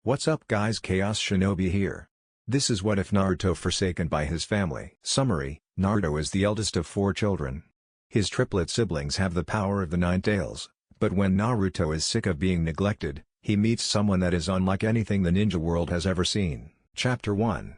What's up guys, Chaos Shinobi here. This is What If Naruto Forsaken by his family. Summary: Naruto is the eldest of 4 children. His triplet siblings have the power of the 9 tails, but when Naruto is sick of being neglected, he meets someone that is unlike anything the ninja world has ever seen. Chapter 1.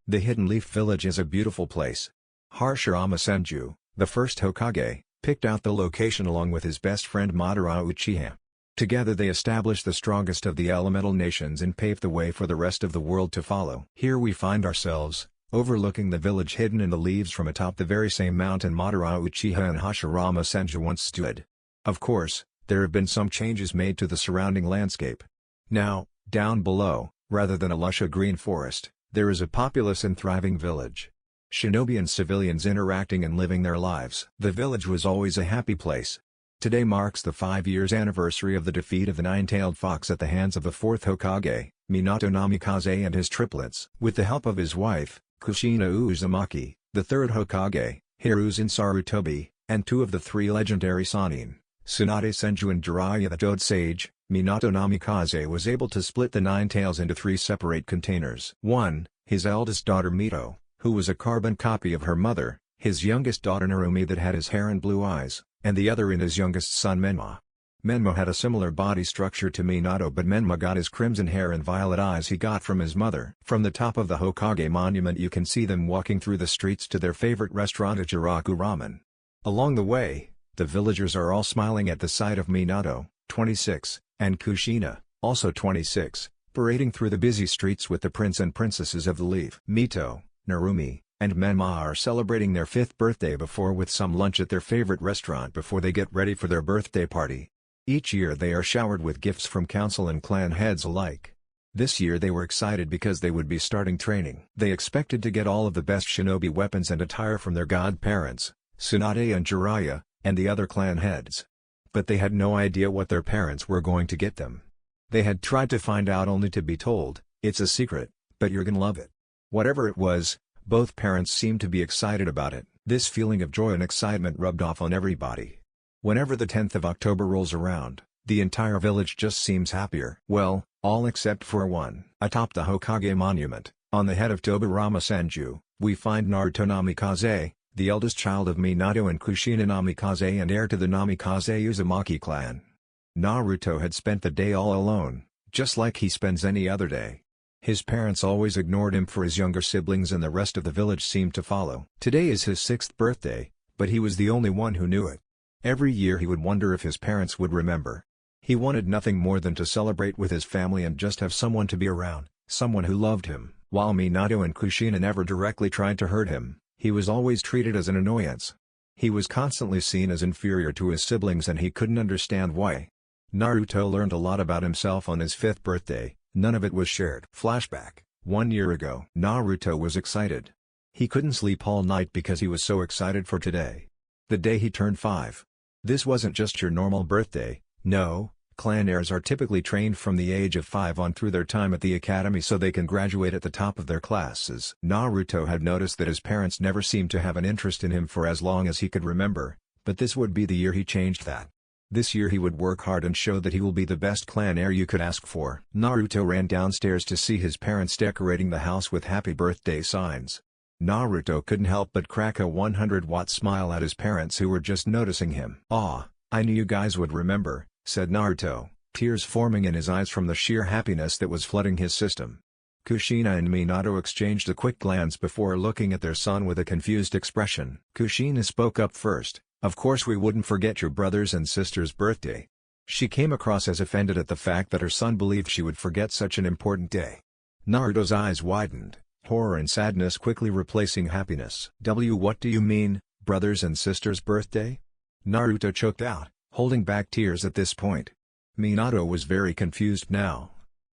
The Hidden Leaf Village is a beautiful place. Hashirama Senju, the first Hokage, picked out the location along with his best friend Madara Uchiha. Together they established the strongest of the elemental nations and paved the way for the rest of the world to follow. Here we find ourselves, overlooking the village hidden in the leaves from atop the very same mountain Madara Uchiha and Hashirama Senju once stood. Of course, there have been some changes made to the surrounding landscape. Now, down below, rather than a lush green forest, there is a populous and thriving village. Shinobi and civilians interacting and living their lives. The village was always a happy place. Today marks the 5 years anniversary of the defeat of the Nine-Tailed Fox at the hands of the 4th Hokage, Minato Namikaze and his triplets. With the help of his wife, Kushina Uzumaki, the 3rd Hokage, Hiruzen Sarutobi, and 2 of the 3 legendary Sannin, Tsunade Senju and Jiraiya the Toad Sage, Minato Namikaze was able to split the 9 tails into 3 separate containers. 1. His eldest daughter Mito, who was a carbon copy of her mother, his youngest daughter Narumi that had his hair and blue eyes, and the other in his youngest son Menma. Menma had a similar body structure to Minato, but Menma got his crimson hair and violet eyes he got from his mother. From the top of the Hokage monument you can see them walking through the streets to their favorite restaurant Ichiraku Ramen. Along the way, the villagers are all smiling at the sight of Minato, 26, and Kushina, also 26, parading through the busy streets with the prince and princesses of the leaf. Mito, Narumi, and Menma are celebrating their 5th birthday with some lunch at their favorite restaurant before they get ready for their birthday party. Each year they are showered with gifts from council and clan heads alike. This year they were excited because they would be starting training. They expected to get all of the best shinobi weapons and attire from their godparents, Tsunade and Jiraiya, and the other clan heads. But they had no idea what their parents were going to get them. They had tried to find out only to be told, "It's a secret, but you're gonna love it." Whatever it was, both parents seemed to be excited about it. This feeling of joy and excitement rubbed off on everybody. Whenever the 10th of October rolls around, the entire village just seems happier. Well, all except for one. Atop the Hokage monument, on the head of Tobirama Senju, we find Naruto Namikaze, the eldest child of Minato and Kushina Namikaze and heir to the Namikaze Uzumaki clan. Naruto had spent the day all alone, just like he spends any other day. His parents always ignored him for his younger siblings and the rest of the village seemed to follow. Today is his 6th birthday, but he was the only one who knew it. Every year he would wonder if his parents would remember. He wanted nothing more than to celebrate with his family and just have someone to be around, someone who loved him. While Minato and Kushina never directly tried to hurt him, he was always treated as an annoyance. He was constantly seen as inferior to his siblings and he couldn't understand why. Naruto learned a lot about himself on his 5th birthday. None of it was shared. Flashback: 1 year ago. Naruto was excited. He couldn't sleep all night because he was so excited for today. The day he turned 5. This wasn't just your normal birthday, no, clan heirs are typically trained from the age of 5 on through their time at the academy so they can graduate at the top of their classes. Naruto had noticed that his parents never seemed to have an interest in him for as long as he could remember, but this would be the year he changed that. This year he would work hard and show that he will be the best clan heir you could ask for. Naruto ran downstairs to see his parents decorating the house with happy birthday signs. Naruto couldn't help but crack a 100-watt smile at his parents who were just noticing him. "Aw, I knew you guys would remember," said Naruto, tears forming in his eyes from the sheer happiness that was flooding his system. Kushina and Minato exchanged a quick glance before looking at their son with a confused expression. Kushina spoke up first. "Of course we wouldn't forget your brother's and sister's birthday." She came across as offended at the fact that her son believed she would forget such an important day. Naruto's eyes widened, horror and sadness quickly replacing happiness. What do you mean, brother's and sister's birthday?" Naruto choked out, holding back tears at this point. Minato was very confused now.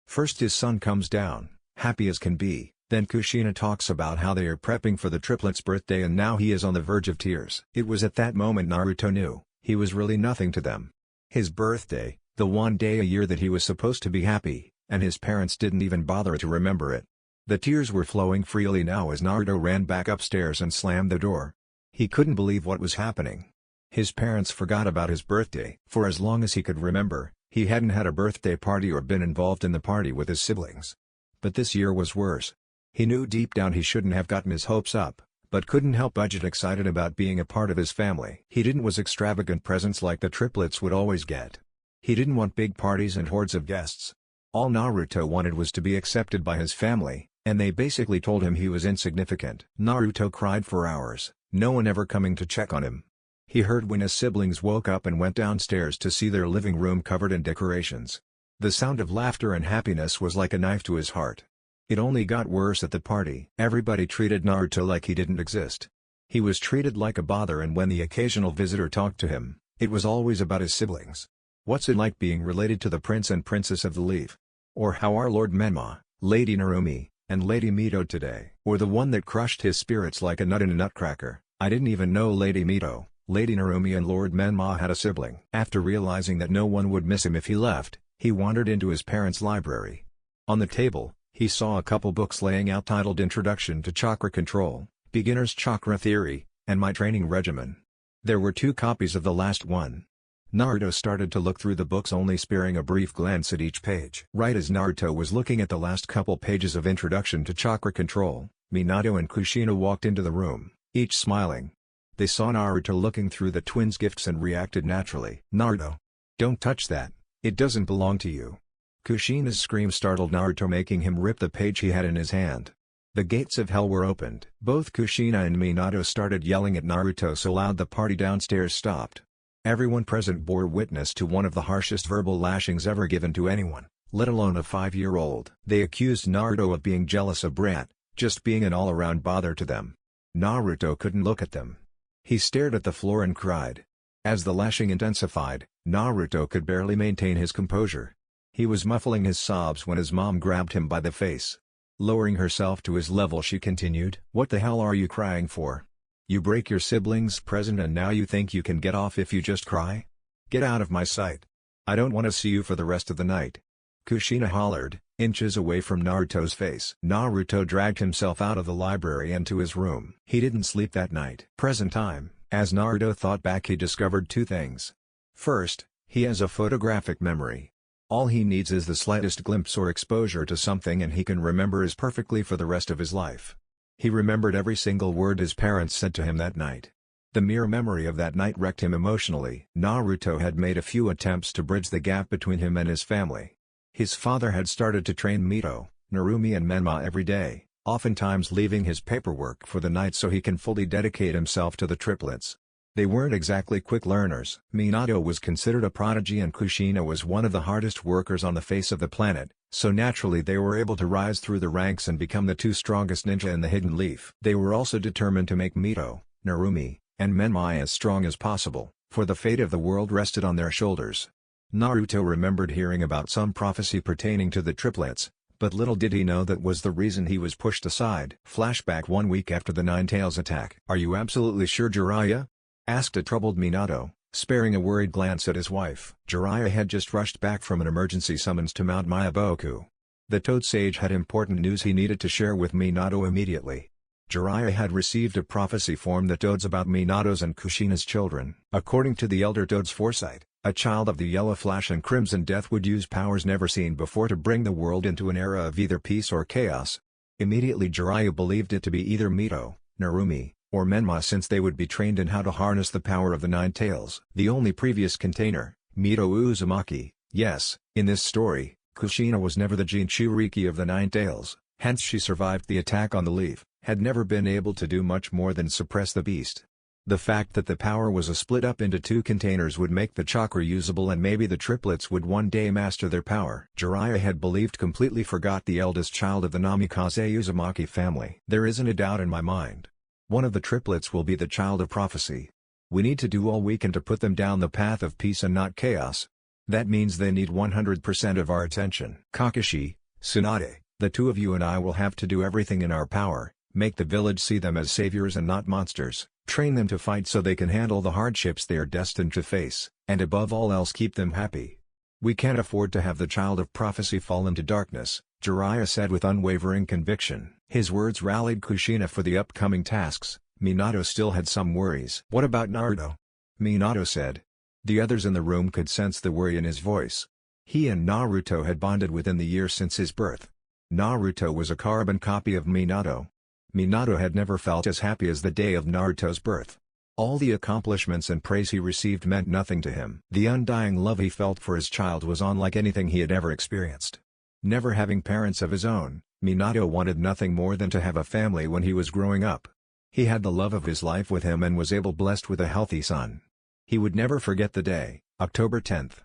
First his son comes down, happy as can be. Then Kushina talks about how they are prepping for the triplets' birthday and now he is on the verge of tears. It was at that moment Naruto knew, he was really nothing to them. His birthday, the one day a year that he was supposed to be happy, and his parents didn't even bother to remember it. The tears were flowing freely now as Naruto ran back upstairs and slammed the door. He couldn't believe what was happening. His parents forgot about his birthday. For as long as he could remember, He hadn't had a birthday party or been involved in the party with his siblings. But this year was worse. He knew deep down he shouldn't have gotten his hopes up, but couldn't help but get excited about being a part of his family. He didn't want extravagant presents like the triplets would always get. He didn't want big parties and hordes of guests. All Naruto wanted was to be accepted by his family, and they basically told him he was insignificant. Naruto cried for hours, no one ever coming to check on him. He heard when his siblings woke up and went downstairs to see their living room covered in decorations. The sound of laughter and happiness was like a knife to his heart. It only got worse at the party. Everybody treated Naruto like he didn't exist. He was treated like a bother, and when the occasional visitor talked to him, it was always about his siblings. What's it like being related to the prince and princess of the leaf? Or how are Lord Menma, Lady Narumi, and Lady Mito today? Or the one that crushed his spirits like a nut in a nutcracker, I didn't even know Lady Mito, Lady Narumi and Lord Menma had a sibling. After realizing that no one would miss him if he left, he wandered into his parents' library. On the table, he saw a couple books laying out titled Introduction to Chakra Control, Beginner's Chakra Theory, and My Training Regimen. There were 2 copies of the last one. Naruto started to look through the books, only sparing a brief glance at each page. Right as Naruto was looking at the last couple pages of Introduction to Chakra Control, Minato and Kushina walked into the room, each smiling. They saw Naruto looking through the twins' gifts and reacted naturally. "Naruto! Don't touch that, it doesn't belong to you." Kushina's scream startled Naruto, making him rip the page he had in his hand. The gates of hell were opened. Both Kushina and Minato started yelling at Naruto so loud the party downstairs stopped. Everyone present bore witness to one of the harshest verbal lashings ever given to anyone, let alone a 5-year-old. They accused Naruto of being jealous of Brat, just being an all-around bother to them. Naruto couldn't look at them. He stared at the floor and cried. As the lashing intensified, Naruto could barely maintain his composure. He was muffling his sobs when his mom grabbed him by the face. Lowering herself to his level, she continued, "What the hell are you crying for? You break your siblings' present and now you think you can get off if you just cry? Get out of my sight. I don't want to see you for the rest of the night." Kushina hollered, inches away from Naruto's face. Naruto dragged himself out of the library and to his room. He didn't sleep that night. Present time, as Naruto thought back, he discovered 2 things. First, he has a photographic memory. All he needs is the slightest glimpse or exposure to something and he can remember it perfectly for the rest of his life. He remembered every single word his parents said to him that night. The mere memory of that night wrecked him emotionally. Naruto had made a few attempts to bridge the gap between him and his family. His father had started to train Mito, Narumi and Menma every day, oftentimes leaving his paperwork for the night so he can fully dedicate himself to the triplets. They weren't exactly quick learners. Minato was considered a prodigy and Kushina was one of the hardest workers on the face of the planet, so naturally they were able to rise through the ranks and become the 2 strongest ninja in the Hidden Leaf. They were also determined to make Mito, Narumi, and Menma as strong as possible, for the fate of the world rested on their shoulders. Naruto remembered hearing about some prophecy pertaining to the triplets, but little did he know that was the reason he was pushed aside. Flashback 1 week after the Nine Tails attack. "Are you absolutely sure, Jiraiya?" asked a troubled Minato, sparing a worried glance at his wife. Jiraiya had just rushed back from an emergency summons to Mount Myaboku. The Toad Sage had important news he needed to share with Minato immediately. Jiraiya had received a prophecy from the Toads about Minato's and Kushina's children. According to the Elder Toad's foresight, a child of the Yellow Flash and Crimson Death would use powers never seen before to bring the world into an era of either peace or chaos. Immediately Jiraiya believed it to be either Mito, Narumi, or Menma, since they would be trained in how to harness the power of the Nine Tails. The only previous container, Mito Uzumaki, yes, in this story, Kushina was never the Jinchuriki of the Nine Tails, hence she survived the attack on the leaf, had never been able to do much more than suppress the beast. The fact that the power was split up into 2 containers would make the chakra usable and maybe the triplets would one day master their power. Jiraiya had believed completely forgot the eldest child of the Namikaze Uzumaki family. "There isn't a doubt in my mind. One of the triplets will be the child of prophecy. We need to do all we can to put them down the path of peace and not chaos. That means they need 100% of our attention. Kakashi, Tsunade, the 2 of you and I will have to do everything in our power, make the village see them as saviors and not monsters, train them to fight so they can handle the hardships they are destined to face, and above all else keep them happy. We can't afford to have the child of prophecy fall into darkness," Jiraiya said with unwavering conviction. His words rallied Kushina for the upcoming tasks. Minato still had some worries. "What about Naruto?" Minato said. The others in the room could sense the worry in his voice. He and Naruto had bonded within the year since his birth. Naruto was a carbon copy of Minato. Minato had never felt as happy as the day of Naruto's birth. All the accomplishments and praise he received meant nothing to him. The undying love he felt for his child was unlike anything he had ever experienced. Never having parents of his own, Minato wanted nothing more than to have a family when he was growing up. He had the love of his life with him and was blessed with a healthy son. He would never forget the day, October 10th.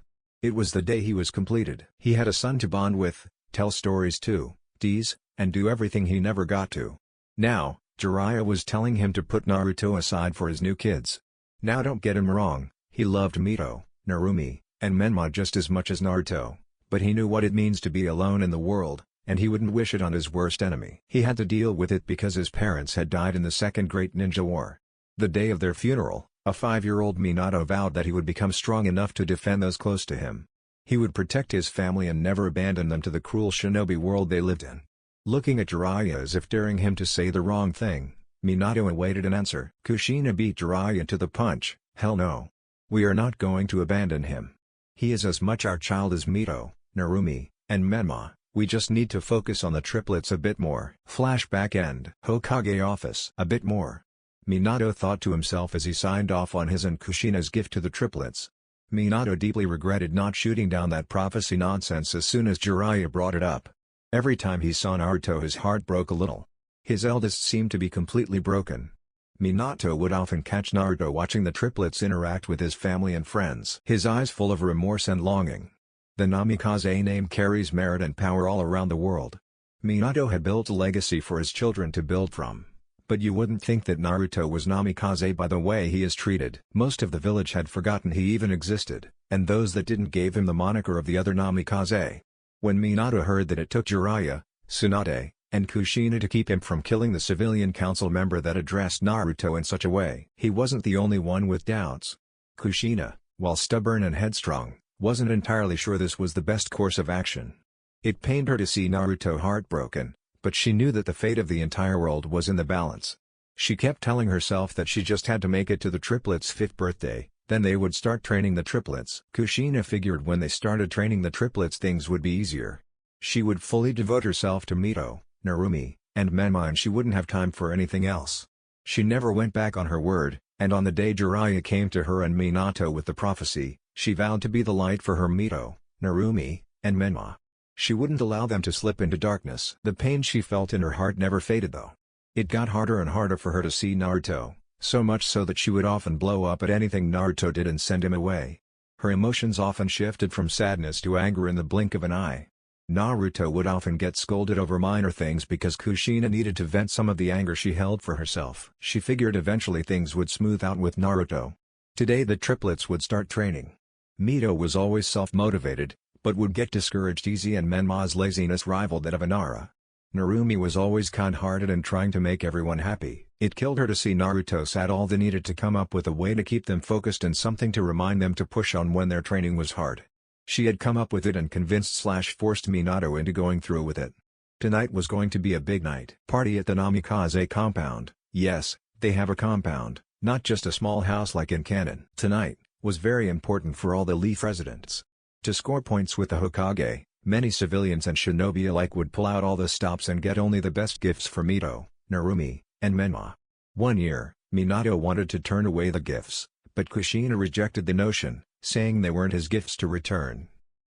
It was the day he was completed. He had a son to bond with, tell stories to, tease, and do everything he never got to. Now, Jiraiya was telling him to put Naruto aside for his new kids. Now don't get him wrong, he loved Mito, Narumi, and Menma just as much as Naruto, but he knew what it means to be alone in the world, and he wouldn't wish it on his worst enemy. He had to deal with it because his parents had died in the Second Great Ninja War. The day of their funeral, a 5-year-old Minato vowed that he would become strong enough to defend those close to him. He would protect his family and never abandon them to the cruel shinobi world they lived in. Looking at Jiraiya as if daring him to say the wrong thing, Minato awaited an answer. Kushina beat Jiraiya to the punch. Hell no. We are not going to abandon him. He is as much our child as Mito, Narumi, and Menma. We just need to focus on the triplets a bit more. Flashback end. Hokage office. A bit more. Minato thought to himself as he signed off on his and Kushina's gift to the triplets. Minato deeply regretted not shooting down that prophecy nonsense as soon as Jiraiya brought it up. Every time he saw Naruto his heart broke a little. His eldest seemed to be completely broken. Minato would often catch Naruto watching the triplets interact with his family and friends. His eyes full of remorse and longing. The Namikaze name carries merit and power all around the world. Minato had built a legacy for his children to build from. But you wouldn't think that Naruto was Namikaze by the way he is treated. Most of the village had forgotten he even existed, and those that didn't gave him the moniker of the other Namikaze. When Minato heard that it took Jiraiya, Tsunade, and Kushina to keep him from killing the civilian council member that addressed Naruto in such a way, he wasn't the only one with doubts. Kushina, while stubborn and headstrong, wasn't entirely sure this was the best course of action. It pained her to see Naruto heartbroken, but she knew that the fate of the entire world was in the balance. She kept telling herself that she just had to make it to the triplets' 5th birthday, then they would start training the triplets. Kushina figured when they started training the triplets things would be easier. She would fully devote herself to Mito, Narumi, and Menma and she wouldn't have time for anything else. She never went back on her word, and on the day Jiraiya came to her and Minato with the prophecy, she vowed to be the light for her Mito, Narumi, and Menma. She wouldn't allow them to slip into darkness. The pain she felt in her heart never faded though. It got harder and harder for her to see Naruto, so much so that she would often blow up at anything Naruto did and send him away. Her emotions often shifted from sadness to anger in the blink of an eye. Naruto would often get scolded over minor things because Kushina needed to vent some of the anger she held for herself. She figured eventually things would smooth out with Naruto. Today the triplets would start training. Mito was always self-motivated, but would get discouraged easy and Menma's laziness rivaled that of Inara. Narumi was always kind-hearted and trying to make everyone happy. It killed her to see Naruto sad. All they needed to come up with a way to keep them focused and something to remind them to push on when their training was hard. She had come up with it and convinced/forced Minato into going through with it. Tonight was going to be a big night. Party at the Namikaze compound. Yes, they have a compound, not just a small house like in canon. Tonight was very important for all the Leaf residents. To score points with the Hokage, many civilians and shinobi alike would pull out all the stops and get only the best gifts for Mito, Narumi, and Menma. One year, Minato wanted to turn away the gifts, but Kushina rejected the notion, saying they weren't his gifts to return.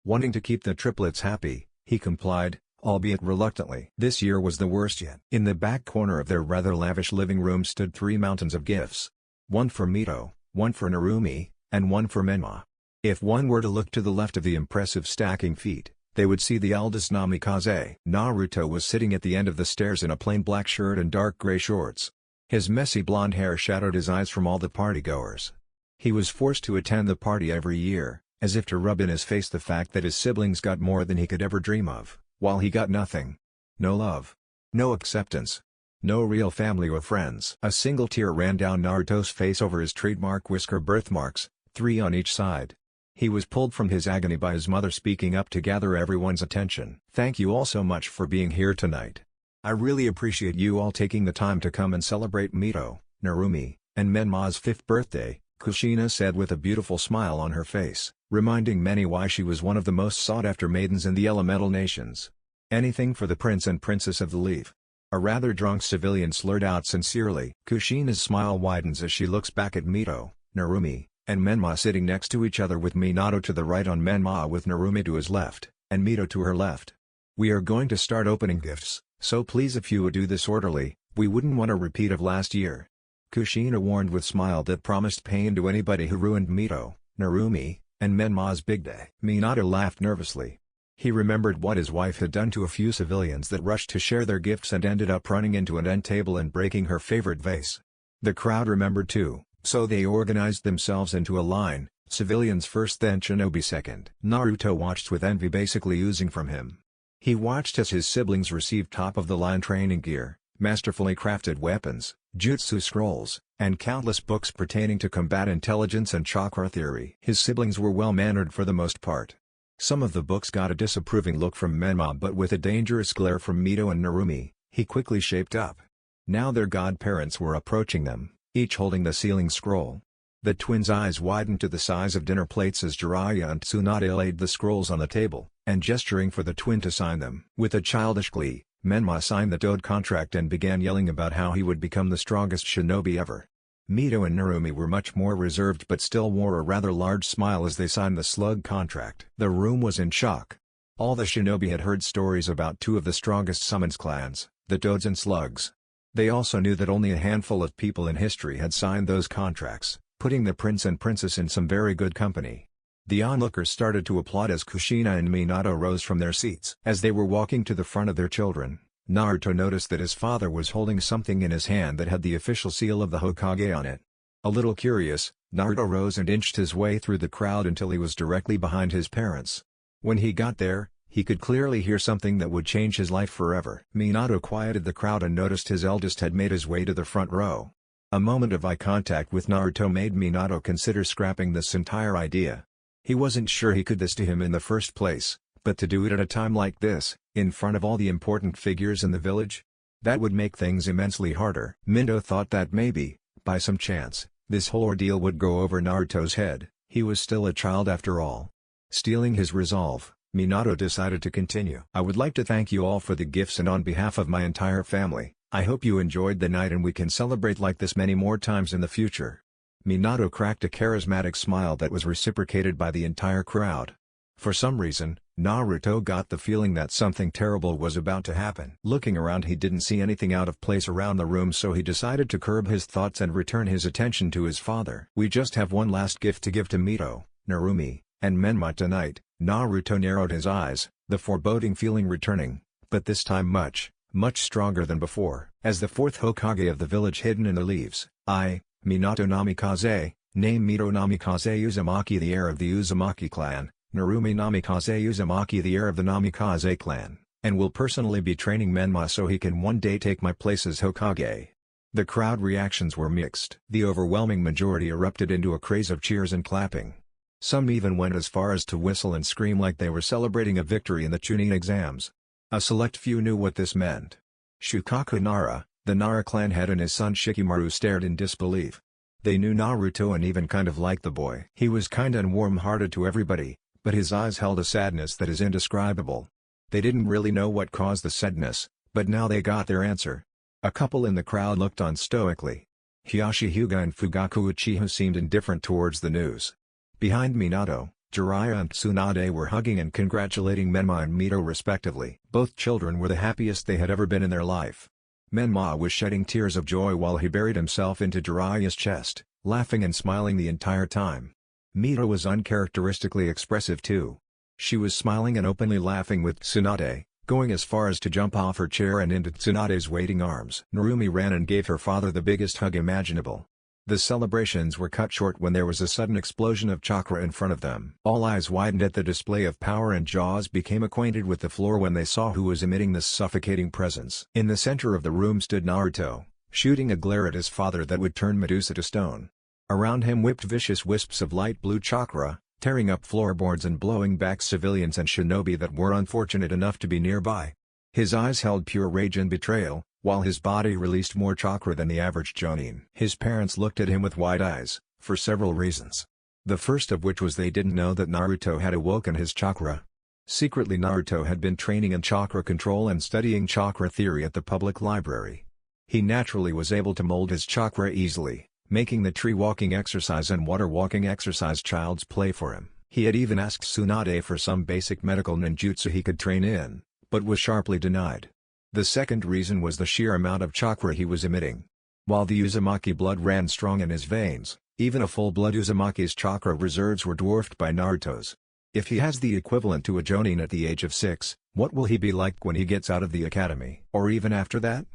Wanting to keep the triplets happy, he complied, albeit reluctantly. This year was the worst yet. In the back corner of their rather lavish living room stood 3 mountains of gifts. One for Mito, one for Narumi, and one for Menma. If one were to look to the left of the impressive stacking feet, they would see the eldest Namikaze. Naruto was sitting at the end of the stairs in a plain black shirt and dark gray shorts. His messy blonde hair shadowed his eyes from all the partygoers. He was forced to attend the party every year, as if to rub in his face the fact that his siblings got more than he could ever dream of, while he got nothing. No love. No acceptance. No real family or friends. A single tear ran down Naruto's face over his trademark whisker birthmarks, 3 on each side. He was pulled from his agony by his mother speaking up to gather everyone's attention. Thank you all so much for being here tonight. I really appreciate you all taking the time to come and celebrate Mito, Narumi, and Menma's 5th birthday, Kushina said with a beautiful smile on her face. reminding many why she was one of the most sought-after maidens in the elemental nations. Anything for the prince and princess of the leaf. A rather drunk civilian slurred out sincerely. Kushina's smile widens as she looks back at Mito, Narumi, and Menma sitting next to each other with Minato to the right on Menma with Narumi to his left, and Mito to her left. We are going to start opening gifts, so please if you would do this orderly, we wouldn't want a repeat of last year. Kushina warned with smile that promised pain to anybody who ruined Mito, Narumi, and Menma's big day. Minato laughed nervously. He remembered what his wife had done to a few civilians that rushed to share their gifts and ended up running into an end table and breaking her favorite vase. The crowd remembered too, so they organized themselves into a line, civilians first then shinobi second. Naruto watched with envy basically oozing from him. He watched as his siblings received top-of-the-line training gear, masterfully crafted weapons, jutsu scrolls, and countless books pertaining to combat intelligence and chakra theory. His siblings were well-mannered for the most part. Some of the books got a disapproving look from Menma, but with a dangerous glare from Mito and Narumi, he quickly shaped up. Now their godparents were approaching them, each holding the sealing scroll. The twins' eyes widened to the size of dinner plates as Jiraiya and Tsunade laid the scrolls on the table, and gesturing for the twin to sign them. With a childish glee, Menma signed the Dode contract and began yelling about how he would become the strongest shinobi ever. Mito and Narumi were much more reserved but still wore a rather large smile as they signed the slug contract. The room was in shock. All the shinobi had heard stories about two of the strongest summons clans, the Dodes and Slugs. They also knew that only a handful of people in history had signed those contracts, putting the prince and princess in some very good company. The onlookers started to applaud as Kushina and Minato rose from their seats. As they were walking to the front of their children, Naruto noticed that his father was holding something in his hand that had the official seal of the Hokage on it. A little curious, Naruto rose and inched his way through the crowd until he was directly behind his parents. When he got there, he could clearly hear something that would change his life forever. Minato quieted the crowd and noticed his eldest had made his way to the front row. A moment of eye contact with Naruto made Minato consider scrapping this entire idea. He wasn't sure he could this to him in the first place, but to do it at a time like this, in front of all the important figures in the village? That would make things immensely harder. Mindo thought that maybe, by some chance, this whole ordeal would go over Naruto's head. He was still a child after all. Stealing his resolve, Minato decided to continue. I would like to thank you all for the gifts, and on behalf of my entire family, I hope you enjoyed the night and we can celebrate like this many more times in the future. Minato cracked a charismatic smile that was reciprocated by the entire crowd. For some reason, Naruto got the feeling that something terrible was about to happen. Looking around, he didn't see anything out of place around the room, so he decided to curb his thoughts and return his attention to his father. We just have one last gift to give to Mito, Narumi, and Menma tonight. Naruto narrowed his eyes, the foreboding feeling returning, but this time much, much stronger than before. As the fourth Hokage of the village hidden in the leaves, I, Minato Namikaze, name Mito Namikaze Uzumaki, the heir of the Uzumaki clan, Narumi Namikaze Uzumaki, the heir of the Namikaze clan, and will personally be training Menma so he can one day take my place as Hokage. The crowd reactions were mixed. The overwhelming majority erupted into a craze of cheers and clapping. Some even went as far as to whistle and scream like they were celebrating a victory in the Chunin exams. A select few knew what this meant. Shukaku Nara, the Nara clan head, and his son Shikimaru stared in disbelief. They knew Naruto and even kind of liked the boy. He was kinda and warm-hearted to everybody, but his eyes held a sadness that is indescribable. They didn't really know what caused the sadness, but now they got their answer. A couple in the crowd looked on stoically. Hiyashi Hyuga and Fugaku Uchiha seemed indifferent towards the news. Behind Minato, Jiraiya and Tsunade were hugging and congratulating Menma and Mito respectively. Both children were the happiest they had ever been in their life. Menma was shedding tears of joy while he buried himself into Jiraiya's chest, laughing and smiling the entire time. Mito was uncharacteristically expressive too. She was smiling and openly laughing with Tsunade, going as far as to jump off her chair and into Tsunade's waiting arms. Narumi ran and gave her father the biggest hug imaginable. The celebrations were cut short when there was a sudden explosion of chakra in front of them. All eyes widened at the display of power and jaws became acquainted with the floor when they saw who was emitting this suffocating presence. In the center of the room stood Naruto, shooting a glare at his father that would turn Medusa to stone. Around him whipped vicious wisps of light blue chakra, tearing up floorboards and blowing back civilians and shinobi that were unfortunate enough to be nearby. His eyes held pure rage and betrayal, while his body released more chakra than the average jonin. His parents looked at him with wide eyes, for several reasons. The first of which was they didn't know that Naruto had awoken his chakra. Secretly Naruto had been training in chakra control and studying chakra theory at the public library. He naturally was able to mold his chakra easily, making the tree walking exercise and water walking exercise child's play for him. He had even asked Tsunade for some basic medical ninjutsu he could train in, but was sharply denied. The second reason was the sheer amount of chakra he was emitting. While the Uzumaki blood ran strong in his veins, even a full-blood Uzumaki's chakra reserves were dwarfed by Naruto's. If he has the equivalent to a Jonin at the age of 6, what will he be like when he gets out of the academy? Or even after that?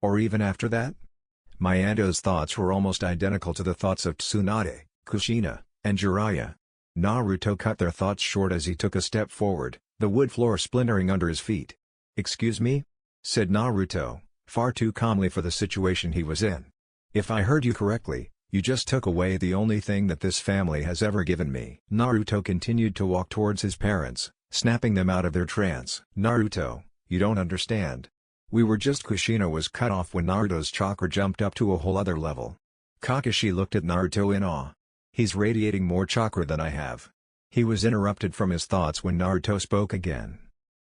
Or even after that? Miyando's thoughts were almost identical to the thoughts of Tsunade, Kushina, and Jiraiya. Naruto cut their thoughts short as he took a step forward, the wood floor splintering under his feet. "Excuse me?" said Naruto, far too calmly for the situation he was in. "If I heard you correctly, you just took away the only thing that this family has ever given me." Naruto continued to walk towards his parents, snapping them out of their trance. "Naruto, you don't understand. We were just..." Kushina was cut off when Naruto's chakra jumped up to a whole other level. Kakashi looked at Naruto in awe. "He's radiating more chakra than I have." He was interrupted from his thoughts when Naruto spoke again.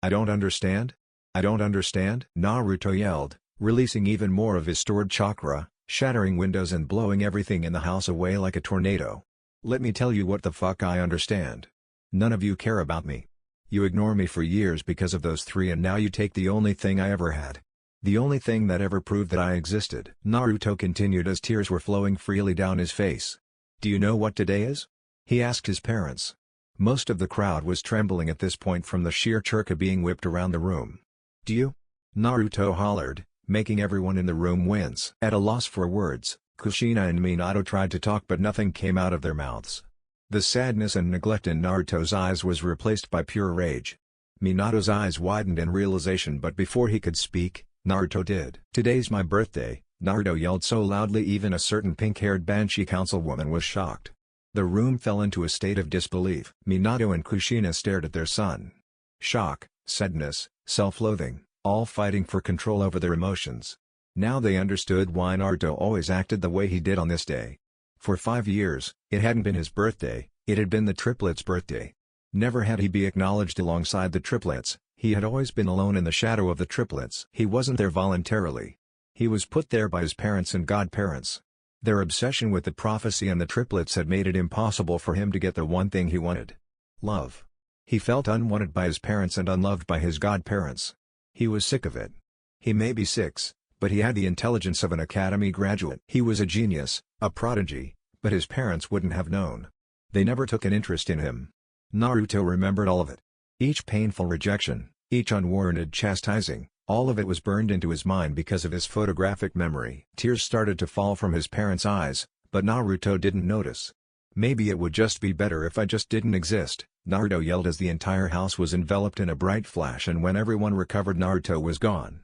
"I don't understand? I don't understand?" Naruto yelled, releasing even more of his stored chakra, shattering windows and blowing everything in the house away like a tornado. "Let me tell you what the fuck I understand. None of you care about me. You ignore me for years because of those three, and now you take the only thing I ever had. The only thing that ever proved that I existed." Naruto continued as tears were flowing freely down his face. "Do you know what today is?" he asked his parents. Most of the crowd was trembling at this point from the sheer chirka being whipped around the room. "Do you?" Naruto hollered, making everyone in the room wince. At a loss for words, Kushina and Minato tried to talk but nothing came out of their mouths. The sadness and neglect in Naruto's eyes was replaced by pure rage. Minato's eyes widened in realization, but before he could speak, Naruto did. "Today's my birthday," Naruto yelled so loudly even a certain pink-haired Banshee councilwoman was shocked. The room fell into a state of disbelief. Minato and Kushina stared at their son. Shock, sadness, self-loathing, all fighting for control over their emotions. Now they understood why Naruto always acted the way he did on this day. For 5 years, it hadn't been his birthday, it had been the triplets' birthday. Never had he been acknowledged alongside the triplets, he had always been alone in the shadow of the triplets. He wasn't there voluntarily. He was put there by his parents and godparents. Their obsession with the prophecy and the triplets had made it impossible for him to get the one thing he wanted: love. He felt unwanted by his parents and unloved by his godparents. He was sick of it. He may be 6, but he had the intelligence of an academy graduate. He was a genius, a prodigy, but his parents wouldn't have known. They never took an interest in him. Naruto remembered all of it. Each painful rejection, each unwarranted chastising, all of it was burned into his mind because of his photographic memory. Tears started to fall from his parents' eyes, but Naruto didn't notice. "Maybe it would just be better if I just didn't exist," Naruto yelled as the entire house was enveloped in a bright flash, and when everyone recovered, Naruto was gone.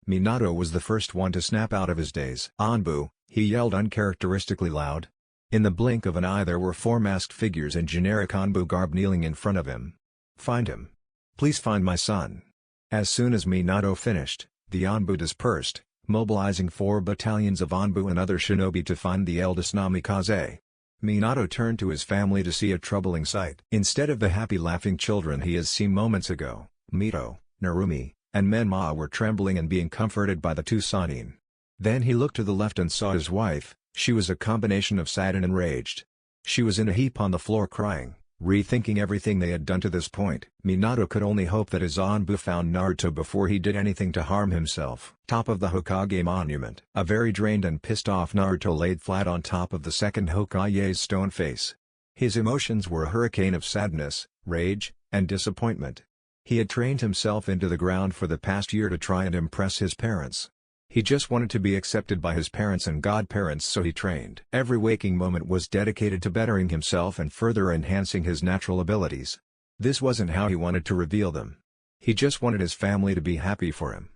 Minato was the first one to snap out of his daze. "Anbu," he yelled uncharacteristically loud. In the blink of an eye there were 4 masked figures in generic Anbu garb kneeling in front of him. "Find him. Please find my son." As soon as Minato finished, the Anbu dispersed, mobilizing 4 battalions of Anbu and other shinobi to find the eldest Namikaze. Minato turned to his family to see a troubling sight. Instead of the happy laughing children he had seen moments ago, Mito, Narumi, and Menma were trembling and being comforted by the 2 Sannin. Then he looked to the left and saw his wife. She was a combination of sad and enraged. She was in a heap on the floor crying, rethinking everything they had done to this point. Minato could only hope that his Anbu found Naruto before he did anything to harm himself. Top of the Hokage monument. A very drained and pissed off Naruto laid flat on top of the second Hokage's stone face. His emotions were a hurricane of sadness, rage, and disappointment. He had trained himself into the ground for the past year to try and impress his parents. He just wanted to be accepted by his parents and godparents, so he trained. Every waking moment was dedicated to bettering himself and further enhancing his natural abilities. This wasn't how he wanted to reveal them. He just wanted his family to be happy for him.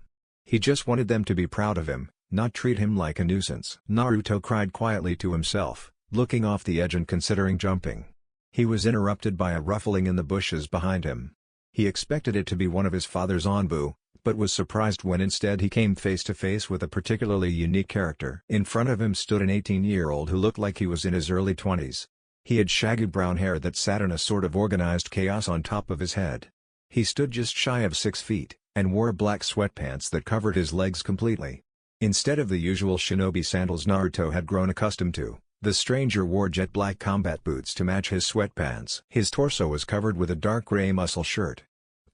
He just wanted them to be proud of him, not treat him like a nuisance. Naruto cried quietly to himself, looking off the edge and considering jumping. He was interrupted by a ruffling in the bushes behind him. He expected it to be one of his father's Anbu, but was surprised when instead he came face to face with a particularly unique character. In front of him stood an 18-year-old who looked like he was in his early 20s. He had shaggy brown hair that sat in a sort of organized chaos on top of his head. He stood just shy of 6 feet, and wore black sweatpants that covered his legs completely. Instead of the usual shinobi sandals Naruto had grown accustomed to, the stranger wore jet black combat boots to match his sweatpants. His torso was covered with a dark gray muscle shirt.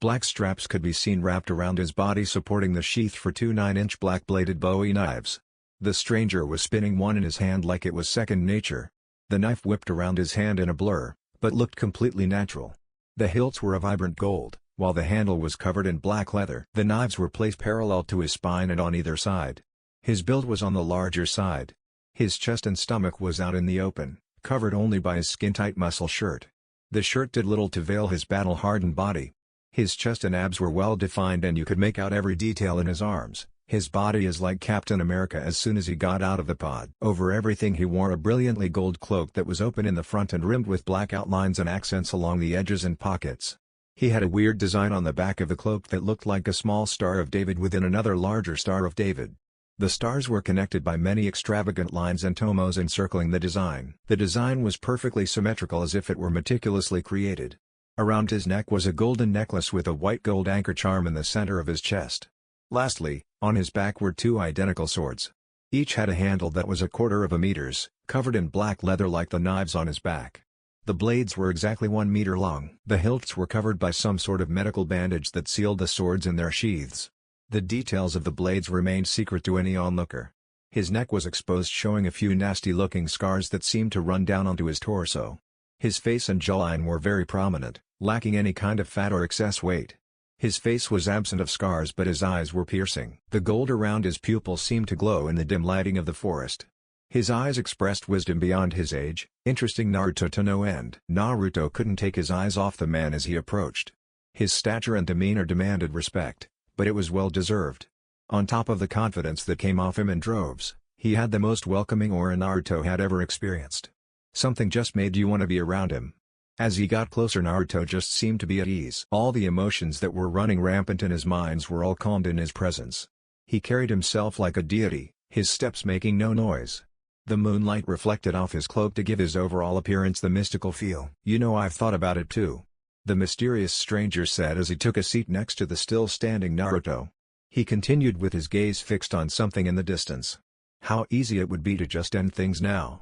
Black straps could be seen wrapped around his body supporting the sheath for two 9-inch black-bladed Bowie knives. The stranger was spinning one in his hand like it was second nature. The knife whipped around his hand in a blur, but looked completely natural. The hilts were a vibrant gold, while the handle was covered in black leather. The knives were placed parallel to his spine and on either side. His build was on the larger side. His chest and stomach was out in the open, covered only by his skin-tight muscle shirt. The shirt did little to veil his battle-hardened body. His chest and abs were well defined and you could make out every detail in his arms. His body is like Captain America as soon as he got out of the pod. Over everything he wore a brilliantly gold cloak that was open in the front and rimmed with black outlines and accents along the edges and pockets. He had a weird design on the back of the cloak that looked like a small Star of David within another larger Star of David. The stars were connected by many extravagant lines and tomos encircling the design. The design was perfectly symmetrical as if it were meticulously created. Around his neck was a golden necklace with a white gold anchor charm in the center of his chest. Lastly, on his back were two identical swords. Each had a handle that was 1/4 of a meter, covered in black leather like the knives on his back. The blades were exactly 1 meter long. The hilts were covered by some sort of medical bandage that sealed the swords in their sheaths. The details of the blades remained secret to any onlooker. His neck was exposed, showing a few nasty-looking scars that seemed to run down onto his torso. His face and jawline were very prominent, lacking any kind of fat or excess weight. His face was absent of scars but his eyes were piercing. The gold around his pupils seemed to glow in the dim lighting of the forest. His eyes expressed wisdom beyond his age, interesting Naruto to no end. Naruto couldn't take his eyes off the man as he approached. His stature and demeanor demanded respect, but it was well deserved. On top of the confidence that came off him in droves, he had the most welcoming aura Naruto had ever experienced. Something just made you want to be around him. As he got closer, Naruto just seemed to be at ease. All the emotions that were running rampant in his mind were all calmed in his presence. He carried himself like a deity, his steps making no noise. The moonlight reflected off his cloak to give his overall appearance the mystical feel. "You know, I've thought about it too," the mysterious stranger said as he took a seat next to the still-standing Naruto. He continued with his gaze fixed on something in the distance. "How easy it would be to just end things now.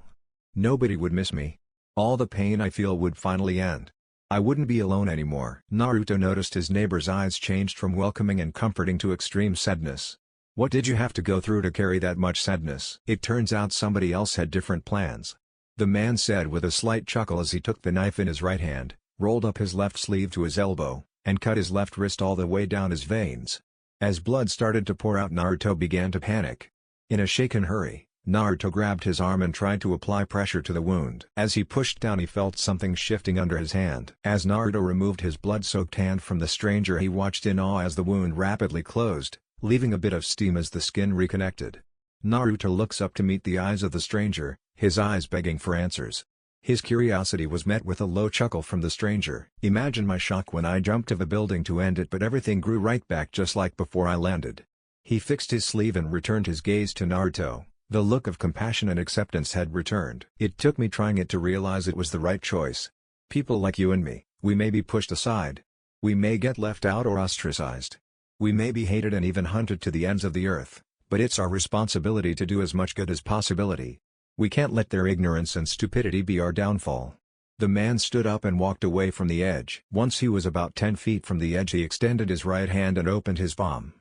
Nobody would miss me. All the pain I feel would finally end. I wouldn't be alone anymore." Naruto noticed his neighbor's eyes changed from welcoming and comforting to extreme sadness. "What did you have to go through to carry that much sadness?" "It turns out somebody else had different plans," the man said with a slight chuckle as he took the knife in his right hand, rolled up his left sleeve to his elbow, and cut his left wrist all the way down his veins. As blood started to pour out, Naruto began to panic. In a shaken hurry, Naruto grabbed his arm and tried to apply pressure to the wound. As he pushed down, he felt something shifting under his hand. As Naruto removed his blood-soaked hand from the stranger, he watched in awe as the wound rapidly closed, leaving a bit of steam as the skin reconnected. Naruto looks up to meet the eyes of the stranger, his eyes begging for answers. His curiosity was met with a low chuckle from the stranger. "Imagine my shock when I jumped to the building to end it, but everything grew right back just like before I landed." He fixed his sleeve and returned his gaze to Naruto. The look of compassion and acceptance had returned. "It took me trying it to realize it was the right choice. People like you and me, we may be pushed aside. We may get left out or ostracized. We may be hated and even hunted to the ends of the earth, but it's our responsibility to do as much good as possibility. We can't let their ignorance and stupidity be our downfall." The man stood up and walked away from the edge. Once he was about 10 feet from the edge, he extended his right hand and opened his palm.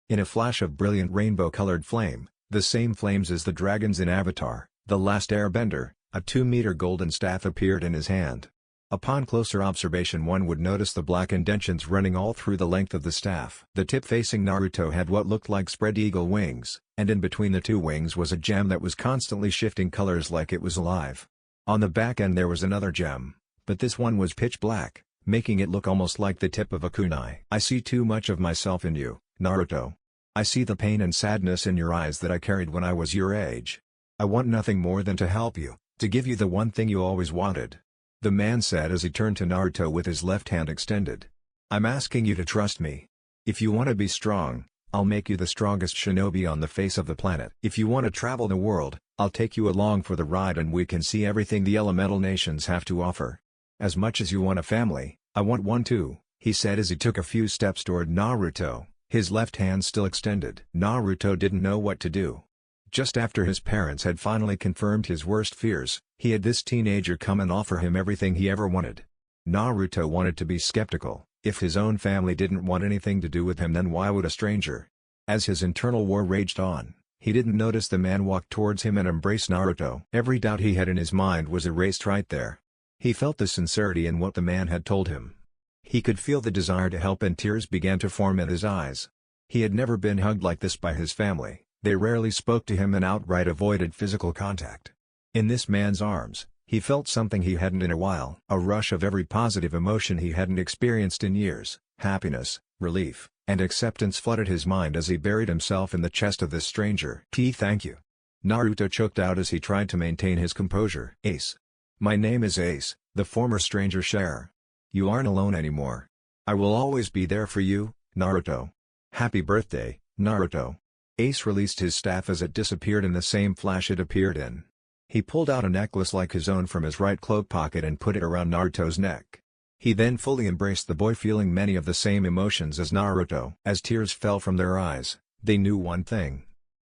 In a flash of brilliant rainbow-colored flame, the same flames as the dragons in Avatar, The Last Airbender, a 2-meter golden staff appeared in his hand. Upon closer observation, one would notice the black indentions running all through the length of the staff. The tip facing Naruto had what looked like spread eagle wings, and in between the two wings was a gem that was constantly shifting colors like it was alive. On the back end there was another gem, but this one was pitch black, making it look almost like the tip of a kunai. "I see too much of myself in you, Naruto. I see the pain and sadness in your eyes that I carried when I was your age. I want nothing more than to help you, to give you the one thing you always wanted," the man said as he turned to Naruto with his left hand extended. "I'm asking you to trust me. If you want to be strong, I'll make you the strongest shinobi on the face of the planet. If you want to travel the world, I'll take you along for the ride and we can see everything the elemental nations have to offer. As much as you want a family, I want one too, he said as he took a few steps toward Naruto, his left hand still extended. Naruto didn't know what to do. Just after his parents had finally confirmed his worst fears, he had this teenager come and offer him everything he ever wanted. Naruto wanted to be skeptical. If his own family didn't want anything to do with him, then why would a stranger? As his internal war raged on, he didn't notice the man walk towards him and embrace Naruto. Every doubt he had in his mind was erased right there. He felt the sincerity in what the man had told him. He could feel the desire to help and tears began to form in his eyes. He had never been hugged like this by his family. They rarely spoke to him and outright avoided physical contact. In this man's arms, he felt something he hadn't in a while. A rush of every positive emotion he hadn't experienced in years. Happiness, relief, and acceptance flooded his mind as he buried himself in the chest of this stranger. Thank you. Naruto choked out as he tried to maintain his composure. Ace. My name is Ace, the former stranger sharer. You aren't alone anymore. I will always be there for you, Naruto. Happy birthday, Naruto. Ace released his staff as it disappeared in the same flash it appeared in. He pulled out a necklace like his own from his right cloak pocket and put it around Naruto's neck. He then fully embraced the boy, feeling many of the same emotions as Naruto. As tears fell from their eyes, they knew one thing.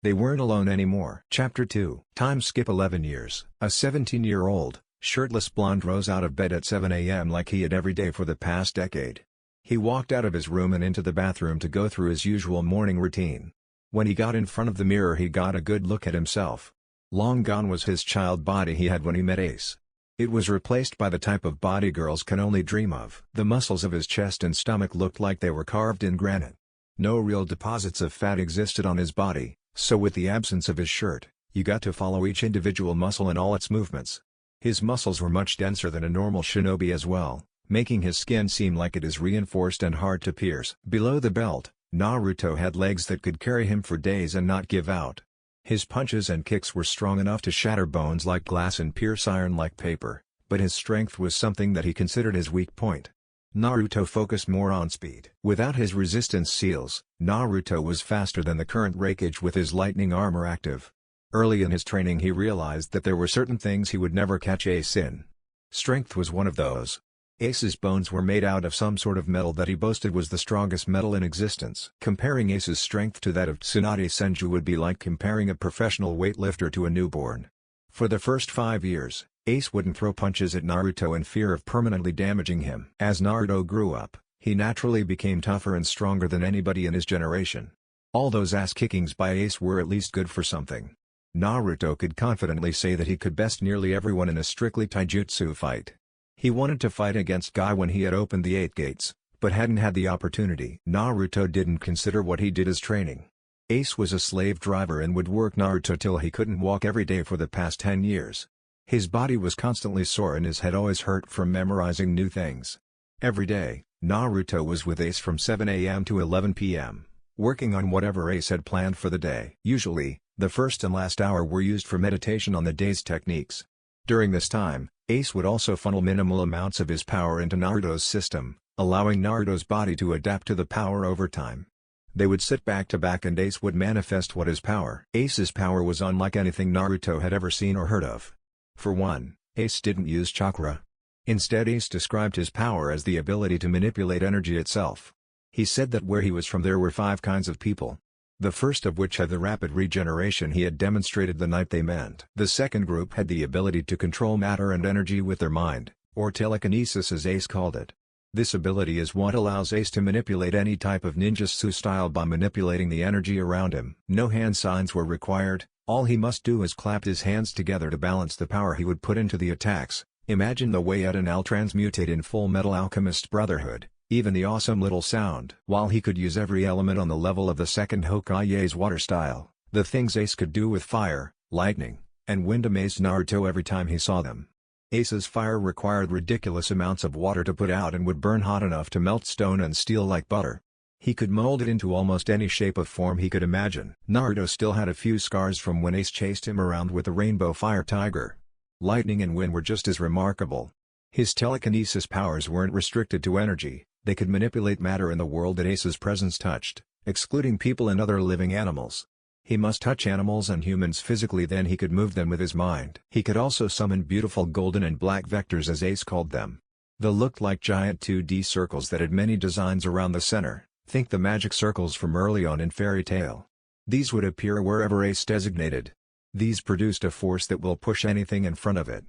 They weren't alone anymore. Chapter 2. Time skip 11 years. A 17-year-old, shirtless blonde rose out of bed at 7 a.m. like he had every day for the past decade. He walked out of his room and into the bathroom to go through his usual morning routine. When he got in front of the mirror, he got a good look at himself. Long gone was his child body he had when he met Ace. It was replaced by the type of body girls can only dream of. The muscles of his chest and stomach looked like they were carved in granite. No real deposits of fat existed on his body, so with the absence of his shirt, you got to follow each individual muscle and all its movements. His muscles were much denser than a normal shinobi as well, making his skin seem like it is reinforced and hard to pierce. Below the belt, Naruto had legs that could carry him for days and not give out. His punches and kicks were strong enough to shatter bones like glass and pierce iron like paper, but his strength was something that he considered his weak point. Naruto focused more on speed. Without his resistance seals, Naruto was faster than the current Raikage with his lightning armor active. Early in his training he realized that there were certain things he would never catch Ace in. Strength was one of those. Ace's bones were made out of some sort of metal that he boasted was the strongest metal in existence. Comparing Ace's strength to that of Tsunade Senju would be like comparing a professional weightlifter to a newborn. For the first 5 years, Ace wouldn't throw punches at Naruto in fear of permanently damaging him. As Naruto grew up, he naturally became tougher and stronger than anybody in his generation. All those ass-kickings by Ace were at least good for something. Naruto could confidently say that he could best nearly everyone in a strictly taijutsu fight. He wanted to fight against Guy when he had opened the 8 gates, but hadn't had the opportunity. Naruto didn't consider what he did as training. Ace was a slave driver and would work Naruto till he couldn't walk every day for the past 10 years. His body was constantly sore and his head always hurt from memorizing new things. Every day, Naruto was with Ace from 7 a.m. to 11 p.m., working on whatever Ace had planned for the day. Usually, the first and last hour were used for meditation on the day's techniques. During this time, Ace would also funnel minimal amounts of his power into Naruto's system, allowing Naruto's body to adapt to the power over time. They would sit back to back and Ace would manifest what is power. Ace's power was unlike anything Naruto had ever seen or heard of. For one, Ace didn't use chakra. Instead, Ace described his power as the ability to manipulate energy itself. He said that where he was from there were 5 kinds of people. The first of which had the rapid regeneration he had demonstrated the night they met. The second group had the ability to control matter and energy with their mind, or telekinesis as Ace called it. This ability is what allows Ace to manipulate any type of ninjutsu style by manipulating the energy around him. No hand signs were required, all he must do is clap his hands together to balance the power he would put into the attacks. Imagine the way Ed and Al transmutate in Full Metal Alchemist Brotherhood. Even the awesome little sound. While he could use every element on the level of the second Hokage's water style, the things Ace could do with fire, lightning, and wind amazed Naruto every time he saw them. Ace's fire required ridiculous amounts of water to put out and would burn hot enough to melt stone and steel like butter. He could mold it into almost any shape of form he could imagine. Naruto still had a few scars from when Ace chased him around with the Rainbow Fire Tiger. Lightning and wind were just as remarkable. His telekinesis powers weren't restricted to energy. They could manipulate matter in the world that Ace's presence touched. excluding people and other living animals. He must touch animals and humans physically, then he could move them with his mind. He could also summon beautiful golden and black vectors, as Ace called them. They looked like giant 2D circles that had many designs around the center. Think the magic circles from early on in Fairy Tail. These would appear wherever Ace designated. These produced a force that will push anything in front of it.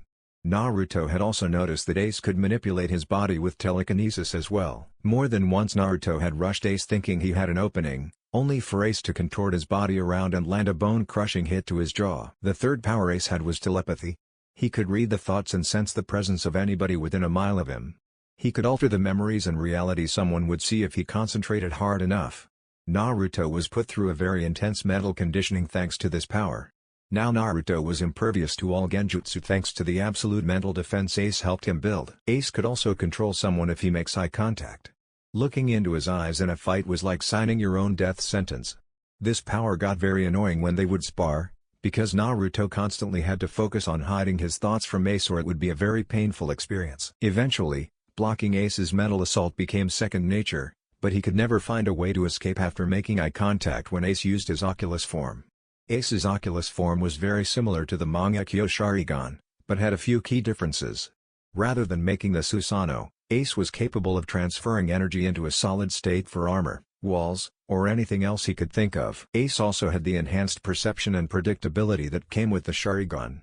Naruto had also noticed that Ace could manipulate his body with telekinesis as well. More than once Naruto had rushed Ace thinking he had an opening, only for Ace to contort his body around and land a bone-crushing hit to his jaw. The third power Ace had was telepathy. He could read the thoughts and sense the presence of anybody within a mile of him. He could alter the memories and reality someone would see if he concentrated hard enough. Naruto was put through a very intense mental conditioning thanks to this power. Now Naruto was impervious to all genjutsu thanks to the absolute mental defense Ace helped him build. Ace could also control someone if he makes eye contact. Looking into his eyes in a fight was like signing your own death sentence. This power got very annoying when they would spar, because Naruto constantly had to focus on hiding his thoughts from Ace, or it would be a very painful experience. Eventually, blocking Ace's mental assault became second nature, but he could never find a way to escape after making eye contact when Ace used his Oculus form. Ace's Oculus form was very similar to the Mangekyo Sharingan, but had a few key differences. Rather than making the Susanoo, Ace was capable of transferring energy into a solid state for armor, walls, or anything else he could think of. Ace also had the enhanced perception and predictability that came with the Sharingan.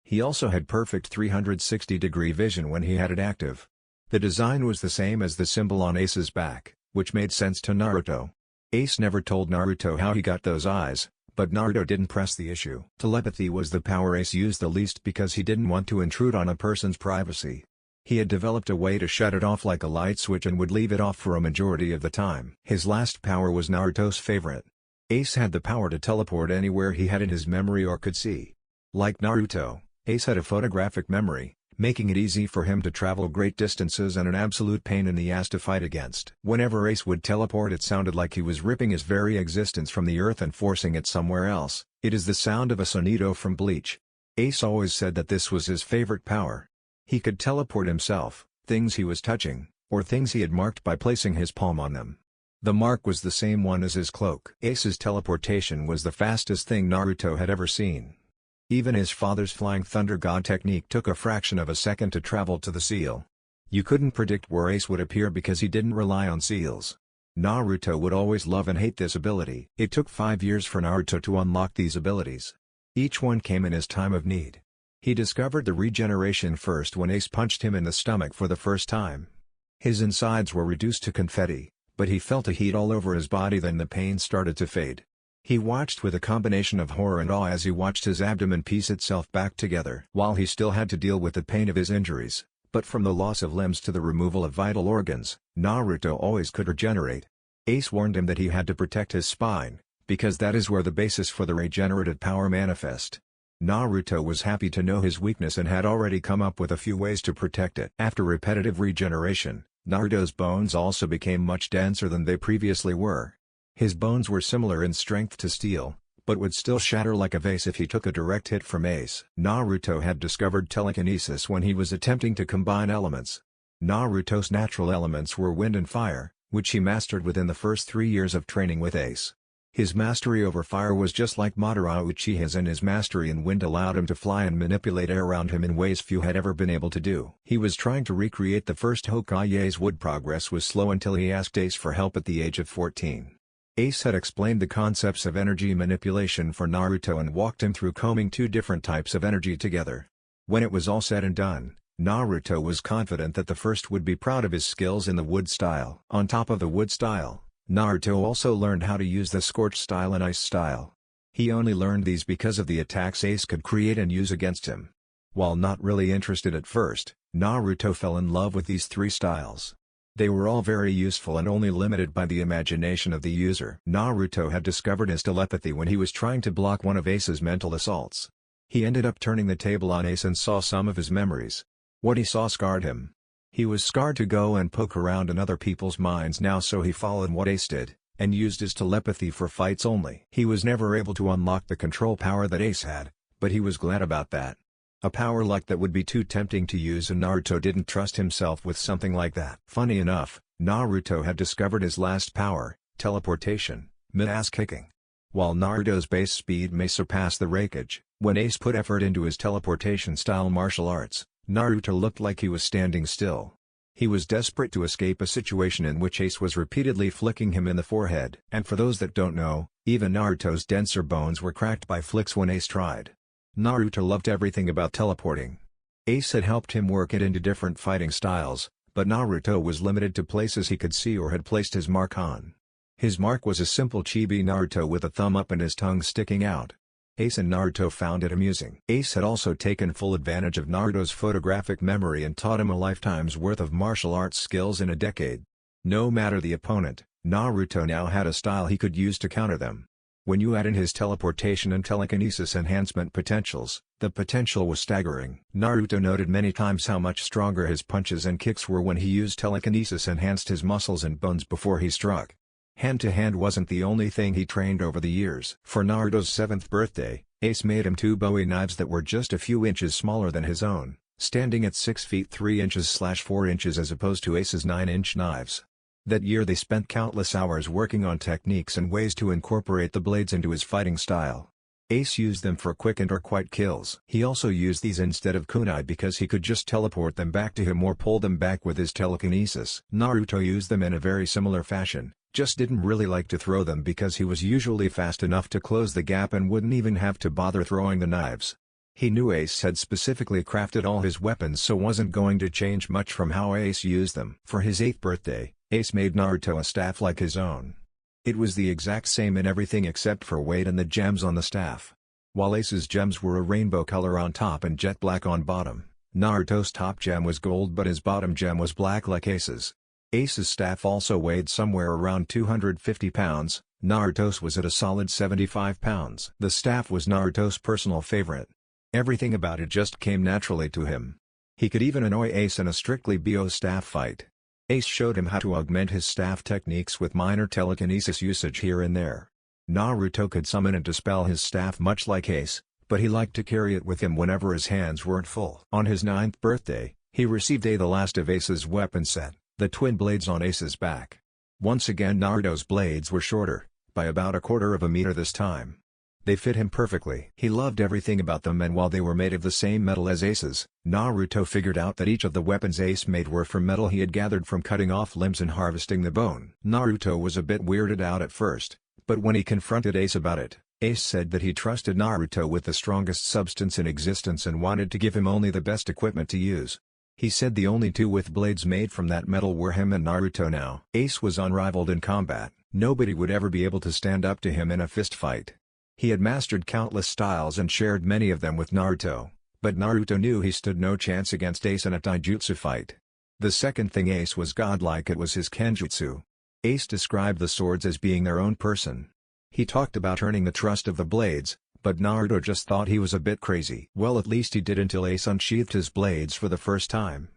He also had perfect 360-degree vision when he had it active. The design was the same as the symbol on Ace's back, which made sense to Naruto. Ace never told Naruto how he got those eyes, but Naruto didn't press the issue. Telepathy was the power Ace used the least because he didn't want to intrude on a person's privacy. He had developed a way to shut it off like a light switch and would leave it off for a majority of the time. His last power was Naruto's favorite. Ace had the power to teleport anywhere he had in his memory or could see. Like Naruto, Ace had a photographic memory, making it easy for him to travel great distances and an absolute pain in the ass to fight against. Whenever Ace would teleport, it sounded like he was ripping his very existence from the earth and forcing it somewhere else. It is the sound of a sonito from Bleach. Ace always said that this was his favorite power. He could teleport himself, things he was touching, or things he had marked by placing his palm on them. The mark was the same one as his cloak. Ace's teleportation was the fastest thing Naruto had ever seen. Even his father's Flying Thunder God technique took a fraction of a second to travel to the seal. You couldn't predict where Ace would appear because he didn't rely on seals. Naruto would always love and hate this ability. It took 5 years for Naruto to unlock these abilities. Each one came in his time of need. He discovered the regeneration first when Ace punched him in the stomach for the first time. His insides were reduced to confetti, but he felt a heat all over his body, then the pain started to fade. He watched with a combination of horror and awe as he watched his abdomen piece itself back together. While he still had to deal with the pain of his injuries, but from the loss of limbs to the removal of vital organs, Naruto always could regenerate. Ace warned him that he had to protect his spine, because that is where the basis for the regenerative power manifest. Naruto was happy to know his weakness and had already come up with a few ways to protect it. After repetitive regeneration, Naruto's bones also became much denser than they previously were. His bones were similar in strength to steel, but would still shatter like a vase if he took a direct hit from Ace. Naruto had discovered telekinesis when he was attempting to combine elements. Naruto's natural elements were wind and fire, which he mastered within the first 3 years of training with Ace. His mastery over fire was just like Madara Uchiha's, and his mastery in wind allowed him to fly and manipulate air around him in ways few had ever been able to do. He was trying to recreate the first Hokage's wood. Progress was slow until he asked Ace for help at the age of 14. Ace had explained the concepts of energy manipulation for Naruto and walked him through combing 2 different types of energy together. When it was all said and done, Naruto was confident that the first would be proud of his skills in the wood style. On top of the wood style, Naruto also learned how to use the scorch style and ice style. He only learned these because of the attacks Ace could create and use against him. While not really interested at first, Naruto fell in love with these 3 styles. They were all very useful and only limited by the imagination of the user. Naruto had discovered his telepathy when he was trying to block one of Ace's mental assaults. He ended up turning the table on Ace and saw some of his memories. What he saw scarred him. He was scarred to go and poke around in other people's minds now, so he followed what Ace did, and used his telepathy for fights only. He was never able to unlock the control power that Ace had, but he was glad about that. A power like that would be too tempting to use, and Naruto didn't trust himself with something like that. Funny enough, Naruto had discovered his last power, teleportation, mid-ass kicking. While Naruto's base speed may surpass the Raikage, when Ace put effort into his teleportation-style martial arts, Naruto looked like he was standing still. He was desperate to escape a situation in which Ace was repeatedly flicking him in the forehead. And for those that don't know, even Naruto's denser bones were cracked by flicks when Ace tried. Naruto loved everything about teleporting. Ace had helped him work it into different fighting styles, but Naruto was limited to places he could see or had placed his mark on. His mark was a simple chibi Naruto with a thumb up and his tongue sticking out. Ace and Naruto found it amusing. Ace had also taken full advantage of Naruto's photographic memory and taught him a lifetime's worth of martial arts skills in a decade. No matter the opponent, Naruto now had a style he could use to counter them. When you add in his teleportation and telekinesis enhancement potentials, the potential was staggering. Naruto noted many times how much stronger his punches and kicks were when he used telekinesis enhanced his muscles and bones before he struck. Hand-to-hand wasn't the only thing he trained over the years. For Naruto's 7th birthday, Ace made him 2 Bowie knives that were just a few inches smaller than his own, standing at 6 feet 3 inches/4 inches as opposed to Ace's 9-inch knives. That year they spent countless hours working on techniques and ways to incorporate the blades into his fighting style. Ace used them for quick and or quiet kills. He also used these instead of kunai because he could just teleport them back to him or pull them back with his telekinesis. Naruto used them in a very similar fashion, just didn't really like to throw them because he was usually fast enough to close the gap and wouldn't even have to bother throwing the knives. He knew Ace had specifically crafted all his weapons so wasn't going to change much from how Ace used them. For his 8th birthday, Ace made Naruto a staff like his own. It was the exact same in everything except for weight and the gems on the staff. While Ace's gems were a rainbow color on top and jet black on bottom, Naruto's top gem was gold but his bottom gem was black like Ace's. Ace's staff also weighed somewhere around 250 pounds, Naruto's was at a solid 75 pounds. The staff was Naruto's personal favorite. Everything about it just came naturally to him. He could even annoy Ace in a strictly BO staff fight. Ace showed him how to augment his staff techniques with minor telekinesis usage here and there. Naruto could summon and dispel his staff much like Ace, but he liked to carry it with him whenever his hands weren't full. On his 9th birthday, he received the last of Ace's weapon set, the twin blades on Ace's back. Once again Naruto's blades were shorter, by about 1/4 meter this time. They fit him perfectly. He loved everything about them and while they were made of the same metal as Ace's, Naruto figured out that each of the weapons Ace made were from metal he had gathered from cutting off limbs and harvesting the bone. Naruto was a bit weirded out at first, but when he confronted Ace about it, Ace said that he trusted Naruto with the strongest substance in existence and wanted to give him only the best equipment to use. He said the only two with blades made from that metal were him and Naruto now. Ace was unrivaled in combat, nobody would ever be able to stand up to him in a fist fight. He had mastered countless styles and shared many of them with Naruto, but Naruto knew he stood no chance against Ace in a taijutsu fight. The second thing Ace was godlike at was his kenjutsu. Ace described the swords as being their own person. He talked about earning the trust of the blades, but Naruto just thought he was a bit crazy. Well, at least he did until Ace unsheathed his blades for the first time.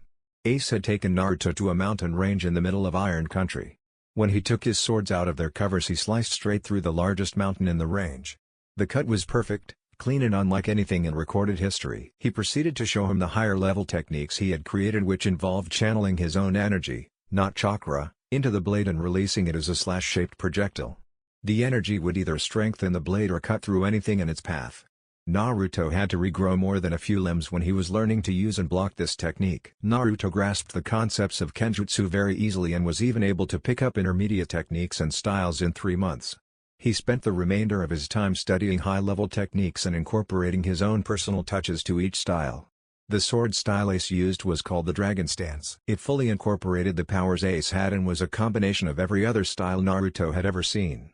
Ace had taken Naruto to a mountain range in the middle of Iron Country. When he took his swords out of their covers he sliced straight through the largest mountain in the range. The cut was perfect, clean and unlike anything in recorded history. He proceeded to show him the higher-level techniques he had created which involved channeling his own energy, not chakra, into the blade and releasing it as a slash-shaped projectile. The energy would either strengthen the blade or cut through anything in its path. Naruto had to regrow more than a few limbs when he was learning to use and block this technique. Naruto grasped the concepts of kenjutsu very easily and was even able to pick up intermediate techniques and styles in 3 months. He spent the remainder of his time studying high-level techniques and incorporating his own personal touches to each style. The sword style Ace used was called the Dragon Stance. It fully incorporated the powers Ace had and was a combination of every other style Naruto had ever seen.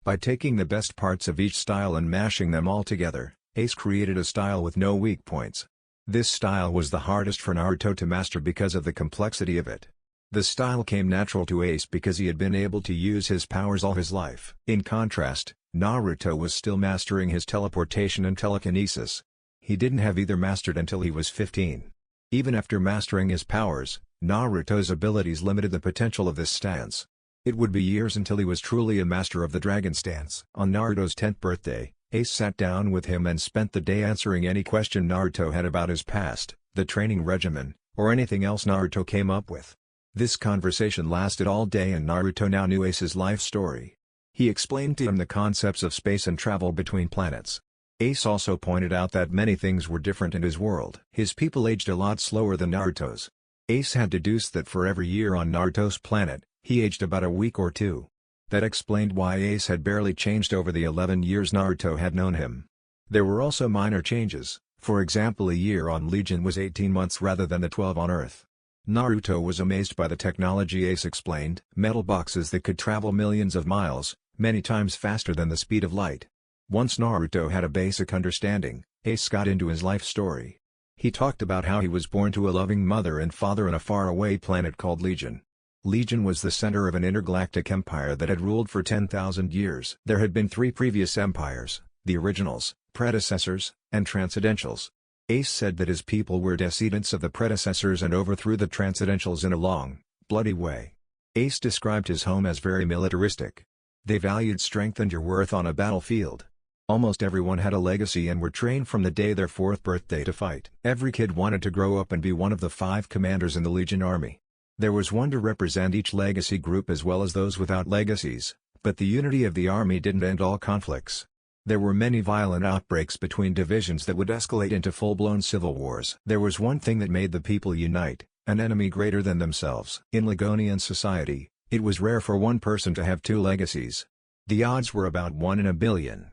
By taking the best parts of each style and mashing them all together, Ace created a style with no weak points. This style was the hardest for Naruto to master because of the complexity of it. The style came natural to Ace because he had been able to use his powers all his life. In contrast, Naruto was still mastering his teleportation and telekinesis. He didn't have either mastered until he was 15. Even after mastering his powers, Naruto's abilities limited the potential of this stance. It would be years until he was truly a master of the Dragon Stance. On Naruto's 10th birthday, Ace sat down with him and spent the day answering any question Naruto had about his past, the training regimen, or anything else Naruto came up with. This conversation lasted all day and Naruto now knew Ace's life story. He explained to him the concepts of space and travel between planets. Ace also pointed out that many things were different in his world. His people aged a lot slower than Naruto's. Ace had deduced that for every year on Naruto's planet, he aged about a week or two. That explained why Ace had barely changed over the 11 years Naruto had known him. There were also minor changes, for example a year on Legion was 18 months rather than the 12 on Earth. Naruto was amazed by the technology Ace explained. Metal boxes that could travel millions of miles, many times faster than the speed of light. Once Naruto had a basic understanding, Ace got into his life story. He talked about how he was born to a loving mother and father on a faraway planet called Legion. Legion was the center of an intergalactic empire that had ruled for 10,000 years. There had been 3 previous empires, the originals, predecessors, and transcendentals. Ace said that his people were descendants of the predecessors and overthrew the transcendentals in a long, bloody way. Ace described his home as very militaristic. They valued strength and your worth on a battlefield. Almost everyone had a legacy and were trained from the day their 4th birthday to fight. Every kid wanted to grow up and be one of the 5 commanders in the Legion army. There was one to represent each legacy group as well as those without legacies, but the unity of the army didn't end all conflicts. There were many violent outbreaks between divisions that would escalate into full-blown civil wars. There was one thing that made the people unite, an enemy greater than themselves. In Ligonian society, it was rare for one person to have 2 legacies. The odds were about 1 in a billion.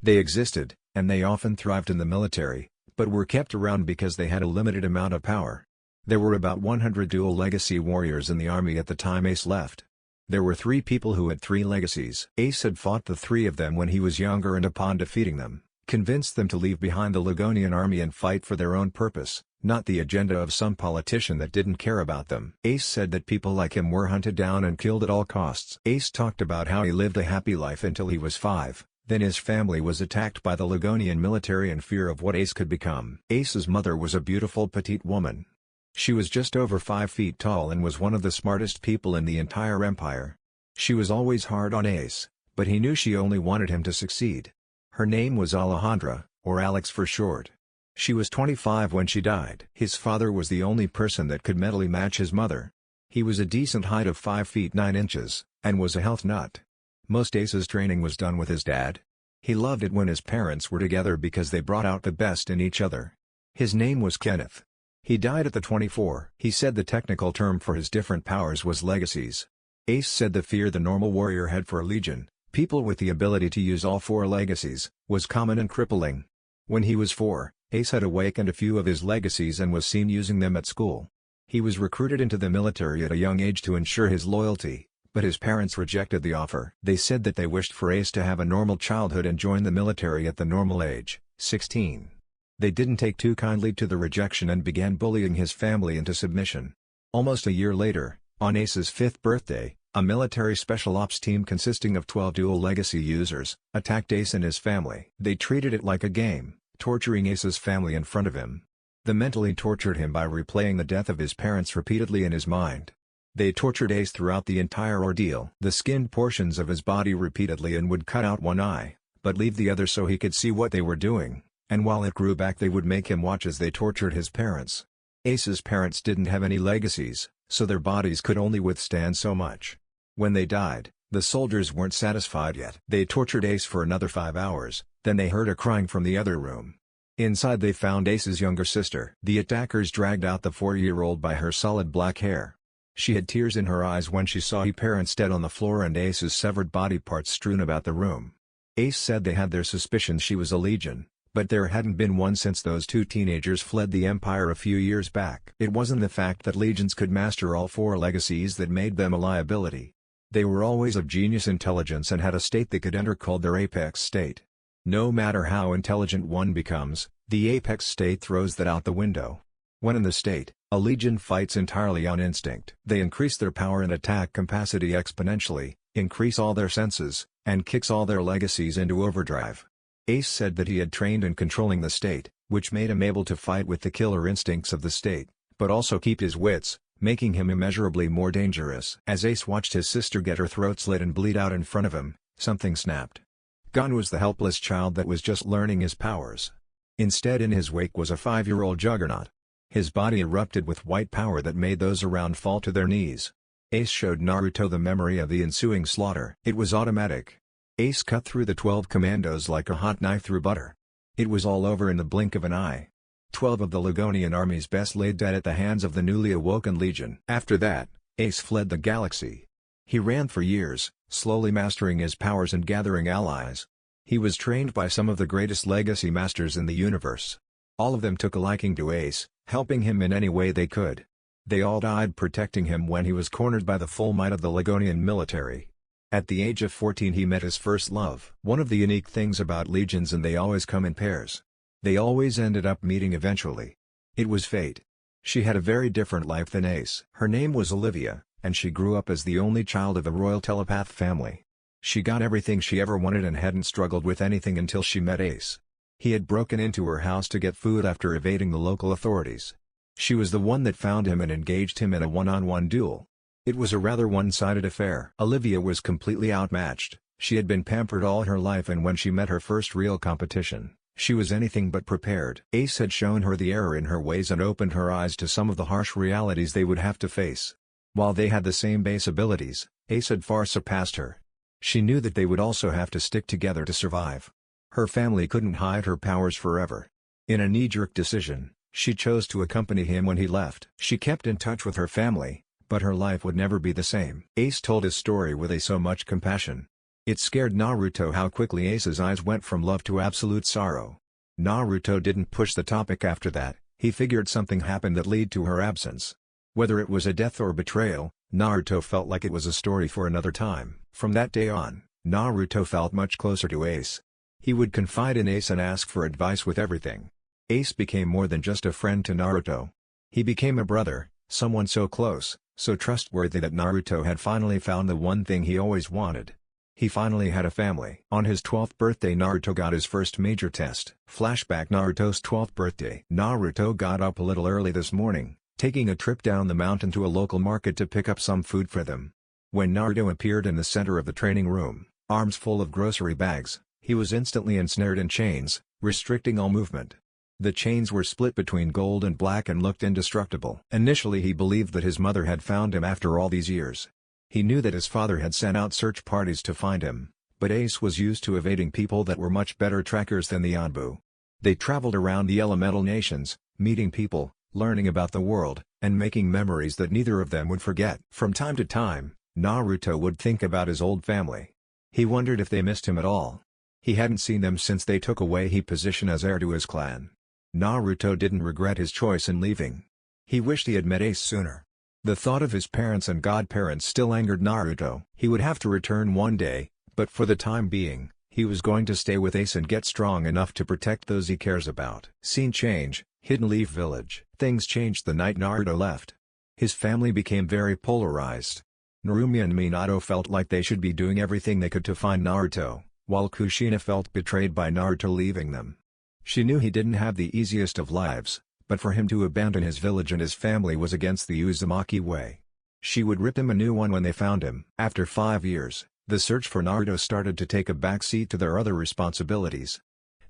They existed, and they often thrived in the military, but were kept around because they had a limited amount of power. There were about 100 dual legacy warriors in the army at the time Ace left. There were 3 people who had 3 legacies. Ace had fought the 3 of them when he was younger and upon defeating them, convinced them to leave behind the Ligonian army and fight for their own purpose, not the agenda of some politician that didn't care about them. Ace said that people like him were hunted down and killed at all costs. Ace talked about how he lived a happy life until he was 5. Then his family was attacked by the Ligonian military in fear of what Ace could become. Ace's mother was a beautiful petite woman. She was just over 5 feet tall and was one of the smartest people in the entire empire. She was always hard on Ace, but he knew she only wanted him to succeed. Her name was Alejandra, or Alex for short. She was 25 when she died. His father was the only person that could mentally match his mother. He was a decent height of 5 feet 9 inches, and was a health nut. Most Ace's training was done with his dad. He loved it when his parents were together because they brought out the best in each other. His name was Kenneth. He died at the 24. He said the technical term for his different powers was legacies. Ace said the fear the normal warrior had for Legion, people with the ability to use all 4 legacies, was common and crippling. When he was 4, Ace had awakened a few of his legacies and was seen using them at school. He was recruited into the military at a young age to ensure his loyalty, but his parents rejected the offer. They said that they wished for Ace to have a normal childhood and join the military at the normal age, 16. They didn't take too kindly to the rejection and began bullying his family into submission. Almost a year later, on Ace's 5th birthday, a military special ops team consisting of 12 dual legacy users, attacked Ace and his family. They treated it like a game, torturing Ace's family in front of him. They mentally tortured him by replaying the death of his parents repeatedly in his mind. They tortured Ace throughout the entire ordeal. They skinned portions of his body repeatedly and would cut out one eye, but leave the other so he could see what they were doing, and while it grew back they would make him watch as they tortured his parents. Ace's parents didn't have any legacies, so their bodies could only withstand so much. When they died, the soldiers weren't satisfied yet. They tortured Ace for another 5 hours, then they heard a crying from the other room. Inside they found Ace's younger sister. The attackers dragged out the 4-year-old by her solid black hair. She had tears in her eyes when she saw her parents dead on the floor and Ace's severed body parts strewn about the room. Ace said they had their suspicions she was a Legion, but there hadn't been one since those 2 teenagers fled the Empire a few years back. It wasn't the fact that Legions could master all 4 legacies that made them a liability. They were always of genius intelligence and had a state they could enter called their apex state. No matter how intelligent one becomes, the apex state throws that out the window. When in the state, a Legion fights entirely on instinct. They increase their power and attack capacity exponentially, increase all their senses, and kicks all their legacies into overdrive. Ace said that he had trained in controlling the state, which made him able to fight with the killer instincts of the state, but also keep his wits, making him immeasurably more dangerous. As Ace watched his sister get her throat slit and bleed out in front of him, something snapped. Gone was the helpless child that was just learning his powers. Instead in his wake was a 5-year-old juggernaut. His body erupted with white power that made those around fall to their knees. Ace showed Naruto the memory of the ensuing slaughter. It was automatic. Ace cut through the 12 commandos like a hot knife through butter. It was all over in the blink of an eye. 12 of the Ligonian army's best lay dead at the hands of the newly awoken Legion. After that, Ace fled the galaxy. He ran for years, slowly mastering his powers and gathering allies. He was trained by some of the greatest legacy masters in the universe. All of them took a liking to Ace, helping him in any way they could. They all died protecting him when he was cornered by the full might of the Ligonian military. At the age of 14 he met his first love. One of the unique things about legions and they always come in pairs. They always ended up meeting eventually. It was fate. She had a very different life than Ace. Her name was Olivia, and she grew up as the only child of a royal telepath family. She got everything she ever wanted and hadn't struggled with anything until she met Ace. He had broken into her house to get food after evading the local authorities. She was the one that found him and engaged him in a one-on-one duel. It was a rather one-sided affair. Olivia was completely outmatched. She had been pampered all her life and when she met her first real competition, she was anything but prepared. Ace had shown her the error in her ways and opened her eyes to some of the harsh realities they would have to face. While they had the same base abilities, Ace had far surpassed her. She knew that they would also have to stick together to survive. Her family couldn't hide her powers forever. In a knee-jerk decision, she chose to accompany him when he left. She kept in touch with her family, but her life would never be the same. Ace told his story with so much compassion. It scared Naruto how quickly Ace's eyes went from love to absolute sorrow. Naruto didn't push the topic after that. He figured something happened that led to her absence. Whether it was a death or betrayal, Naruto felt like it was a story for another time. From that day on, Naruto felt much closer to Ace. He would confide in Ace and ask for advice with everything. Ace became more than just a friend to Naruto. He became a brother, someone so close, so trustworthy that Naruto had finally found the one thing he always wanted. He finally had a family. On his 12th birthday Naruto got his first major test. Flashback Naruto's 12th birthday. Naruto got up a little early this morning, taking a trip down the mountain to a local market to pick up some food for them. When Naruto appeared in the center of the training room, arms full of grocery bags, he was instantly ensnared in chains, restricting all movement. The chains were split between gold and black and looked indestructible. Initially he believed that his mother had found him after all these years. He knew that his father had sent out search parties to find him, but Ace was used to evading people that were much better trackers than the Anbu. They traveled around the elemental nations, meeting people, learning about the world, and making memories that neither of them would forget. From time to time, Naruto would think about his old family. He wondered if they missed him at all. He hadn't seen them since they took away his position as heir to his clan. Naruto didn't regret his choice in leaving. He wished he had met Ace sooner. The thought of his parents and godparents still angered Naruto. He would have to return one day, but for the time being, he was going to stay with Ace and get strong enough to protect those he cares about. Scene change, Hidden Leaf Village. Things changed the night Naruto left. His family became very polarized. Narumi and Minato felt like they should be doing everything they could to find Naruto, while Kushina felt betrayed by Naruto leaving them. She knew he didn't have the easiest of lives, but for him to abandon his village and his family was against the Uzumaki way. She would rip him a new one when they found him. After 5 years, the search for Naruto started to take a backseat to their other responsibilities.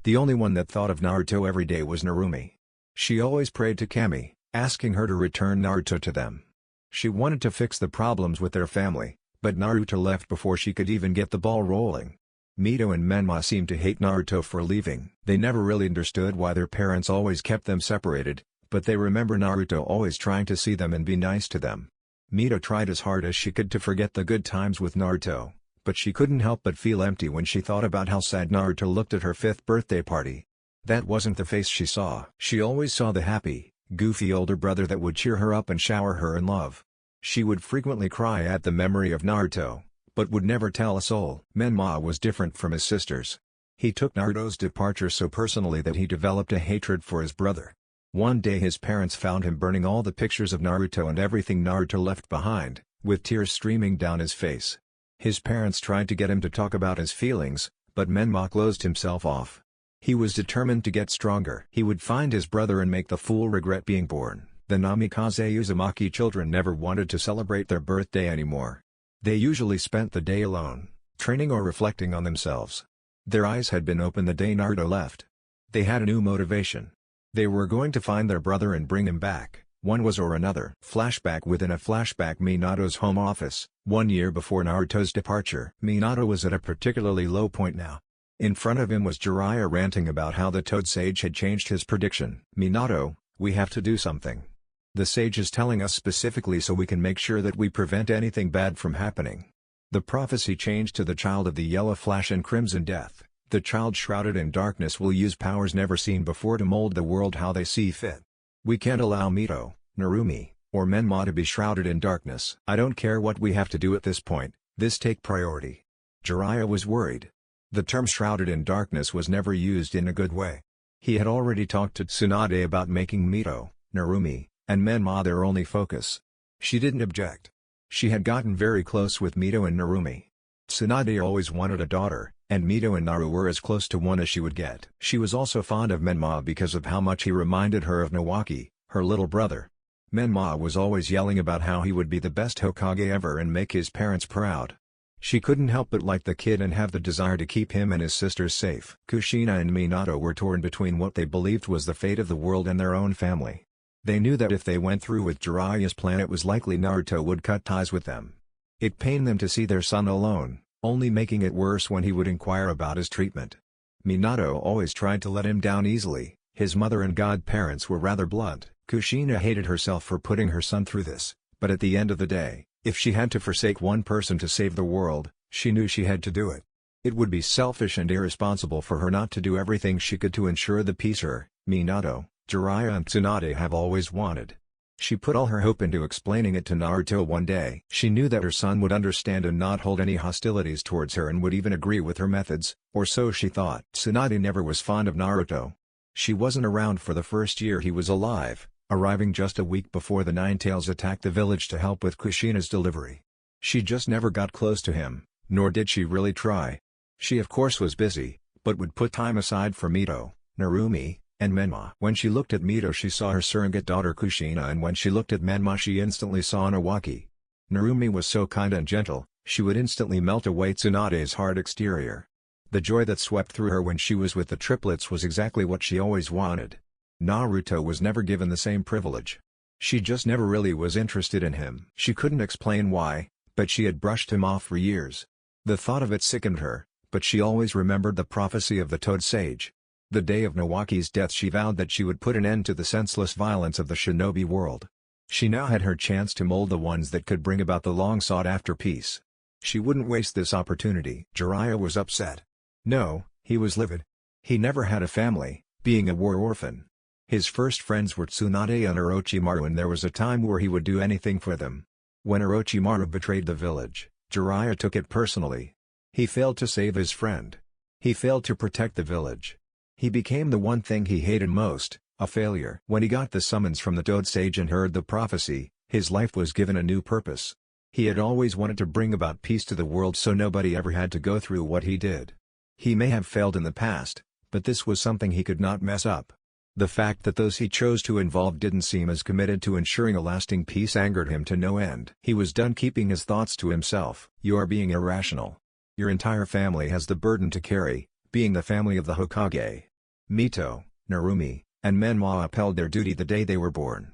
The only one that thought of Naruto every day was Narumi. She always prayed to Kami, asking her to return Naruto to them. She wanted to fix the problems with their family, but Naruto left before she could even get the ball rolling. Mito and Menma seemed to hate Naruto for leaving. They never really understood why their parents always kept them separated, but they remember Naruto always trying to see them and be nice to them. Mito tried as hard as she could to forget the good times with Naruto, but she couldn't help but feel empty when she thought about how sad Naruto looked at her 5th birthday party. That wasn't the face she saw. She always saw the happy, goofy older brother that would cheer her up and shower her in love. She would frequently cry at the memory of Naruto, but would never tell a soul. Menma was different from his sisters. He took Naruto's departure so personally that he developed a hatred for his brother. One day his parents found him burning all the pictures of Naruto and everything Naruto left behind, with tears streaming down his face. His parents tried to get him to talk about his feelings, but Menma closed himself off. He was determined to get stronger. He would find his brother and make the fool regret being born. The Namikaze Uzumaki children never wanted to celebrate their birthday anymore. They usually spent the day alone, training or reflecting on themselves. Their eyes had been open the day Naruto left. They had a new motivation. They were going to find their brother and bring him back. One was or another. Flashback within a flashback. Minato's home office, 1 year before Naruto's departure. Minato was at a particularly low point now. In front of him was Jiraiya ranting about how the Toad Sage had changed his prediction. "Minato, we have to do something. The sage is telling us specifically so we can make sure that we prevent anything bad from happening. The prophecy changed to the child of the Yellow Flash and Crimson Death. The child shrouded in darkness will use powers never seen before to mold the world how they see fit. We can't allow Mito, Narumi, or Menma to be shrouded in darkness. I don't care what we have to do at this point, this take priority." Jiraiya was worried. The term shrouded in darkness was never used in a good way. He had already talked to Tsunade about making Mito, Narumi, and Menma their only focus. She didn't object. She had gotten very close with Mito and Narumi. Tsunade always wanted a daughter, and Mito and Naru were as close to one as she would get. She was also fond of Menma because of how much he reminded her of Nawaki, her little brother. Menma was always yelling about how he would be the best Hokage ever and make his parents proud. She couldn't help but like the kid and have the desire to keep him and his sisters safe. Kushina and Minato were torn between what they believed was the fate of the world and their own family. They knew that if they went through with Jiraiya's plan it was likely Naruto would cut ties with them. It pained them to see their son alone, only making it worse when he would inquire about his treatment. Minato always tried to let him down easily. His mother and godparents were rather blunt. Kushina hated herself for putting her son through this, but at the end of the day, if she had to forsake one person to save the world, she knew she had to do it. It would be selfish and irresponsible for her not to do everything she could to ensure the peace her, Minato, Jiraiya and Tsunade have always wanted. She put all her hope into explaining it to Naruto one day. She knew that her son would understand and not hold any hostilities towards her and would even agree with her methods, or so she thought. Tsunade never was fond of Naruto. She wasn't around for the first year he was alive, arriving just a week before the Ninetales attacked the village to help with Kushina's delivery. She just never got close to him, nor did she really try. She of course was busy, but would put time aside for Mito, Narumi, and Menma. When she looked at Mito she saw her surrogate daughter Kushina, and when she looked at Menma she instantly saw Nawaki. Narumi was so kind and gentle, she would instantly melt away Tsunade's hard exterior. The joy that swept through her when she was with the triplets was exactly what she always wanted. Naruto was never given the same privilege. She just never really was interested in him. She couldn't explain why, but she had brushed him off for years. The thought of it sickened her, but she always remembered the prophecy of the Toad Sage. The day of Nawaki's death she vowed that she would put an end to the senseless violence of the shinobi world. She now had her chance to mold the ones that could bring about the long-sought-after peace. She wouldn't waste this opportunity. Jiraiya was upset. No, he was livid. He never had a family, being a war orphan. His first friends were Tsunade and Orochimaru, and there was a time where he would do anything for them. When Orochimaru betrayed the village, Jiraiya took it personally. He failed to save his friend. He failed to protect the village. He became the one thing he hated most, a failure. When he got the summons from the Toad Sage and heard the prophecy, his life was given a new purpose. He had always wanted to bring about peace to the world so nobody ever had to go through what he did. He may have failed in the past, but this was something he could not mess up. The fact that those he chose to involve didn't seem as committed to ensuring a lasting peace angered him to no end. He was done keeping his thoughts to himself. "You are being irrational. Your entire family has the burden to carry, being the family of the Hokage. Mito, Narumi, and Menma upheld their duty the day they were born.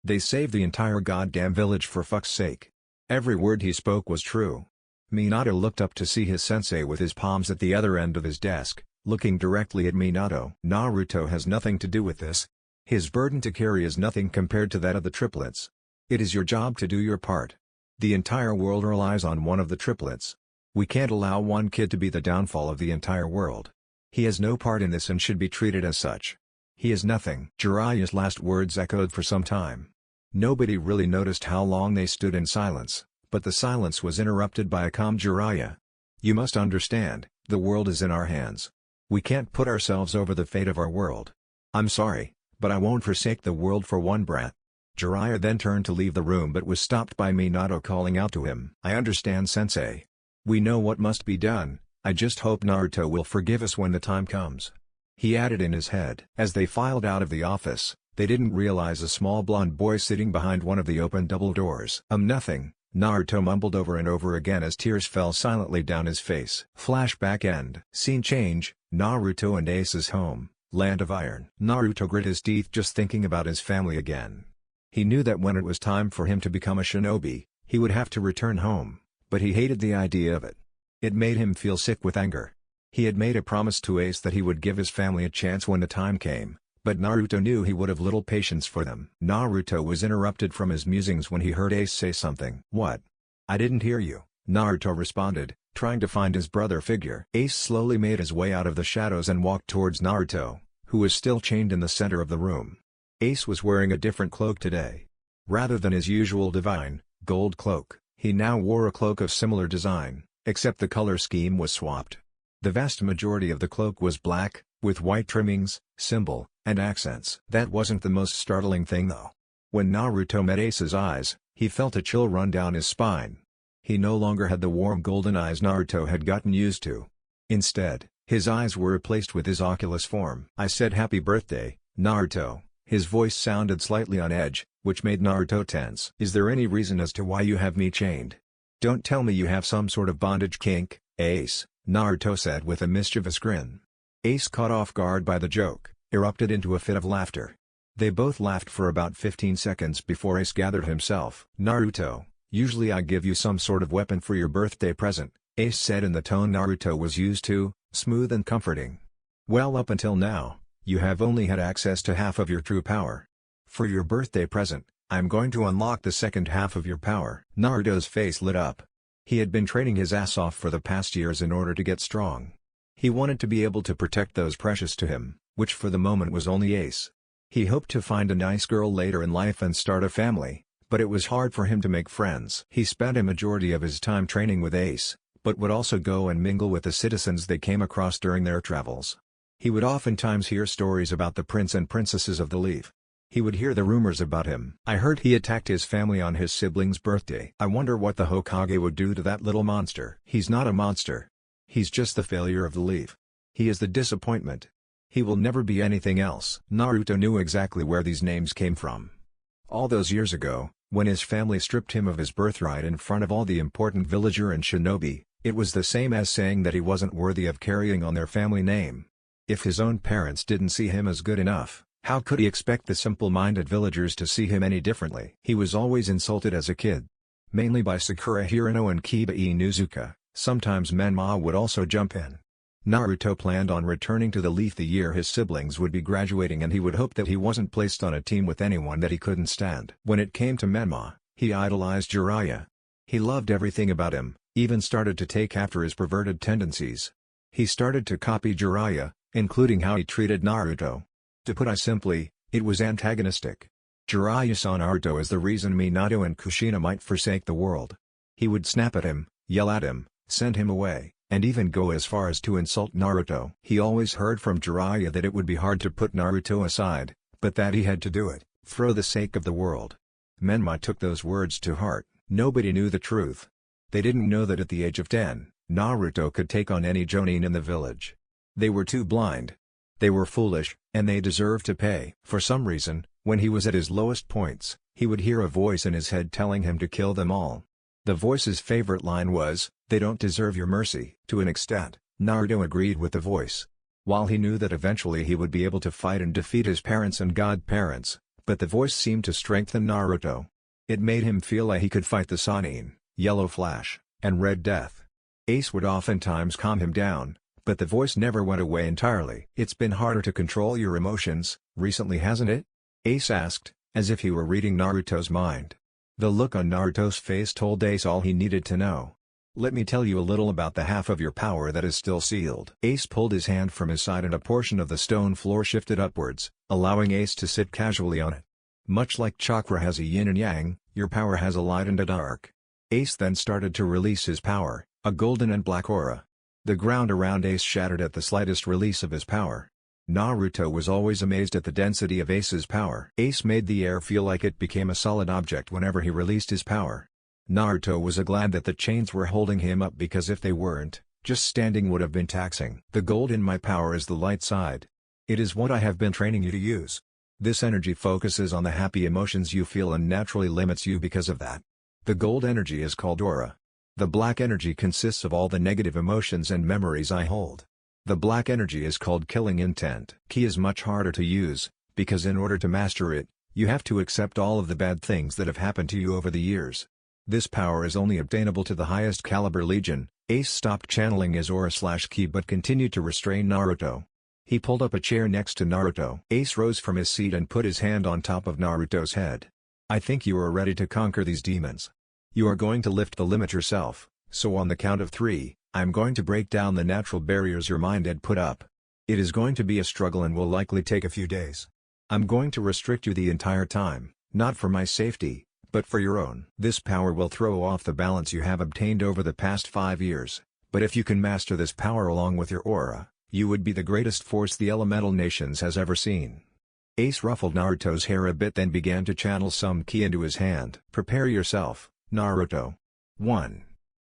They saved the entire goddamn village for fuck's sake." Every word he spoke was true. Minato looked up to see his sensei with his palms at the other end of his desk, looking directly at Minato. "Naruto has nothing to do with this. His burden to carry is nothing compared to that of the triplets. It is your job to do your part. The entire world relies on one of the triplets. We can't allow one kid to be the downfall of the entire world. He has no part in this and should be treated as such. He is nothing." Jiraiya's last words echoed for some time. Nobody really noticed how long they stood in silence, but the silence was interrupted by a calm Jiraiya. "You must understand, the world is in our hands. We can't put ourselves over the fate of our world. I'm sorry, but I won't forsake the world for one brat." Jiraiya then turned to leave the room but was stopped by Minato calling out to him. "I understand, sensei. We know what must be done. I just hope Naruto will forgive us when the time comes," he added in his head. As they filed out of the office, they didn't realize a small blonde boy sitting behind one of the open double doors. Nothing," Naruto mumbled over and over again as tears fell silently down his face. Flashback end. Scene change, Naruto and Ace's home, Land of Iron. Naruto grit his teeth just thinking about his family again. He knew that when it was time for him to become a shinobi, he would have to return home, but he hated the idea of it. It made him feel sick with anger. He had made a promise to Ace that he would give his family a chance when the time came, but Naruto knew he would have little patience for them. Naruto was interrupted from his musings when he heard Ace say something. "What? I didn't hear you," Naruto responded, trying to find his brother figure. Ace slowly made his way out of the shadows and walked towards Naruto, who was still chained in the center of the room. Ace was wearing a different cloak today. Rather than his usual divine, gold cloak, he now wore a cloak of similar design, except the color scheme was swapped. The vast majority of the cloak was black, with white trimmings, symbol, and accents. That wasn't the most startling thing though. When Naruto met Ace's eyes, he felt a chill run down his spine. He no longer had the warm golden eyes Naruto had gotten used to. Instead, his eyes were replaced with his oculus form. "I said happy birthday, Naruto." His voice sounded slightly on edge, which made Naruto tense. "Is there any reason as to why you have me chained? Don't tell me you have some sort of bondage kink, Ace," Naruto said with a mischievous grin. Ace, caught off guard by the joke, erupted into a fit of laughter. They both laughed for about 15 seconds before Ace gathered himself. "Naruto, usually I give you some sort of weapon for your birthday present," Ace said in the tone Naruto was used to, smooth and comforting. "Well, up until now, you have only had access to half of your true power. For your birthday present, I'm going to unlock the second half of your power." Naruto's face lit up. He had been training his ass off for the past years in order to get strong. He wanted to be able to protect those precious to him, which for the moment was only Ace. He hoped to find a nice girl later in life and start a family, but it was hard for him to make friends. He spent a majority of his time training with Ace, but would also go and mingle with the citizens they came across during their travels. He would oftentimes hear stories about the prince and princesses of the leaf. He would hear the rumors about him. "I heard he attacked his family on his sibling's birthday. I wonder what the Hokage would do to that little monster." "He's not a monster. He's just the failure of the leaf. He is the disappointment. He will never be anything else." Naruto knew exactly where these names came from. All those years ago, when his family stripped him of his birthright in front of all the important villager and shinobi, it was the same as saying that he wasn't worthy of carrying on their family name. If his own parents didn't see him as good enough, how could he expect the simple-minded villagers to see him any differently? He was always insulted as a kid. Mainly by Sakura Hirano and Kiba Inuzuka, sometimes Menma would also jump in. Naruto planned on returning to the leaf the year his siblings would be graduating, and he would hope that he wasn't placed on a team with anyone that he couldn't stand. When it came to Menma, he idolized Jiraiya. He loved everything about him, even started to take after his perverted tendencies. He started to copy Jiraiya, including how he treated Naruto. To put it simply, it was antagonistic. Jiraiya saw Naruto as the reason Minato and Kushina might forsake the world. He would snap at him, yell at him, send him away, and even go as far as to insult Naruto. He always heard from Jiraiya that it would be hard to put Naruto aside, but that he had to do it, for the sake of the world. Menma took those words to heart. Nobody knew the truth. They didn't know that at the age of 10, Naruto could take on any jonin in the village. They were too blind. They were foolish, and they deserved to pay. For some reason, when he was at his lowest points, he would hear a voice in his head telling him to kill them all. The voice's favorite line was, "They don't deserve your mercy." To an extent, Naruto agreed with the voice. While he knew that eventually he would be able to fight and defeat his parents and godparents, but the voice seemed to strengthen Naruto. It made him feel like he could fight the Sannin, Yellow Flash, and Red Death. Ace would oftentimes calm him down, but the voice never went away entirely. "It's been harder to control your emotions, recently hasn't it?" Ace asked, as if he were reading Naruto's mind. The look on Naruto's face told Ace all he needed to know. "Let me tell you a little about the half of your power that is still sealed." Ace pulled his hand from his side and a portion of the stone floor shifted upwards, allowing Ace to sit casually on it. "Much like chakra has a yin and yang, your power has a light and a dark." Ace then started to release his power, a golden and black aura. The ground around Ace shattered at the slightest release of his power. Naruto was always amazed at the density of Ace's power. Ace made the air feel like it became a solid object whenever he released his power. Naruto was glad that the chains were holding him up, because if they weren't, just standing would have been taxing. "The gold in my power is the light side. It is what I have been training you to use. This energy focuses on the happy emotions you feel and naturally limits you because of that. The gold energy is called aura. The black energy consists of all the negative emotions and memories I hold. The black energy is called killing intent. Ki is much harder to use, because in order to master it, You have to accept all of the bad things that have happened to you over the years. This power is only obtainable to the highest caliber Legion. Ace stopped channeling his aura/ki but continued to restrain Naruto. He pulled up a chair next to Naruto. Ace rose from his seat and put his hand on top of Naruto's head. I think you are ready to conquer these demons. You are going to lift the limit yourself, so on the count of 3, I'm going to break down the natural barriers your mind had put up. It is going to be a struggle and will likely take a few days. I'm going to restrict you the entire time, not for my safety, but for your own. This power will throw off the balance you have obtained over the past 5 years, but if you can master this power along with your aura, you would be the greatest force the Elemental Nations has ever seen. Ace ruffled Naruto's hair a bit then began to channel some ki into his hand. Prepare yourself, Naruto. 1.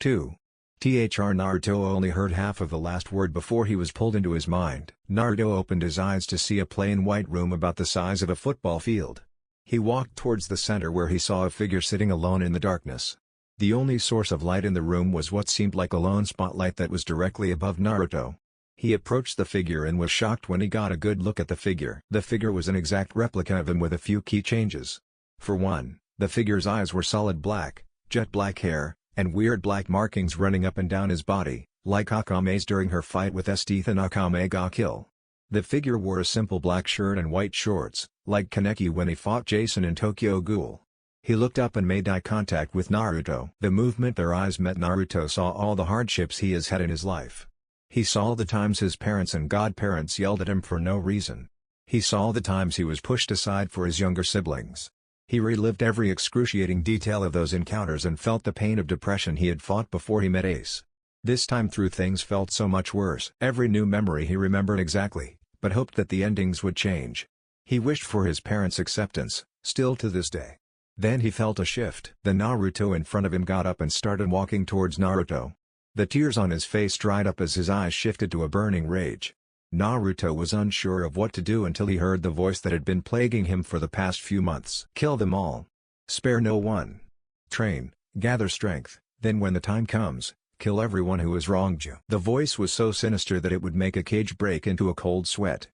2. Naruto only heard half of the last word before he was pulled into his mind. Naruto opened his eyes to see a plain white room about the size of a football field. He walked towards the center where he saw a figure sitting alone in the darkness. The only source of light in the room was what seemed like a lone spotlight that was directly above Naruto. He approached the figure and was shocked when he got a good look at the figure. The figure was an exact replica of him with a few key changes. For one, the figure's eyes were solid black, jet black hair, and weird black markings running up and down his body, like Akame's during her fight with Esteeth in Akame ga Kill. The figure wore a simple black shirt and white shorts, like Kaneki when he fought Jason in Tokyo Ghoul. He looked up and made eye contact with Naruto. The moment their eyes met, Naruto saw all the hardships he has had in his life. He saw the times his parents and godparents yelled at him for no reason. He saw the times he was pushed aside for his younger siblings. He relived every excruciating detail of those encounters and felt the pain of depression he had fought before he met Ace. This time through things felt so much worse. Every new memory he remembered exactly, but hoped that the endings would change. He wished for his parents' acceptance, still to this day. Then he felt a shift. The Naruto in front of him got up and started walking towards Naruto. The tears on his face dried up as his eyes shifted to a burning rage. Naruto was unsure of what to do until he heard the voice that had been plaguing him for the past few months. Kill them all. Spare no one. Train, gather strength, then when the time comes, kill everyone who has wronged you. The voice was so sinister that it would make a cage break into a cold sweat.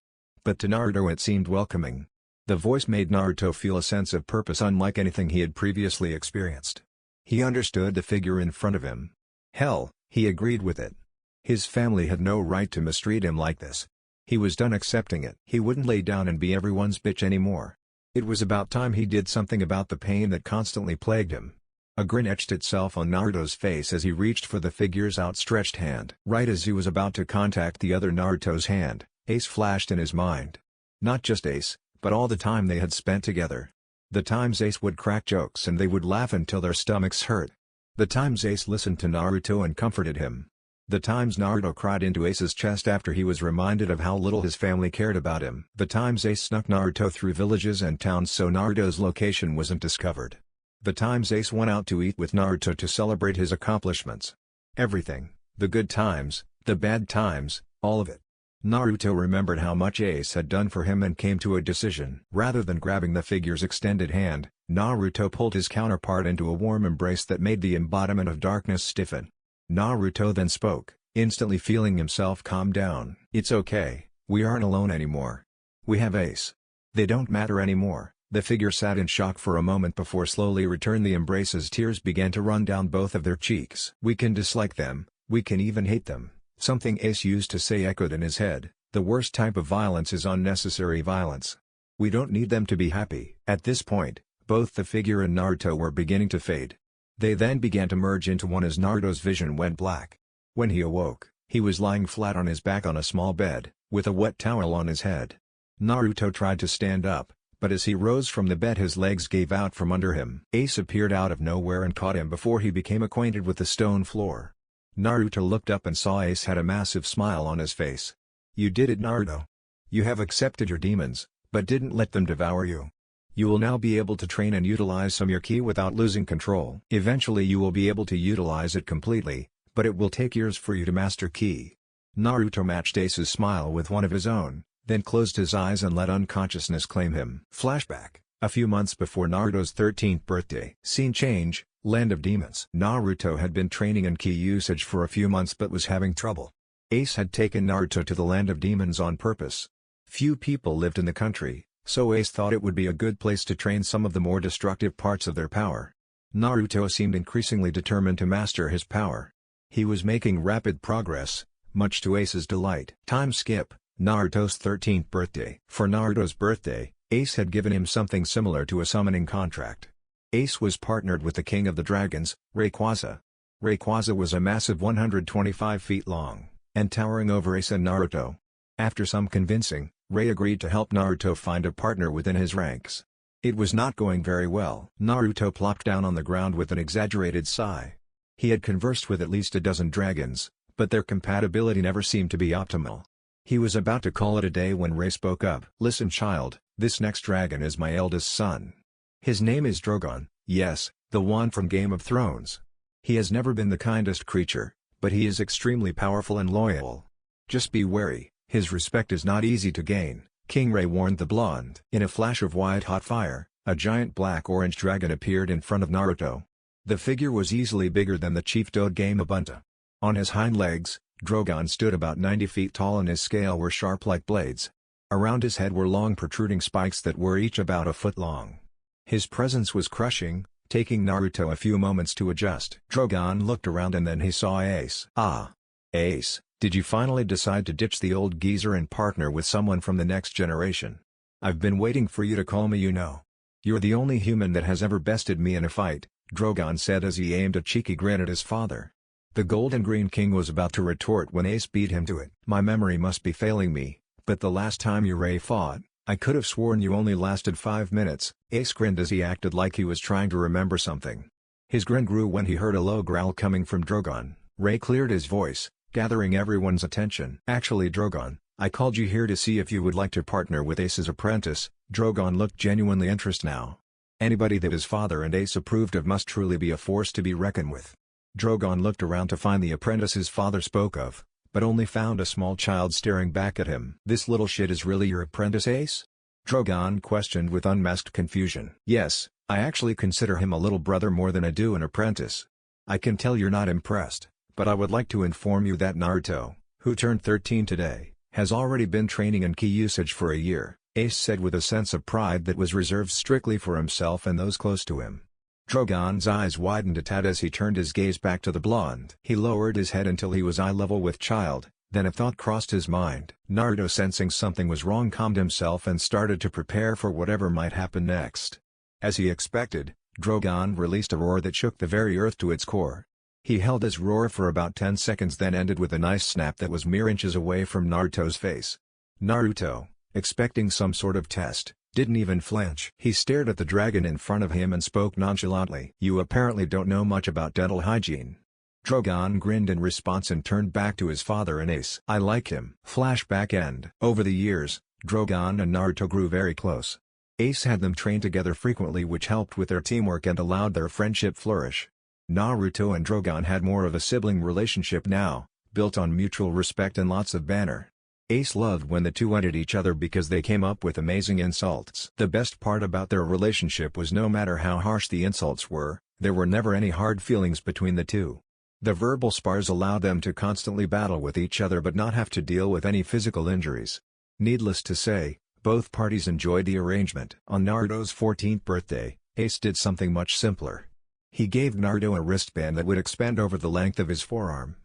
But to Naruto it seemed welcoming. The voice made Naruto feel a sense of purpose unlike anything he had previously experienced. He understood the figure in front of him. Hell, he agreed with it. His family had no right to mistreat him like this. He was done accepting it. He wouldn't lay down and be everyone's bitch anymore. It was about time he did something about the pain that constantly plagued him. A grin etched itself on Naruto's face as he reached for the figure's outstretched hand. Right as he was about to contact the other Naruto's hand, Ace flashed in his mind. Not just Ace, but all the time they had spent together. The times Ace would crack jokes and they would laugh until their stomachs hurt. The times Ace listened to Naruto and comforted him. The times Naruto cried into Ace's chest after he was reminded of how little his family cared about him. The times Ace snuck Naruto through villages and towns so Naruto's location wasn't discovered. The times Ace went out to eat with Naruto to celebrate his accomplishments. Everything, the good times, the bad times, all of it. Naruto remembered how much Ace had done for him and came to a decision. Rather than grabbing the figure's extended hand, Naruto pulled his counterpart into a warm embrace that made the embodiment of darkness stiffen. Naruto then spoke, instantly feeling himself calm down. It's okay, we aren't alone anymore. We have Ace. They don't matter anymore. The figure sat in shock for a moment before slowly returned the embrace as tears began to run down both of their cheeks. We can dislike them, we can even hate them. Something Ace used to say echoed in his head. The worst type of violence is unnecessary violence. We don't need them to be happy. At this point, both the figure and Naruto were beginning to fade. They then began to merge into one as Naruto's vision went black. When he awoke, he was lying flat on his back on a small bed, with a wet towel on his head. Naruto tried to stand up, but as he rose from the bed his legs gave out from under him. Ace appeared out of nowhere and caught him before he became acquainted with the stone floor. Naruto looked up and saw Ace had a massive smile on his face. You did it, Naruto. You have accepted your demons, but didn't let them devour you. You will now be able to train and utilize some your ki without losing control. Eventually you will be able to utilize it completely, but it will take years for you to master ki. Naruto matched Ace's smile with one of his own, then closed his eyes and let unconsciousness claim him. Flashback, a few months before Naruto's 13th birthday. Scene change, Land of Demons. Naruto had been training in ki usage for a few months but was having trouble. Ace had taken Naruto to the Land of Demons on purpose. Few people lived in the country, So Ace thought it would be a good place to train some of the more destructive parts of their power. Naruto seemed increasingly determined to master his power. He was making rapid progress, much to Ace's delight. Time skip, Naruto's 13th birthday. For Naruto's birthday, Ace had given him something similar to a summoning contract. Ace was partnered with the king of the dragons, Rayquaza. Rayquaza was a massive 125 feet long, and towering over Ace and Naruto. After some convincing, Ray agreed to help Naruto find a partner within his ranks. It was not going very well. Naruto plopped down on the ground with an exaggerated sigh. He had conversed with at least a dozen dragons, but their compatibility never seemed to be optimal. He was about to call it a day when Ray spoke up. "Listen, child, this next dragon is my eldest son. His name is Drogon, yes, the one from Game of Thrones. He has never been the kindest creature, but he is extremely powerful and loyal. Just be wary, his respect is not easy to gain," King Ray warned the blonde. In a flash of white-hot fire, a giant black-orange dragon appeared in front of Naruto. The figure was easily bigger than the chief Dodgebunta. On his hind legs, Drogon stood about 90 feet tall and his scales were sharp like blades. Around his head were long protruding spikes that were each about a foot long. His presence was crushing, taking Naruto a few moments to adjust. Drogon looked around and then he saw Ace. "Ah! Ace, did you finally decide to ditch the old geezer and partner with someone from the next generation? I've been waiting for you to call me, you know. You're the only human that has ever bested me in a fight," Drogon said as he aimed a cheeky grin at his father. The Golden Green King was about to retort when Ace beat him to it. "My memory must be failing me, but the last time you Ray fought, I could have sworn you only lasted 5 minutes, Ace grinned as he acted like he was trying to remember something. His grin grew when he heard a low growl coming from Drogon. Ray cleared his voice, gathering everyone's attention. "Actually Drogon, I called you here to see if you would like to partner with Ace's apprentice." Drogon looked genuinely interested now. Anybody that his father and Ace approved of must truly be a force to be reckoned with. Drogon looked around to find the apprentice his father spoke of, but only found a small child staring back at him. "This little shit is really your apprentice, Ace?" Drogon questioned with unmasked confusion. "Yes, I actually consider him a little brother more than I do an apprentice. I can tell you're not impressed, but I would like to inform you that Naruto, who turned 13 today, has already been training in ki usage for a year," Ace said with a sense of pride that was reserved strictly for himself and those close to him. Drogon's eyes widened a tad as he turned his gaze back to the blonde. He lowered his head until he was eye level with child, then a thought crossed his mind. Naruto, sensing something was wrong, calmed himself and started to prepare for whatever might happen next. As he expected, Drogon released a roar that shook the very earth to its core. He held his roar for about 10 seconds then ended with a nice snap that was mere inches away from Naruto's face. Naruto, expecting some sort of test, didn't even flinch. He stared at the dragon in front of him and spoke nonchalantly. "You apparently don't know much about dental hygiene." Drogon grinned in response and turned back to his father and Ace. "I like him." Flashback end. Over the years, Drogon and Naruto grew very close. Ace had them train together frequently, which helped with their teamwork and allowed their friendship flourish. Naruto and Drogon had more of a sibling relationship now, built on mutual respect and lots of banter. Ace loved when the two went at each other because they came up with amazing insults. The best part about their relationship was no matter how harsh the insults were, there were never any hard feelings between the two. The verbal spars allowed them to constantly battle with each other but not have to deal with any physical injuries. Needless to say, both parties enjoyed the arrangement. On Naruto's 14th birthday, Ace did something much simpler. He gave Naruto a wristband that would expand over the length of his forearm.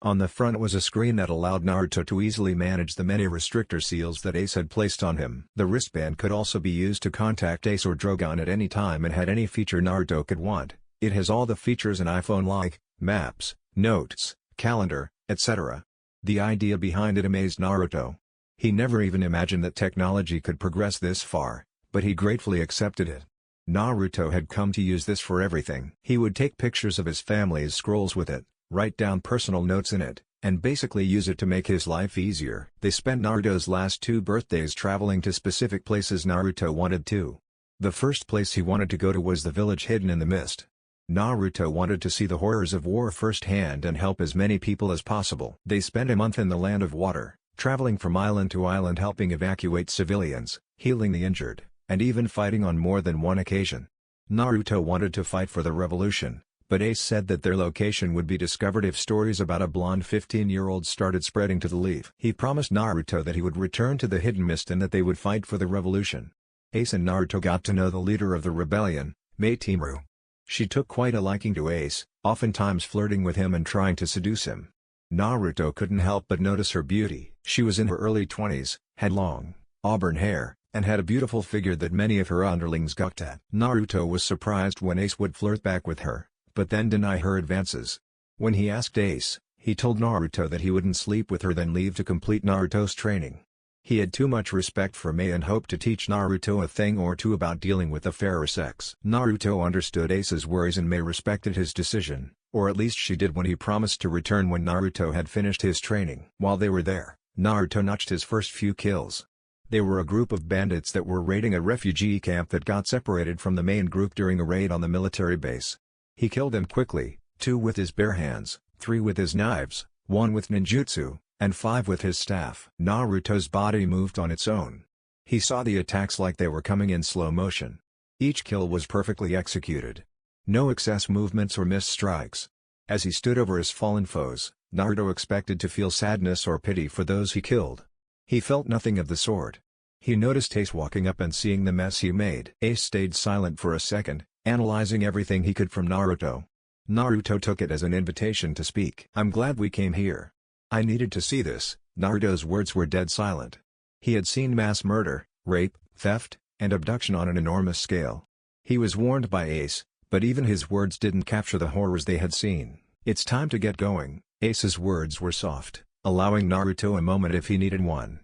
On the front was a screen that allowed Naruto to easily manage the many restrictor seals that Ace had placed on him. The wristband could also be used to contact Ace or Drogon at any time and had any feature Naruto could want. It has all the features an iPhone like maps, notes, calendar, etc. The idea behind it amazed Naruto. He never even imagined that technology could progress this far, but he gratefully accepted it. Naruto had come to use this for everything. He would take pictures of his family's scrolls with it, write down personal notes in it, and basically use it to make his life easier. They spent Naruto's last 2 birthdays traveling to specific places Naruto wanted to. The first place he wanted to go to was the village hidden in the mist. Naruto wanted to see the horrors of war firsthand and help as many people as possible. They spent a month in the land of water, traveling from island to island helping evacuate civilians, healing the injured, and even fighting on more than one occasion. Naruto wanted to fight for the revolution, but Ace said that their location would be discovered if stories about a blonde 15-year-old started spreading to the leaf. He promised Naruto that he would return to the Hidden Mist and that they would fight for the revolution. Ace and Naruto got to know the leader of the rebellion, Maitemaru. She took quite a liking to Ace, oftentimes flirting with him and trying to seduce him. Naruto couldn't help but notice her beauty. She was in her early 20s, had long, auburn hair, and had a beautiful figure that many of her underlings gawked at. Naruto was surprised when Ace would flirt back with her, but then deny her advances. When he asked Ace, he told Naruto that he wouldn't sleep with her then leave to complete Naruto's training. He had too much respect for Mei and hoped to teach Naruto a thing or two about dealing with the fairer sex. Naruto understood Ace's worries and Mei respected his decision, or at least she did when he promised to return when Naruto had finished his training. While they were there, Naruto notched his first few kills. They were a group of bandits that were raiding a refugee camp that got separated from the main group during a raid on the military base. He killed them quickly, 2 with his bare hands, 3 with his knives, 1 with ninjutsu, and 5 with his staff. Naruto's body moved on its own. He saw the attacks like they were coming in slow motion. Each kill was perfectly executed. No excess movements or missed strikes. As he stood over his fallen foes, Naruto expected to feel sadness or pity for those he killed. He felt nothing of the sort. He noticed Ace walking up and seeing the mess he made. Ace stayed silent for a second, analyzing everything he could from Naruto. Naruto took it as an invitation to speak. "I'm glad we came here. I needed to see this." Naruto's words were dead silent. He had seen mass murder, rape, theft, and abduction on an enormous scale. He was warned by Ace, but even his words didn't capture the horrors they had seen. "It's time to get going." Ace's words were soft, allowing Naruto a moment if he needed one.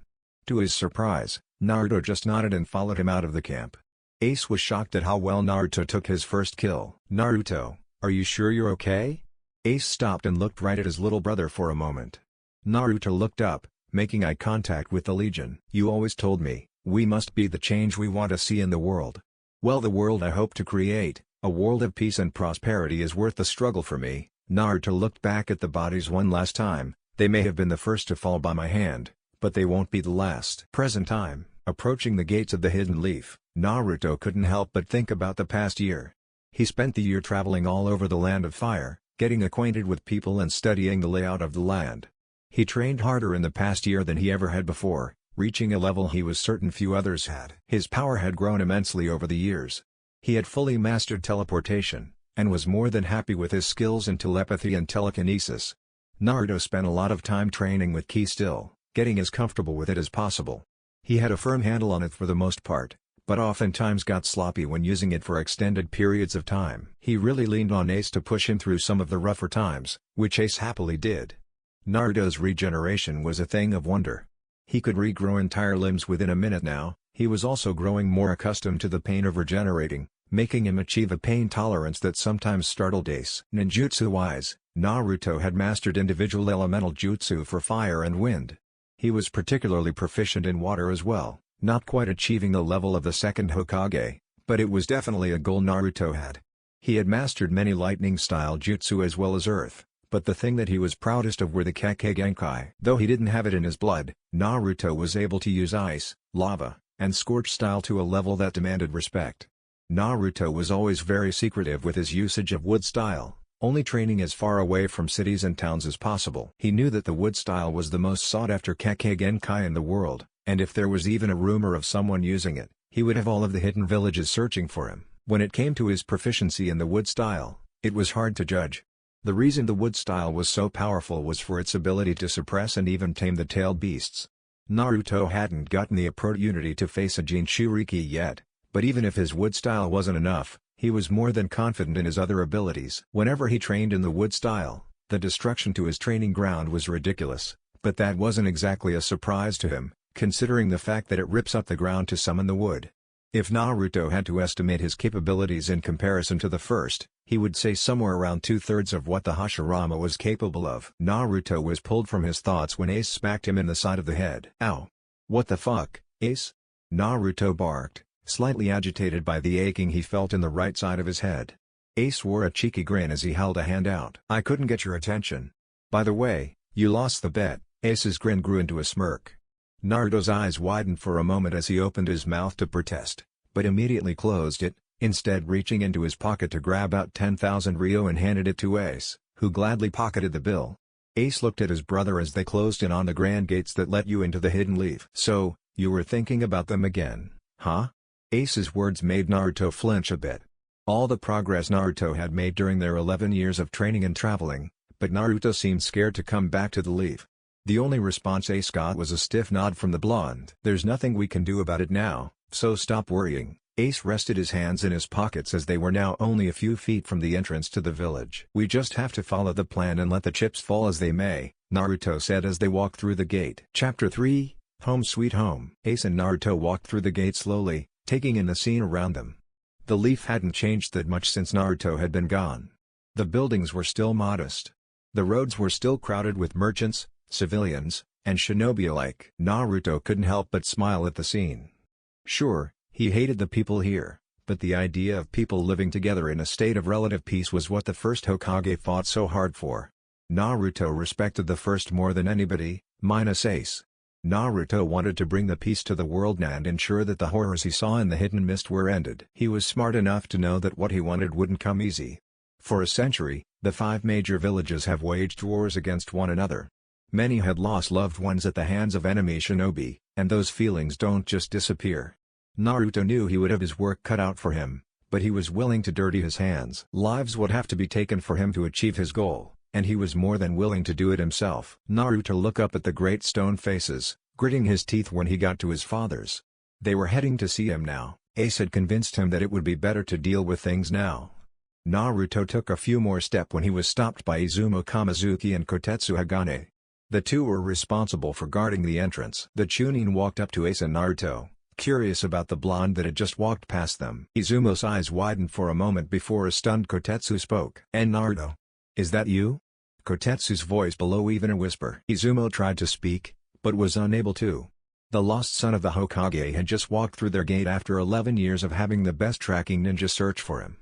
To his surprise, Naruto just nodded and followed him out of the camp. Ace was shocked at how well Naruto took his first kill. "Naruto, are you sure you're okay?" Ace stopped and looked right at his little brother for a moment. Naruto looked up, making eye contact with the Legion. "You always told me, we must be the change we want to see in the world. Well, the world I hope to create, a world of peace and prosperity, is worth the struggle for me." Naruto looked back at the bodies one last time. "They may have been the first to fall by my hand, but they won't be the last." Present time, approaching the gates of the Hidden Leaf, Naruto couldn't help but think about the past year. He spent the year traveling all over the Land of Fire, getting acquainted with people and studying the layout of the land. He trained harder in the past year than he ever had before, reaching a level he was certain few others had. His power had grown immensely over the years. He had fully mastered teleportation, and was more than happy with his skills in telepathy and telekinesis. Naruto spent a lot of time training with Ki still, getting as comfortable with it as possible. He had a firm handle on it for the most part, but oftentimes got sloppy when using it for extended periods of time. He really leaned on Ace to push him through some of the rougher times, which Ace happily did. Naruto's regeneration was a thing of wonder. He could regrow entire limbs within a minute now. He was also growing more accustomed to the pain of regenerating, making him achieve a pain tolerance that sometimes startled Ace. Ninjutsu-wise, Naruto had mastered individual elemental jutsu for fire and wind. He was particularly proficient in water as well, not quite achieving the level of the second Hokage, but it was definitely a goal Naruto had. He had mastered many lightning-style jutsu as well as earth, but the thing that he was proudest of were the Kekkei Genkai. Though he didn't have it in his blood, Naruto was able to use ice, lava, and scorch style to a level that demanded respect. Naruto was always very secretive with his usage of wood style, only training as far away from cities and towns as possible. He knew that the wood style was the most sought-after Kekkei Genkai in the world, and if there was even a rumor of someone using it, he would have all of the hidden villages searching for him. When it came to his proficiency in the wood style, it was hard to judge. The reason the wood style was so powerful was for its ability to suppress and even tame the tailed beasts. Naruto hadn't gotten the opportunity to face a Jinchuriki yet, but even if his wood style wasn't enough, he was more than confident in his other abilities. Whenever he trained in the wood style, the destruction to his training ground was ridiculous, but that wasn't exactly a surprise to him, considering the fact that it rips up the ground to summon the wood. If Naruto had to estimate his capabilities in comparison to the first, he would say somewhere around 2/3 of what the Hashirama was capable of. Naruto was pulled from his thoughts when Ace smacked him in the side of the head. "Ow! What the fuck, Ace?" Naruto barked, slightly agitated by the aching he felt in the right side of his head. Ace wore a cheeky grin as he held a hand out. "I couldn't get your attention. By the way, you lost the bet." Ace's grin grew into a smirk. Naruto's eyes widened for a moment as he opened his mouth to protest, but immediately closed it, instead reaching into his pocket to grab out 10,000 ryo and handed it to Ace, who gladly pocketed the bill. Ace looked at his brother as they closed in on the grand gates that let you into the Hidden Leaf. "So, you were thinking about them again, huh?" Ace's words made Naruto flinch a bit. All the progress Naruto had made during their 11 years of training and traveling, but Naruto seemed scared to come back to the leave. The only response Ace got was a stiff nod from the blonde. "There's nothing we can do about it now, so stop worrying." Ace rested his hands in his pockets as they were now only a few feet from the entrance to the village. "We just have to follow the plan and let the chips fall as they may," Naruto said as they walked through the gate. Chapter 3, Home Sweet Home. Ace and Naruto walked through the gate slowly, taking in the scene around them. The leaf hadn't changed that much since Naruto had been gone. The buildings were still modest. The roads were still crowded with merchants, civilians, and shinobi alike. Naruto couldn't help but smile at the scene. Sure, he hated the people here, but the idea of people living together in a state of relative peace was what the first Hokage fought so hard for. Naruto respected the first more than anybody, minus Ace. Naruto wanted to bring the peace to the world and ensure that the horrors he saw in the hidden mist were ended. He was smart enough to know that what he wanted wouldn't come easy. For a century, the 5 major villages have waged wars against one another. Many had lost loved ones at the hands of enemy shinobi, and those feelings don't just disappear. Naruto knew he would have his work cut out for him, but he was willing to dirty his hands. Lives would have to be taken for him to achieve his goal, and he was more than willing to do it himself. Naruto looked up at the great stone faces, gritting his teeth when he got to his father's. They were heading to see him now. Ace had convinced him that it would be better to deal with things now. Naruto took a few more steps when he was stopped by Izumo Kamizuki and Kotetsu Hagane. The two were responsible for guarding the entrance. The Chunin walked up to Ace and Naruto, curious about the blonde that had just walked past them. Izumo's eyes widened for a moment before a stunned Kotetsu spoke. "And Naruto? Is that you?" Kotetsu's voice below even a whisper. Izumo tried to speak, but was unable to. The lost son of the Hokage had just walked through their gate after 11 years of having the best tracking ninja search for him.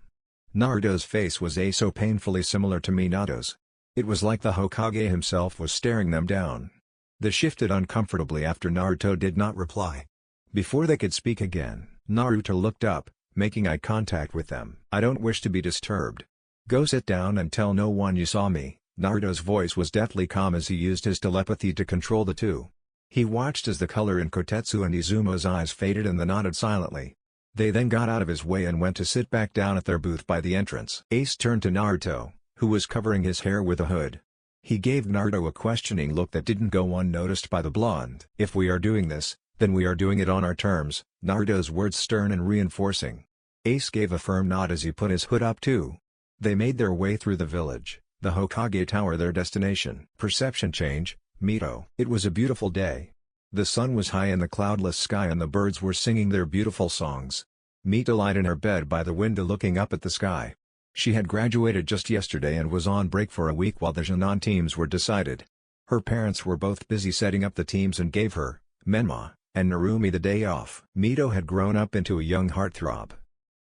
Naruto's face was so painfully similar to Minato's. It was like the Hokage himself was staring them down. They shifted uncomfortably after Naruto did not reply. Before they could speak again, Naruto looked up, making eye contact with them. "I don't wish to be disturbed. Go sit down and tell no one you saw me." Naruto's voice was deathly calm as he used his telepathy to control the two. He watched as the color in Kotetsu and Izumo's eyes faded and they nodded silently. They then got out of his way and went to sit back down at their booth by the entrance. Ace turned to Naruto, who was covering his hair with a hood. He gave Naruto a questioning look that didn't go unnoticed by the blonde. "If we are doing this, then we are doing it on our terms," Naruto's words stern and reinforcing. Ace gave a firm nod as he put his hood up too. They made their way through the village, the Hokage Tower their destination. Perception change, Mito. It was a beautiful day. The sun was high in the cloudless sky and the birds were singing their beautiful songs. Mito lied in her bed by the window looking up at the sky. She had graduated just yesterday and was on break for a week while the Jonan teams were decided. Her parents were both busy setting up the teams and gave her, Menma, and Narumi the day off. Mito had grown up into a young heartthrob.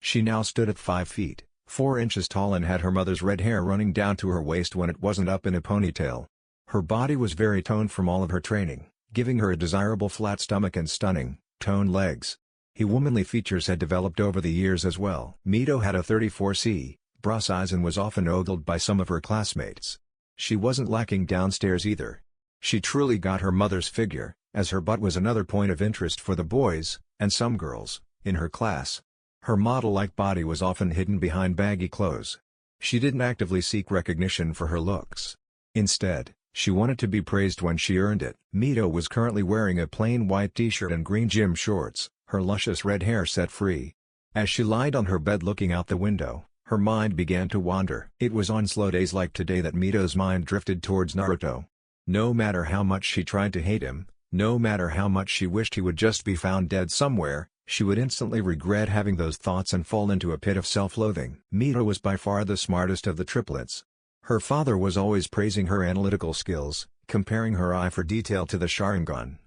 She now stood at 5 feet, 4 inches tall and had her mother's red hair running down to her waist when it wasn't up in a ponytail. Her body was very toned from all of her training, giving her a desirable flat stomach and stunning, toned legs. Her womanly features had developed over the years as well. Mito had a 34C bra size and was often ogled by some of her classmates. She wasn't lacking downstairs either. She truly got her mother's figure, as her butt was another point of interest for the boys, and some girls, in her class. Her model-like body was often hidden behind baggy clothes. She didn't actively seek recognition for her looks. Instead, she wanted to be praised when she earned it. Mito was currently wearing a plain white t-shirt and green gym shorts, her luscious red hair set free. As she lied on her bed looking out the window, her mind began to wander. It was on slow days like today that Mito's mind drifted towards Naruto. No matter how much she tried to hate him, no matter how much she wished he would just be found dead somewhere, she would instantly regret having those thoughts and fall into a pit of self-loathing. Mito was by far the smartest of the triplets. Her father was always praising her analytical skills, comparing her eye for detail to the Sharingan.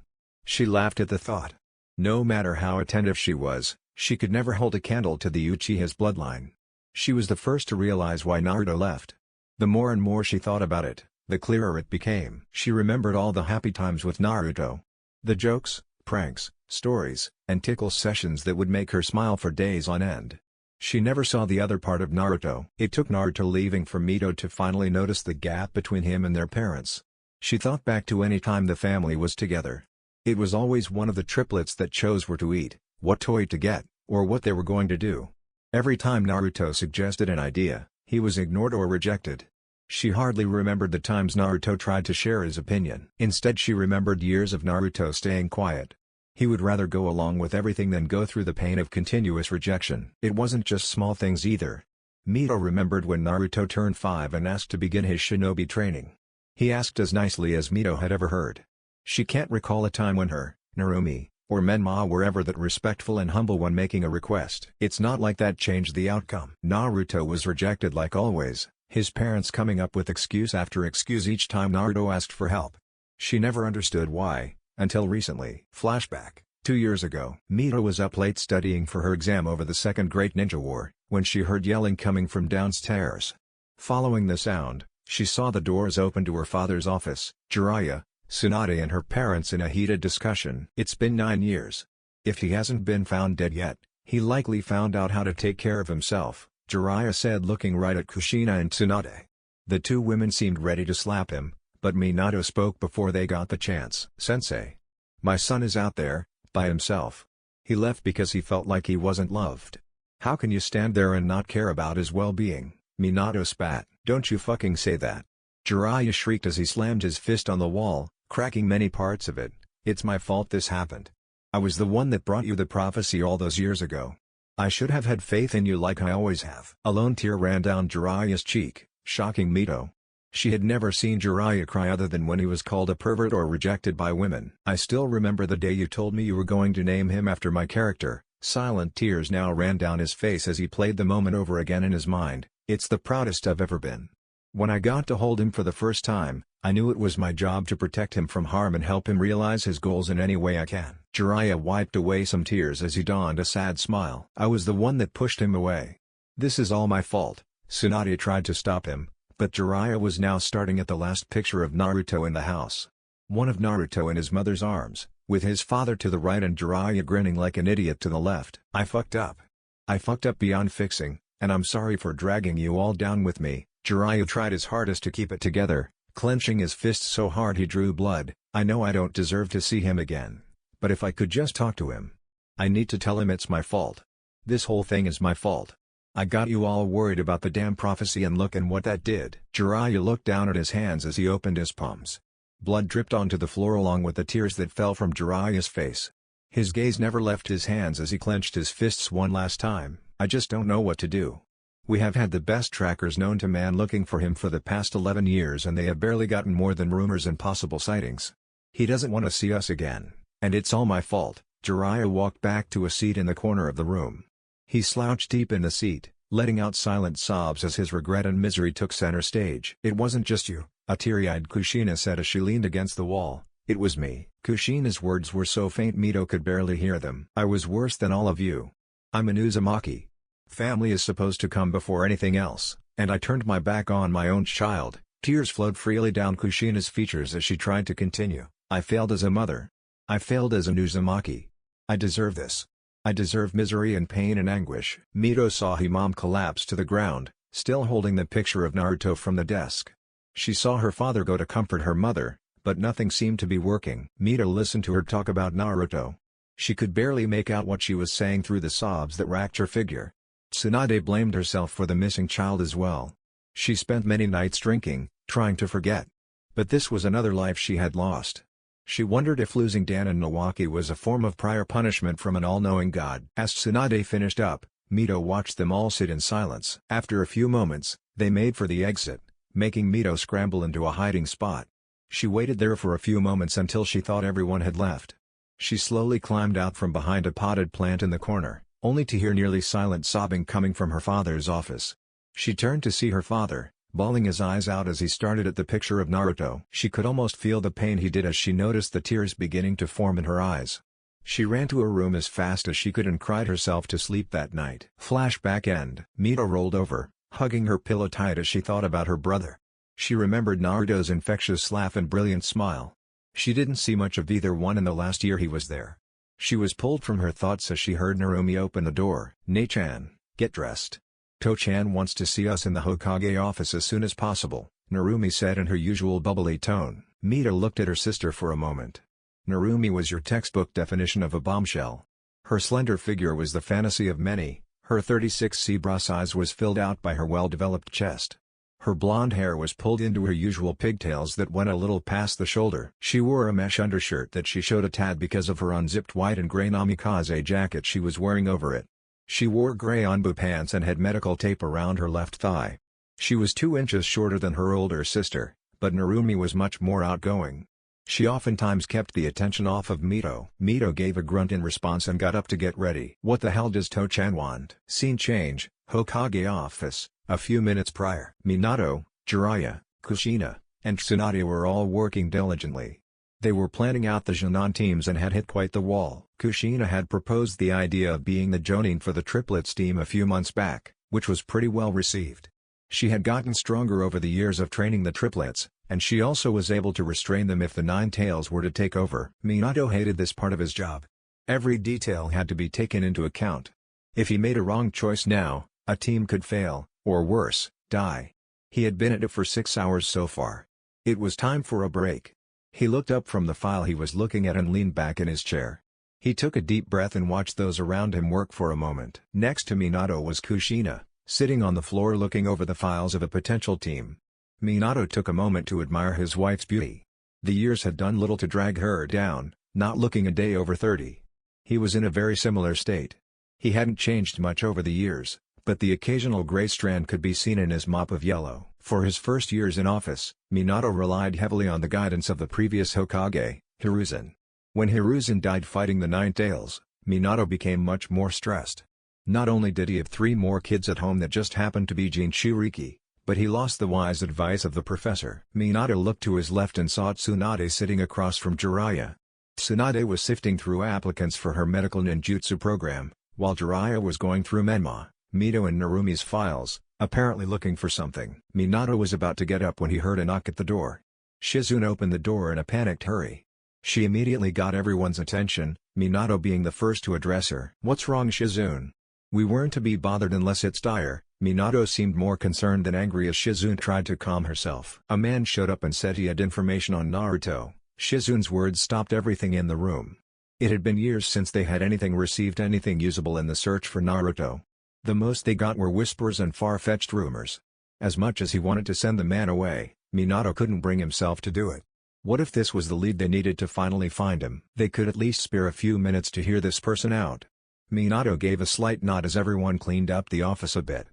She laughed at the thought. No matter how attentive she was, she could never hold a candle to the Uchiha's bloodline. She was the first to realize why Naruto left. The more and more she thought about it, the clearer it became. She remembered all the happy times with Naruto. The jokes, pranks, stories, and tickle sessions that would make her smile for days on end. She never saw the other part of Naruto. It took Naruto leaving for Mito to finally notice the gap between him and their parents. She thought back to any time the family was together. It was always one of the triplets that chose where to eat, what toy to get, or what they were going to do. Every time Naruto suggested an idea, he was ignored or rejected. She hardly remembered the times Naruto tried to share his opinion. Instead, she remembered years of Naruto staying quiet. He would rather go along with everything than go through the pain of continuous rejection. It wasn't just small things either. Mito remembered when Naruto turned 5 and asked to begin his shinobi training. He asked as nicely as Mito had ever heard. She can't recall a time when her, Narumi, or Menma were ever that respectful and humble when making a request. It's not like that changed the outcome. Naruto was rejected like always, his parents coming up with excuse after excuse each time Naruto asked for help. She never understood why, until recently. Flashback. 2 years ago, Mito was up late studying for her exam over the Second Great Ninja War, when she heard yelling coming from downstairs. Following the sound, she saw the doors open to her father's office, Jiraiya, Tsunade and her parents in a heated discussion. It's been 9 years. If he hasn't been found dead yet, he likely found out how to take care of himself, Jiraiya said, looking right at Kushina and Tsunade. The two women seemed ready to slap him, but Minato spoke before they got the chance. Sensei. My son is out there, by himself. He left because he felt like he wasn't loved. How can you stand there and not care about his well-being? Minato spat. Don't you fucking say that. Jiraiya shrieked as he slammed his fist on the wall, cracking many parts of it. It's my fault this happened. I was the one that brought you the prophecy all those years ago. I should have had faith in you like I always have. A lone tear ran down Jiraiya's cheek, shocking Mito. She had never seen Jiraiya cry other than when he was called a pervert or rejected by women. I still remember the day you told me you were going to name him after my character. Silent tears now ran down his face as he played the moment over again in his mind. It's the proudest I've ever been. When I got to hold him for the first time, I knew it was my job to protect him from harm and help him realize his goals in any way I can. Jiraiya wiped away some tears as he donned a sad smile. I was the one that pushed him away. This is all my fault. Tsunade tried to stop him, but Jiraiya was now starting at the last picture of Naruto in the house. One of Naruto in his mother's arms, with his father to the right and Jiraiya grinning like an idiot to the left. I fucked up. I fucked up beyond fixing, and I'm sorry for dragging you all down with me. Jiraiya tried his hardest to keep it together, clenching his fists so hard he drew blood. I know I don't deserve to see him again. But if I could just talk to him. I need to tell him it's my fault. This whole thing is my fault. I got you all worried about the damn prophecy and look and what that did. Jiraiya looked down at his hands as he opened his palms. Blood dripped onto the floor along with the tears that fell from Jiraiya's face. His gaze never left his hands as he clenched his fists one last time. I just don't know what to do. We have had the best trackers known to man looking for him for the past 11 years and they have barely gotten more than rumors and possible sightings. He doesn't want to see us again, and it's all my fault. Jiraiya walked back to a seat in the corner of the room. He slouched deep in the seat, letting out silent sobs as his regret and misery took center stage. It wasn't just you, a teary-eyed Kushina said as she leaned against the wall. It was me. Kushina's words were so faint Mito could barely hear them. I was worse than all of you. I'm an Uzumaki. Family is supposed to come before anything else, and I turned my back on my own child. Tears flowed freely down Kushina's features as she tried to continue. I failed as a mother. I failed as an Uzumaki. I deserve this. I deserve misery and pain and anguish. Mito saw her mom collapse to the ground, still holding the picture of Naruto from the desk. She saw her father go to comfort her mother, but nothing seemed to be working. Mito listened to her talk about Naruto. She could barely make out what she was saying through the sobs that racked her figure. Tsunade blamed herself for the missing child as well. She spent many nights drinking, trying to forget. But this was another life she had lost. She wondered if losing Dan and Nawaki was a form of prior punishment from an all-knowing god. As Tsunade finished up, Mito watched them all sit in silence. After a few moments, they made for the exit, making Mito scramble into a hiding spot. She waited there for a few moments until she thought everyone had left. She slowly climbed out from behind a potted plant in the corner, only to hear nearly silent sobbing coming from her father's office. She turned to see her father, bawling his eyes out as he started at the picture of Naruto. She could almost feel the pain he did as she noticed the tears beginning to form in her eyes. She ran to her room as fast as she could and cried herself to sleep that night. Flashback end. Mito rolled over, hugging her pillow tight as she thought about her brother. She remembered Naruto's infectious laugh and brilliant smile. She didn't see much of either one in the last year he was there. She was pulled from her thoughts as she heard Narumi open the door. "Ne-chan, get dressed. To-chan wants to see us in the Hokage office as soon as possible," Narumi said in her usual bubbly tone. Mito looked at her sister for a moment. Narumi was your textbook definition of a bombshell. Her slender figure was the fantasy of many, her 36C bra size was filled out by her well-developed chest. Her blonde hair was pulled into her usual pigtails that went a little past the shoulder. She wore a mesh undershirt that she showed a tad because of her unzipped white and gray namikaze jacket she was wearing over it. She wore gray onbu pants and had medical tape around her left thigh. She was 2 inches shorter than her older sister, but Narumi was much more outgoing. She oftentimes kept the attention off of Mito. Mito gave a grunt in response and got up to get ready. What the hell does To-chan want? Scene change, Hokage office. A few minutes prior, Minato, Jiraiya, Kushina, and Tsunade were all working diligently. They were planning out the Jonin teams and had hit quite the wall. Kushina had proposed the idea of being the Jonin for the triplets team a few months back, which was pretty well received. She had gotten stronger over the years of training the triplets, and she also was able to restrain them if the Nine Tails were to take over. Minato hated this part of his job. Every detail had to be taken into account. If he made a wrong choice now, a team could fail, or worse, die. He had been at it for 6 hours so far. It was time for a break. He looked up from the file he was looking at and leaned back in his chair. He took a deep breath and watched those around him work for a moment. Next to Minato was Kushina, sitting on the floor looking over the files of a potential team. Minato took a moment to admire his wife's beauty. The years had done little to drag her down, not looking a day over 30. He was in a very similar state. He hadn't changed much over the years, but the occasional gray strand could be seen in his mop of yellow. For his first years in office, Minato relied heavily on the guidance of the previous Hokage, Hiruzen. When Hiruzen died fighting the Nine Tails, Minato became much more stressed. Not only did he have 3 more kids at home that just happened to be Jinchuriki, but he lost the wise advice of the professor. Minato looked to his left and saw Tsunade sitting across from Jiraiya. Tsunade was sifting through applicants for her medical ninjutsu program, while Jiraiya was going through Menma, Mito and Narumi's files, apparently looking for something. Minato was about to get up when he heard a knock at the door. Shizune opened the door in a panicked hurry. She immediately got everyone's attention, Minato being the first to address her. "What's wrong, Shizune?" "We weren't to be bothered unless it's dire." Minato seemed more concerned than angry as Shizune tried to calm herself. "A man showed up and said he had information on Naruto." Shizune's words stopped everything in the room. It had been years since they had received anything usable in the search for Naruto. The most they got were whispers and far-fetched rumors. As much as he wanted to send the man away, Minato couldn't bring himself to do it. What if this was the lead they needed to finally find him? They could at least spare a few minutes to hear this person out. Minato gave a slight nod as everyone cleaned up the office a bit.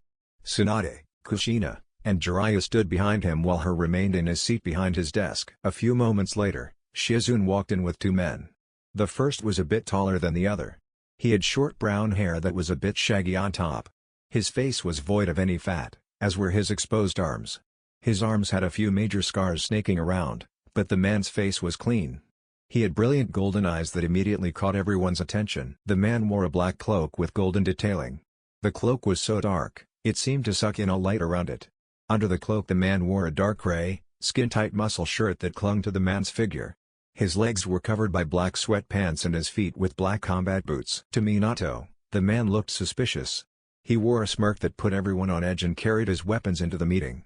Tsunade, Kushina, and Jiraiya stood behind him while he remained in his seat behind his desk. A few moments later, Shizune walked in with 2 men. The first was a bit taller than the other. He had short brown hair that was a bit shaggy on top. His face was void of any fat, as were his exposed arms. His arms had a few major scars snaking around, but the man's face was clean. He had brilliant golden eyes that immediately caught everyone's attention. The man wore a black cloak with golden detailing. The cloak was so dark, it seemed to suck in all light around it. Under the cloak the man wore a dark gray, skin-tight muscle shirt that clung to the man's figure. His legs were covered by black sweatpants and his feet with black combat boots. To Minato, the man looked suspicious. He wore a smirk that put everyone on edge and carried his weapons into the meeting.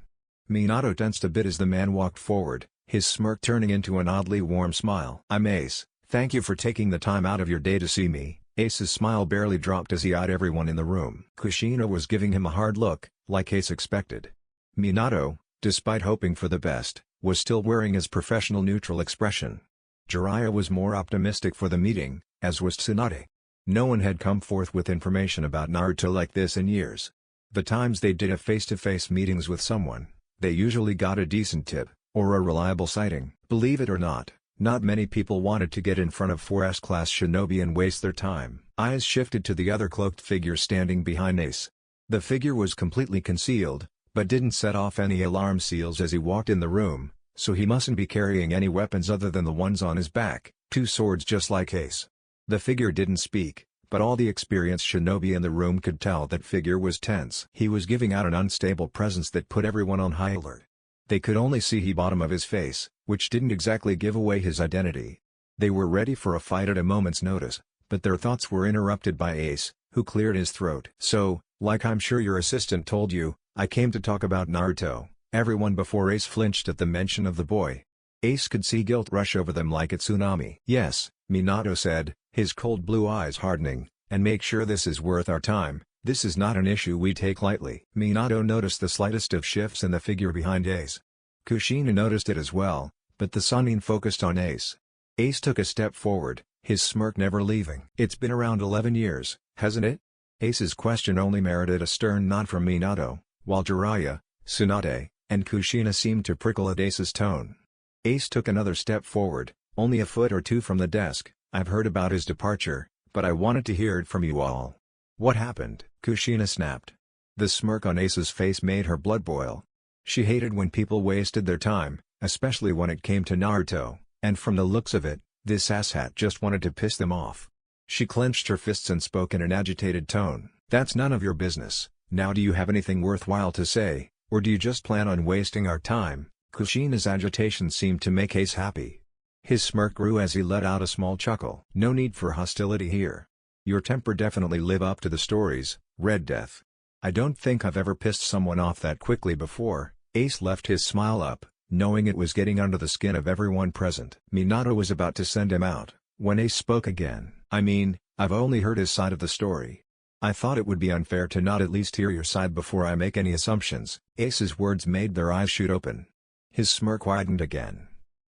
Minato tensed a bit as the man walked forward, his smirk turning into an oddly warm smile. "I'm Ace, thank you for taking the time out of your day to see me." Ace's smile barely dropped as he eyed everyone in the room. Kushina was giving him a hard look, like Ace expected. Minato, despite hoping for the best, was still wearing his professional neutral expression. Jiraiya was more optimistic for the meeting, as was Tsunade. No one had come forth with information about Naruto like this in years. The times they did have face-to-face meetings with someone, they usually got a decent tip, or a reliable sighting. Believe it or not, not many people wanted to get in front of 4S-class shinobi and waste their time. Eyes shifted to the other cloaked figure standing behind Ace. The figure was completely concealed, but didn't set off any alarm seals as he walked in the room, so he mustn't be carrying any weapons other than the ones on his back, 2 swords just like Ace. The figure didn't speak, but all the experienced shinobi in the room could tell that figure was tense. He was giving out an unstable presence that put everyone on high alert. They could only see the bottom of his face, which didn't exactly give away his identity. They were ready for a fight at a moment's notice, but their thoughts were interrupted by Ace, who cleared his throat. "So, like I'm sure your assistant told you, I came to talk about Naruto." Everyone before Ace flinched at the mention of the boy. Ace could see guilt rush over them like a tsunami. "Yes," Minato said, his cold blue eyes hardening, And make sure this is worth our time. This is not an issue we take lightly. Minato noticed the slightest of shifts in the figure behind Ace. Kushina noticed it as well, but the Sannin focused on Ace. Ace took a step forward, his smirk never leaving. It's been around 11 years, hasn't it? Ace's question only merited a stern nod from Minato, while Jiraiya, Tsunade, and Kushina seemed to prickle at Ace's tone. Ace took another step forward, only a foot or two from the desk. I've heard about his departure, but I wanted to hear it from you all. What happened? Kushina snapped. The smirk on Ace's face made her blood boil. She hated when people wasted their time, especially when it came to Naruto, and from the looks of it, this asshat just wanted to piss them off. She clenched her fists and spoke in an agitated tone. That's none of your business. Now do you have anything worthwhile to say, or do you just plan on wasting our time? Kushina's agitation seemed to make Ace happy. His smirk grew as he let out a small chuckle. No need for hostility here. Your temper definitely live up to the stories, Red Death. I don't think I've ever pissed someone off that quickly before. Ace left his smile up, knowing it was getting under the skin of everyone present. Minato was about to send him out, when Ace spoke again. I mean, I've only heard his side of the story. I thought it would be unfair to not at least hear your side before I make any assumptions. Ace's words made their eyes shoot open. His smirk widened again.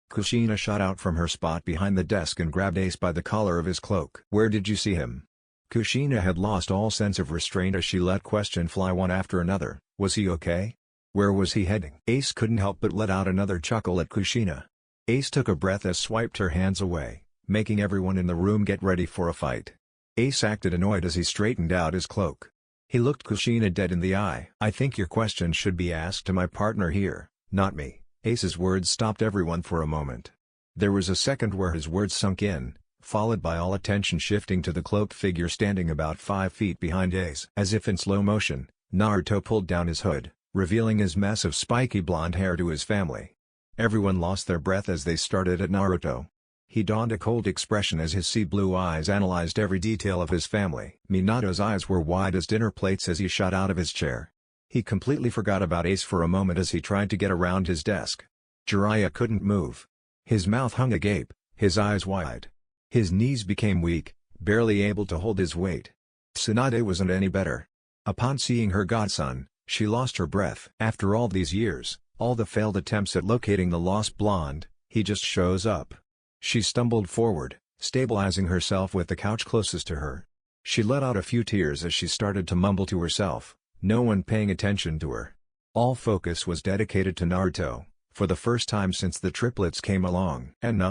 Kushina shot out from her spot behind the desk and grabbed Ace by the collar of his cloak. Where did you see him? Kushina had lost all sense of restraint as she let questions fly one after another. Was he okay? Where was he heading? Ace couldn't help but let out another chuckle at Kushina. Ace took a breath as swiped her hands away, making everyone in the room get ready for a fight. Ace acted annoyed as he straightened out his cloak. He looked Kushina dead in the eye. I think your question should be asked to my partner here, not me. Ace's words stopped everyone for a moment. There was a second where his words sunk in, followed by all attention shifting to the cloaked figure standing about 5 feet behind Ace. As if in slow motion, Naruto pulled down his hood, revealing his mess of spiky blonde hair to his family. Everyone lost their breath as they stared at Naruto. He donned a cold expression as his sea blue eyes analyzed every detail of his family. Minato's eyes were wide as dinner plates as he shot out of his chair. He completely forgot about Ace for a moment as he tried to get around his desk. Jiraiya couldn't move. His mouth hung agape, his eyes wide. His knees became weak, barely able to hold his weight. Tsunade wasn't any better. Upon seeing her godson, she lost her breath. After all these years, all the failed attempts at locating the lost blonde, he just shows up. She stumbled forward, stabilizing herself with the couch closest to her. She let out a few tears as she started to mumble to herself, no one paying attention to her. All focus was dedicated to Naruto, for the first time since the triplets came along. And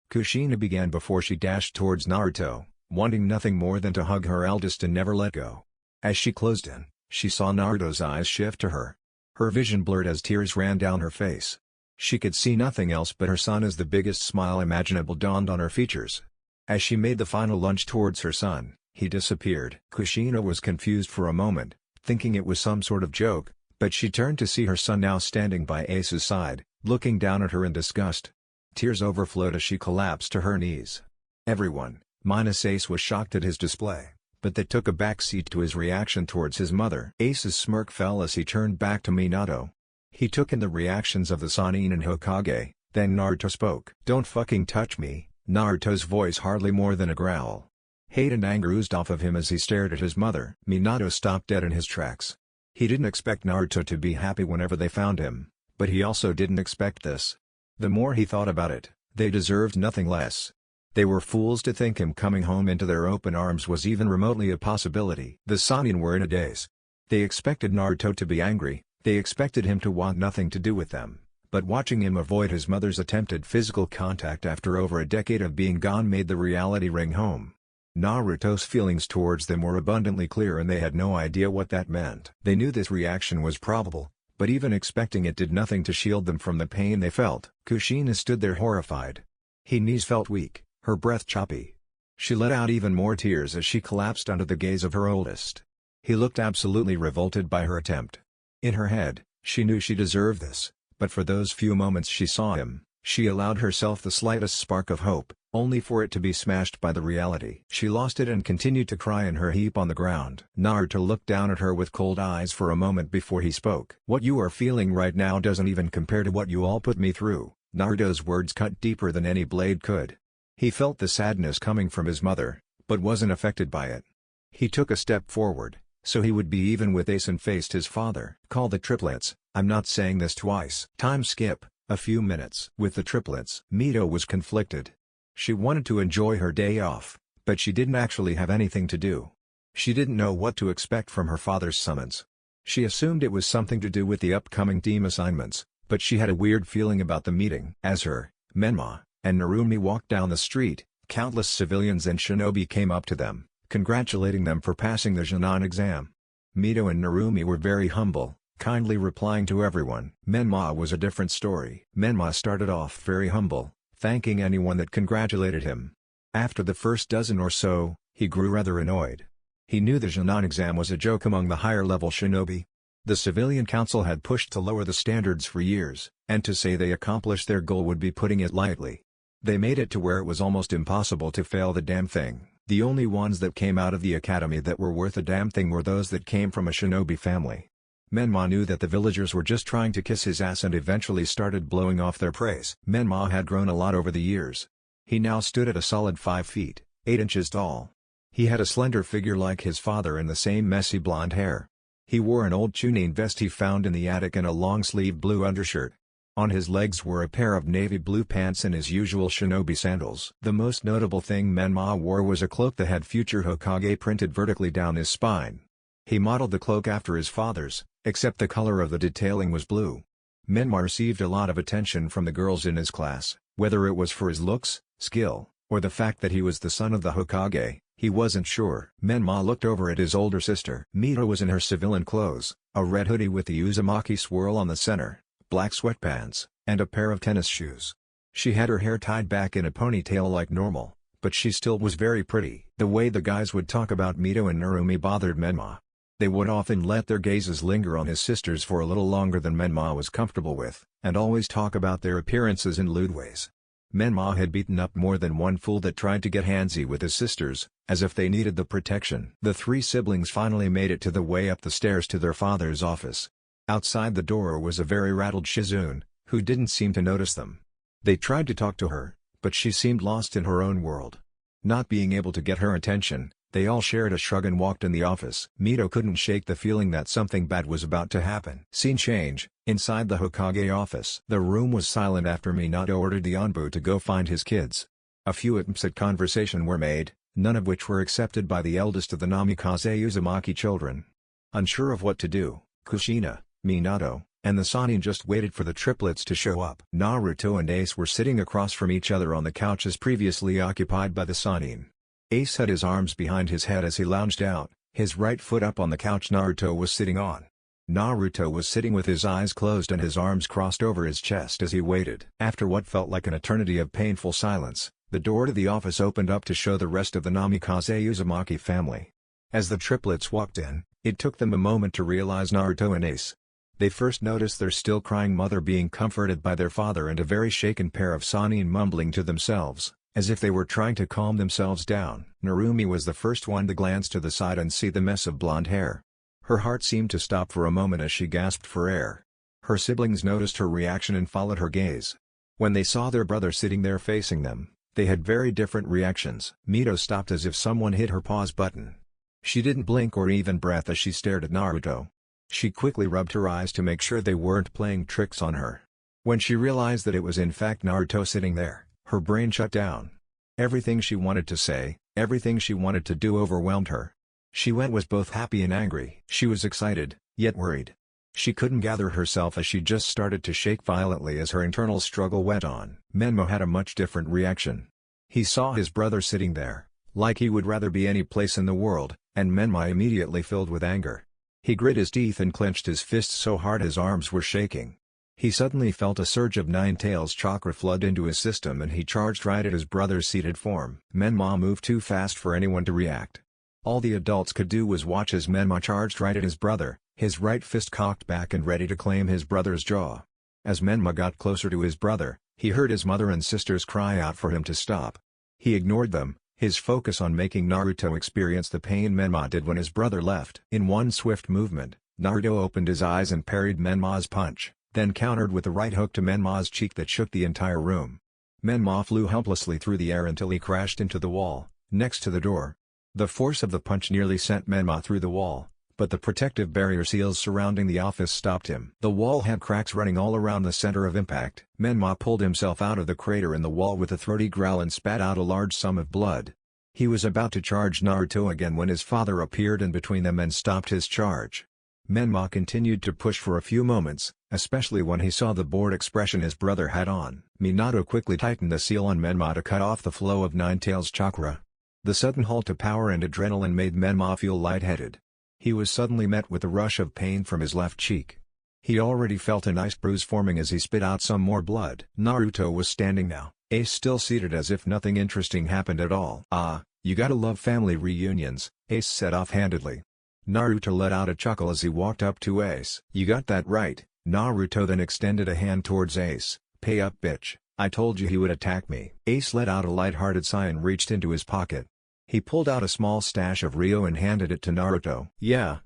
Kushina began before she dashed towards Naruto, wanting nothing more than to hug her eldest and never let go. As she closed in, she saw Naruto's eyes shift to her. Her vision blurred as tears ran down her face. She could see nothing else but her son as the biggest smile imaginable dawned on her features. As she made the final lunge towards her son, he disappeared. Kushina was confused for a moment, thinking it was some sort of joke, but she turned to see her son now standing by Ace's side, looking down at her in disgust. Tears overflowed as she collapsed to her knees. Everyone, minus Ace, was shocked at his display, but that took a backseat to his reaction towards his mother. Ace's smirk fell as he turned back to Minato. He took in the reactions of the Sannin and Hokage, then Naruto spoke. Don't fucking touch me. Naruto's voice hardly more than a growl. Hate and anger oozed off of him as he stared at his mother. Minato stopped dead in his tracks. He didn't expect Naruto to be happy whenever they found him, but he also didn't expect this. The more he thought about it, they deserved nothing less. They were fools to think him coming home into their open arms was even remotely a possibility. The Sannin were in a daze. They expected Naruto to be angry, they expected him to want nothing to do with them, but watching him avoid his mother's attempted physical contact after over a decade of being gone made the reality ring home. Naruto's feelings towards them were abundantly clear and they had no idea what that meant. They knew this reaction was probable, but even expecting it did nothing to shield them from the pain they felt. Kushina stood there horrified. Her knees felt weak, her breath choppy. She let out even more tears as she collapsed under the gaze of her oldest. He looked absolutely revolted by her attempt. In her head, she knew she deserved this, but for those few moments she saw him, she allowed herself the slightest spark of hope, only for it to be smashed by the reality. She lost it and continued to cry in her heap on the ground. Naruto looked down at her with cold eyes for a moment before he spoke. What you are feeling right now doesn't even compare to what you all put me through. Naruto's words cut deeper than any blade could. He felt the sadness coming from his mother, but wasn't affected by it. He took a step forward, so he would be even with Ace, and faced his father. "Call the triplets, I'm not saying this twice." Time skip, a few minutes. With the triplets, Mito was conflicted. She wanted to enjoy her day off, but she didn't actually have anything to do. She didn't know what to expect from her father's summons. She assumed it was something to do with the upcoming team assignments, but she had a weird feeling about the meeting. As her, Menma, and Narumi walked down the street, countless civilians and shinobi came up to them, congratulating them for passing the Junon exam. Mito and Narumi were very humble, kindly replying to everyone. Menma was a different story. Menma started off very humble, thanking anyone that congratulated him. After the first dozen or so, he grew rather annoyed. He knew the Junon exam was a joke among the higher-level shinobi. The civilian council had pushed to lower the standards for years, and to say they accomplished their goal would be putting it lightly. They made it to where it was almost impossible to fail the damn thing. The only ones that came out of the academy that were worth a damn thing were those that came from a shinobi family. Menma knew that the villagers were just trying to kiss his ass and eventually started blowing off their praise. Menma had grown a lot over the years. He now stood at a solid 5 feet, 8 inches tall. He had a slender figure like his father and the same messy blonde hair. He wore an old Chunin vest he found in the attic and a long-sleeved blue undershirt. On his legs were a pair of navy blue pants and his usual shinobi sandals. The most notable thing Menma wore was a cloak that had future Hokage printed vertically down his spine. He modeled the cloak after his father's, except the color of the detailing was blue. Menma received a lot of attention from the girls in his class, whether it was for his looks, skill, or the fact that he was the son of the Hokage. He wasn't sure. Menma looked over at his older sister. Mito was in her civilian clothes, a red hoodie with the Uzumaki swirl on the center, black sweatpants, and a pair of tennis shoes. She had her hair tied back in a ponytail like normal, but she still was very pretty. The way the guys would talk about Mito and Narumi bothered Menma. They would often let their gazes linger on his sisters for a little longer than Menma was comfortable with, and always talk about their appearances in lewd ways. Menma had beaten up more than one fool that tried to get handsy with his sisters, as if they needed the protection. The 3 siblings finally made it to the way up the stairs to their father's office. Outside the door was a very rattled Shizune, who didn't seem to notice them. They tried to talk to her, but she seemed lost in her own world. Not being able to get her attention, they all shared a shrug and walked in the office. Mito couldn't shake the feeling that something bad was about to happen. Scene change, inside the Hokage office. The room was silent after Minato ordered the Anbu to go find his kids. A few attempts at conversation were made, none of which were accepted by the eldest of the Namikaze Uzumaki children. Unsure of what to do, Kushina, Minato, and the Sannin just waited for the triplets to show up. Naruto and Ace were sitting across from each other on the couches previously occupied by the Sannin. Ace had his arms behind his head as he lounged out, his right foot up on the couch Naruto was sitting on. Naruto was sitting with his eyes closed and his arms crossed over his chest as he waited. After what felt like an eternity of painful silence, the door to the office opened up to show the rest of the Namikaze Uzumaki family. As the triplets walked in, it took them a moment to realize Naruto and Ace. They first noticed their still crying mother being comforted by their father and a very shaken pair of Sannin mumbling to themselves, as if they were trying to calm themselves down. Narumi was the first one to glance to the side and see the mess of blonde hair. Her heart seemed to stop for a moment as she gasped for air. Her siblings noticed her reaction and followed her gaze. When they saw their brother sitting there facing them, they had very different reactions. Mito stopped as if someone hit her pause button. She didn't blink or even breath as she stared at Naruto. She quickly rubbed her eyes to make sure they weren't playing tricks on her. When she realized that it was in fact Naruto sitting there, her brain shut down. Everything she wanted to say, everything she wanted to do overwhelmed her. She was both happy and angry. She was excited, yet worried. She couldn't gather herself as she just started to shake violently as her internal struggle went on. Menmo had a much different reaction. He saw his brother sitting there, like he would rather be any place in the world, and Menma immediately filled with anger. He grit his teeth and clenched his fists so hard his arms were shaking. He suddenly felt a surge of Nine Tails chakra flood into his system and he charged right at his brother's seated form. Menma moved too fast for anyone to react. All the adults could do was watch as Menma charged right at his brother, his right fist cocked back and ready to claim his brother's jaw. As Menma got closer to his brother, he heard his mother and sisters cry out for him to stop. He ignored them, his focus on making Naruto experience the pain Menma did when his brother left. In one swift movement, Naruto opened his eyes and parried Menma's punch, then countered with a right hook to Menma's cheek that shook the entire room. Menma flew helplessly through the air until he crashed into the wall, next to the door. The force of the punch nearly sent Menma through the wall, but the protective barrier seals surrounding the office stopped him. The wall had cracks running all around the center of impact. Menma pulled himself out of the crater in the wall with a throaty growl and spat out a large sum of blood. He was about to charge Naruto again when his father appeared in between them and stopped his charge. Menma continued to push for a few moments, especially when he saw the bored expression his brother had on. Minato quickly tightened the seal on Menma to cut off the flow of Nine Tails chakra. The sudden halt to power and adrenaline made Menma feel lightheaded. He was suddenly met with a rush of pain from his left cheek. He already felt a nice bruise forming as he spit out some more blood. Naruto was standing now, Ace still seated as if nothing interesting happened at all. "Ah, you gotta love family reunions," Ace said offhandedly. Naruto let out a chuckle as he walked up to Ace. "You got that right." Naruto then extended a hand towards Ace. "Pay up, bitch, I told you he would attack me." Ace let out a light-hearted sigh and reached into his pocket. He pulled out a small stash of Ryo and handed it to Naruto. Yeah.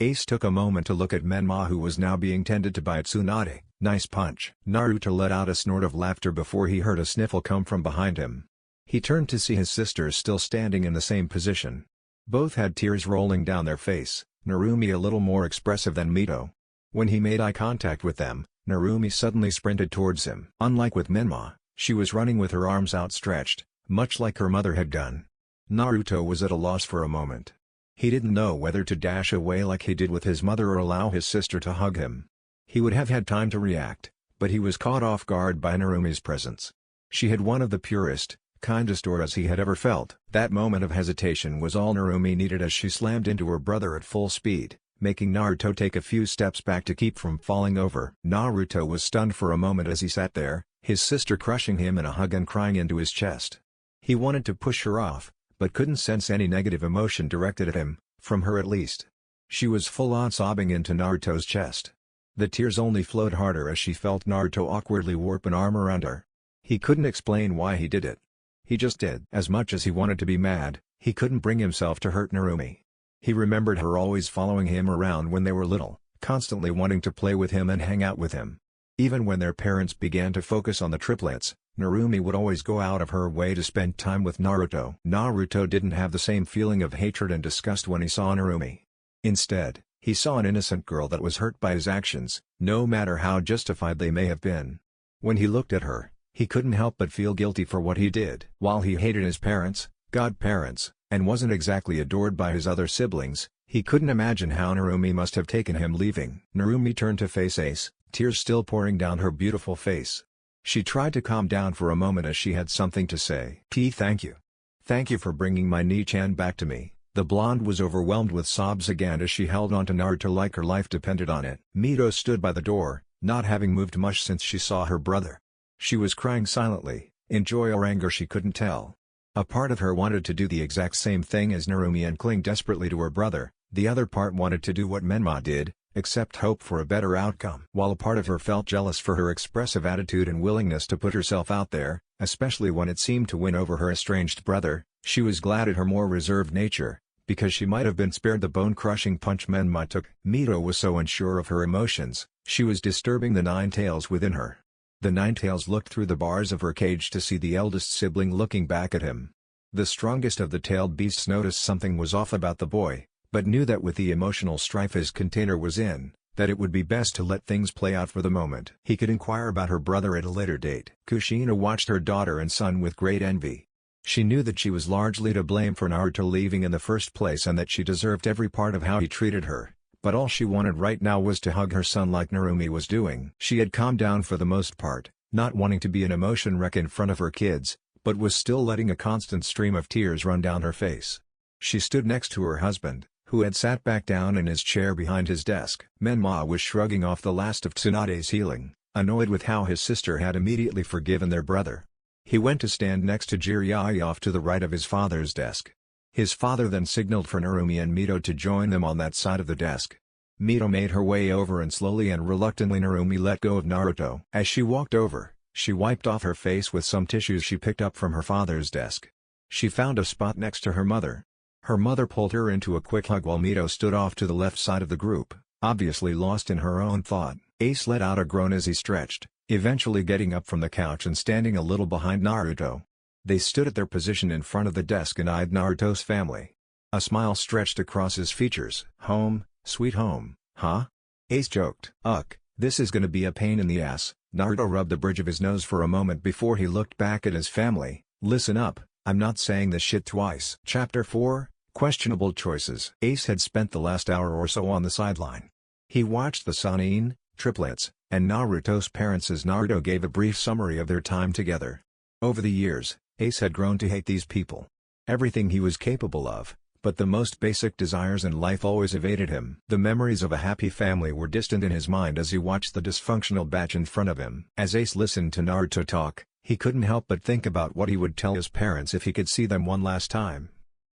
Ace took a moment to look at Menma, who was now being tended to by Tsunade. "Nice punch." Naruto let out a snort of laughter before he heard a sniffle come from behind him. He turned to see his sisters still standing in the same position. Both had tears rolling down their face, Narumi a little more expressive than Mito. When he made eye contact with them, Narumi suddenly sprinted towards him. Unlike with Menma, she was running with her arms outstretched, much like her mother had done. Naruto was at a loss for a moment. He didn't know whether to dash away like he did with his mother or allow his sister to hug him. He would have had time to react, but he was caught off guard by Narumi's presence. She had one of the purest, kindest auras he had ever felt. That moment of hesitation was all Narumi needed as she slammed into her brother at full speed, making Naruto take a few steps back to keep from falling over. Naruto was stunned for a moment as he sat there, his sister crushing him in a hug and crying into his chest. He wanted to push her off, but couldn't sense any negative emotion directed at him, from her at least. She was full-on sobbing into Naruto's chest. The tears only flowed harder as she felt Naruto awkwardly warp an arm around her. He couldn't explain why he did it. He just did. As much as he wanted to be mad, he couldn't bring himself to hurt Narumi. He remembered her always following him around when they were little, constantly wanting to play with him and hang out with him. Even when their parents began to focus on the triplets, Narumi would always go out of her way to spend time with Naruto. Naruto didn't have the same feeling of hatred and disgust when he saw Narumi. Instead, he saw an innocent girl that was hurt by his actions, no matter how justified they may have been. When he looked at her, he couldn't help but feel guilty for what he did. While he hated his parents, godparents, and wasn't exactly adored by his other siblings, he couldn't imagine how Narumi must have taken him leaving. Narumi turned to face Ace, tears still pouring down her beautiful face. She tried to calm down for a moment as she had something to say. Thank you. Thank you for bringing my Ni-chan back to me." The blonde was overwhelmed with sobs again as she held onto Naruto like her life depended on it. Mito stood by the door, not having moved much since she saw her brother. She was crying silently, in joy or anger she couldn't tell. A part of her wanted to do the exact same thing as Narumi and cling desperately to her brother, the other part wanted to do what Menma did, accept hope for a better outcome. While a part of her felt jealous for her expressive attitude and willingness to put herself out there, especially when it seemed to win over her estranged brother, she was glad at her more reserved nature, because she might have been spared the bone-crushing punch Menma took. Mito was so unsure of her emotions, she was disturbing the Nine Tails within her. The Nine Tails looked through the bars of her cage to see the eldest sibling looking back at him. The strongest of the tailed beasts noticed something was off about the boy, but knew that with the emotional strife his container was in, that it would be best to let things play out for the moment. He could inquire about her brother at a later date. Kushina watched her daughter and son with great envy. She knew that she was largely to blame for Naruto leaving in the first place and that she deserved every part of how he treated her, but all she wanted right now was to hug her son like Narumi was doing. She had calmed down for the most part, not wanting to be an emotion wreck in front of her kids, but was still letting a constant stream of tears run down her face. She stood next to her husband, who had sat back down in his chair behind his desk. Menma was shrugging off the last of Tsunade's healing, annoyed with how his sister had immediately forgiven their brother. He went to stand next to Jiraiya off to the right of his father's desk. His father then signaled for Narumi and Mito to join them on that side of the desk. Mito made her way over and slowly and reluctantly Narumi let go of Naruto. As she walked over, she wiped off her face with some tissues she picked up from her father's desk. She found a spot next to her mother. Her mother pulled her into a quick hug while Mito stood off to the left side of the group, obviously lost in her own thought. Ace let out a groan as he stretched, eventually getting up from the couch and standing a little behind Naruto. They stood at their position in front of the desk and eyed Naruto's family. A smile stretched across his features. "Home, sweet home, huh?" Ace joked. "Ugh, this is gonna be a pain in the ass." Naruto rubbed the bridge of his nose for a moment before he looked back at his family. "Listen up, I'm not saying this shit twice." Chapter 4, Questionable Choices. Ace had spent the last hour or so on the sideline. He watched the Sannin, triplets, and Naruto's parents as Naruto gave a brief summary of their time together. Over the years, Ace had grown to hate these people. Everything he was capable of, but the most basic desires in life always evaded him. The memories of a happy family were distant in his mind as he watched the dysfunctional batch in front of him. As Ace listened to Naruto talk, he couldn't help but think about what he would tell his parents if he could see them one last time.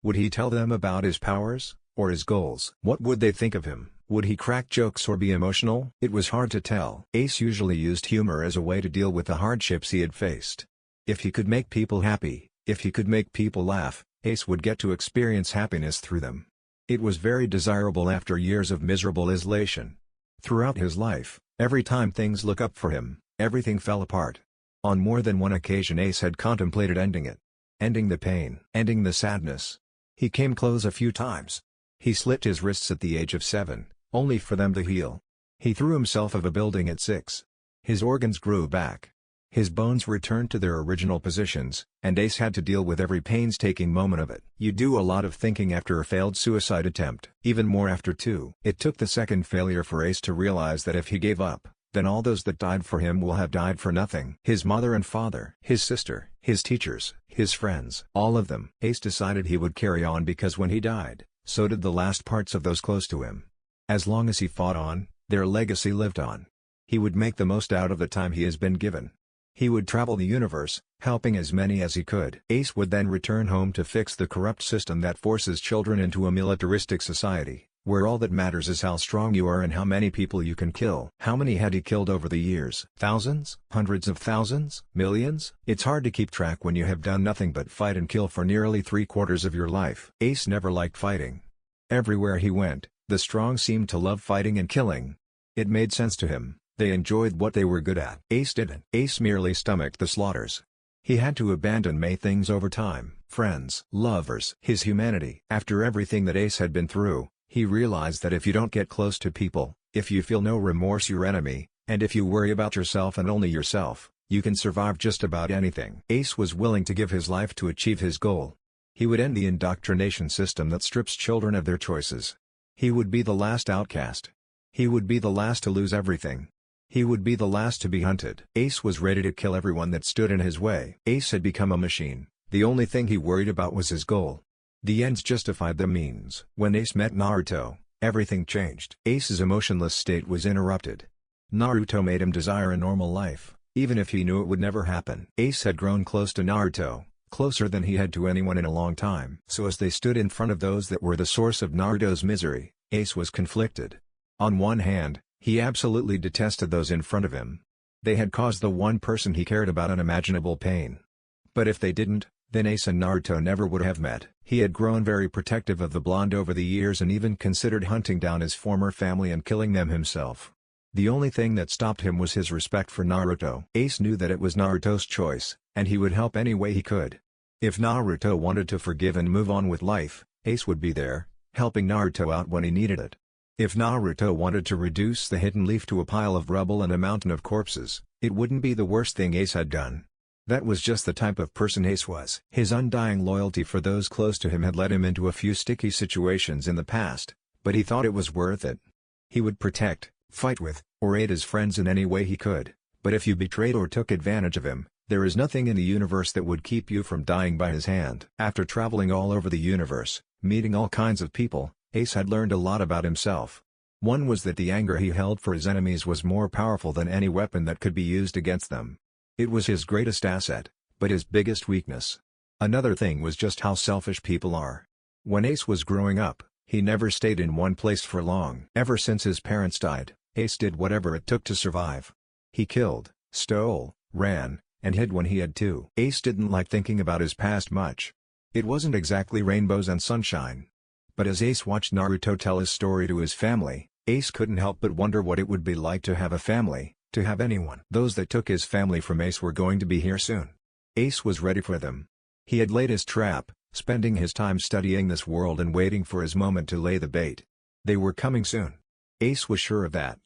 Would he tell them about his powers, or his goals? What would they think of him? Would he crack jokes or be emotional? It was hard to tell. Ace usually used humor as a way to deal with the hardships he had faced. If he could make people happy, if he could make people laugh, Ace would get to experience happiness through them. It was very desirable after years of miserable isolation. Throughout his life, every time things look up for him, everything fell apart. On more than one occasion Ace had contemplated ending it. Ending the pain. Ending the sadness. He came close a few times. He slit his wrists at the age of 7, only for them to heal. He threw himself off a building at 6. His organs grew back. His bones returned to their original positions, and Ace had to deal with every painstaking moment of it. You do a lot of thinking after a failed suicide attempt. Even more after 2. It took the second failure for Ace to realize that if he gave up, then all those that died for him will have died for nothing. His mother and father, his sister, his teachers, his friends, all of them. Ace decided he would carry on because when he died, so did the last parts of those close to him. As long as he fought on, their legacy lived on. He would make the most out of the time he has been given. He would travel the universe, helping as many as he could. Ace would then return home to fix the corrupt system that forces children into a militaristic society, where all that matters is how strong you are and how many people you can kill. How many had he killed over the years? Thousands? Hundreds of thousands? Millions? It's hard to keep track when you have done nothing but fight and kill for nearly 3/4 of your life. Ace never liked fighting. Everywhere he went, the strong seemed to love fighting and killing. It made sense to him. They enjoyed what they were good at. Ace didn't. Ace merely stomached the slaughters. He had to abandon many things over time. Friends, lovers, his humanity. After everything that Ace had been through, he realized that if you don't get close to people, if you feel no remorse your enemy, and if you worry about yourself and only yourself, you can survive just about anything. Ace was willing to give his life to achieve his goal. He would end the indoctrination system that strips children of their choices. He would be the last outcast. He would be the last to lose everything. He would be the last to be hunted. Ace was ready to kill everyone that stood in his way. Ace had become a machine. The only thing he worried about was his goal. The ends justified the means. When Ace met Naruto, everything changed. Ace's emotionless state was interrupted. Naruto made him desire a normal life, even if he knew it would never happen. Ace had grown close to Naruto, closer than he had to anyone in a long time. So as they stood in front of those that were the source of Naruto's misery, Ace was conflicted. On one hand, he absolutely detested those in front of him. They had caused the one person he cared about unimaginable pain. But if they didn't, then Ace and Naruto never would have met. He had grown very protective of the blonde over the years and even considered hunting down his former family and killing them himself. The only thing that stopped him was his respect for Naruto. Ace knew that it was Naruto's choice, and he would help any way he could. If Naruto wanted to forgive and move on with life, Ace would be there, helping Naruto out when he needed it. If Naruto wanted to reduce the hidden leaf to a pile of rubble and a mountain of corpses, it wouldn't be the worst thing Ace had done. That was just the type of person Ace was. His undying loyalty for those close to him had led him into a few sticky situations in the past, but he thought it was worth it. He would protect, fight with, or aid his friends in any way he could, but if you betrayed or took advantage of him, there is nothing in the universe that would keep you from dying by his hand. After traveling all over the universe, meeting all kinds of people, Ace had learned a lot about himself. One was that the anger he held for his enemies was more powerful than any weapon that could be used against them. It was his greatest asset, but his biggest weakness. Another thing was just how selfish people are. When Ace was growing up, he never stayed in one place for long. Ever since his parents died, Ace did whatever it took to survive. He killed, stole, ran, and hid when he had to. Ace didn't like thinking about his past much. It wasn't exactly rainbows and sunshine. But as Ace watched Naruto tell his story to his family, Ace couldn't help but wonder what it would be like to have a family, to have anyone. Those that took his family from Ace were going to be here soon. Ace was ready for them. He had laid his trap, spending his time studying this world and waiting for his moment to lay the bait. They were coming soon. Ace was sure of that.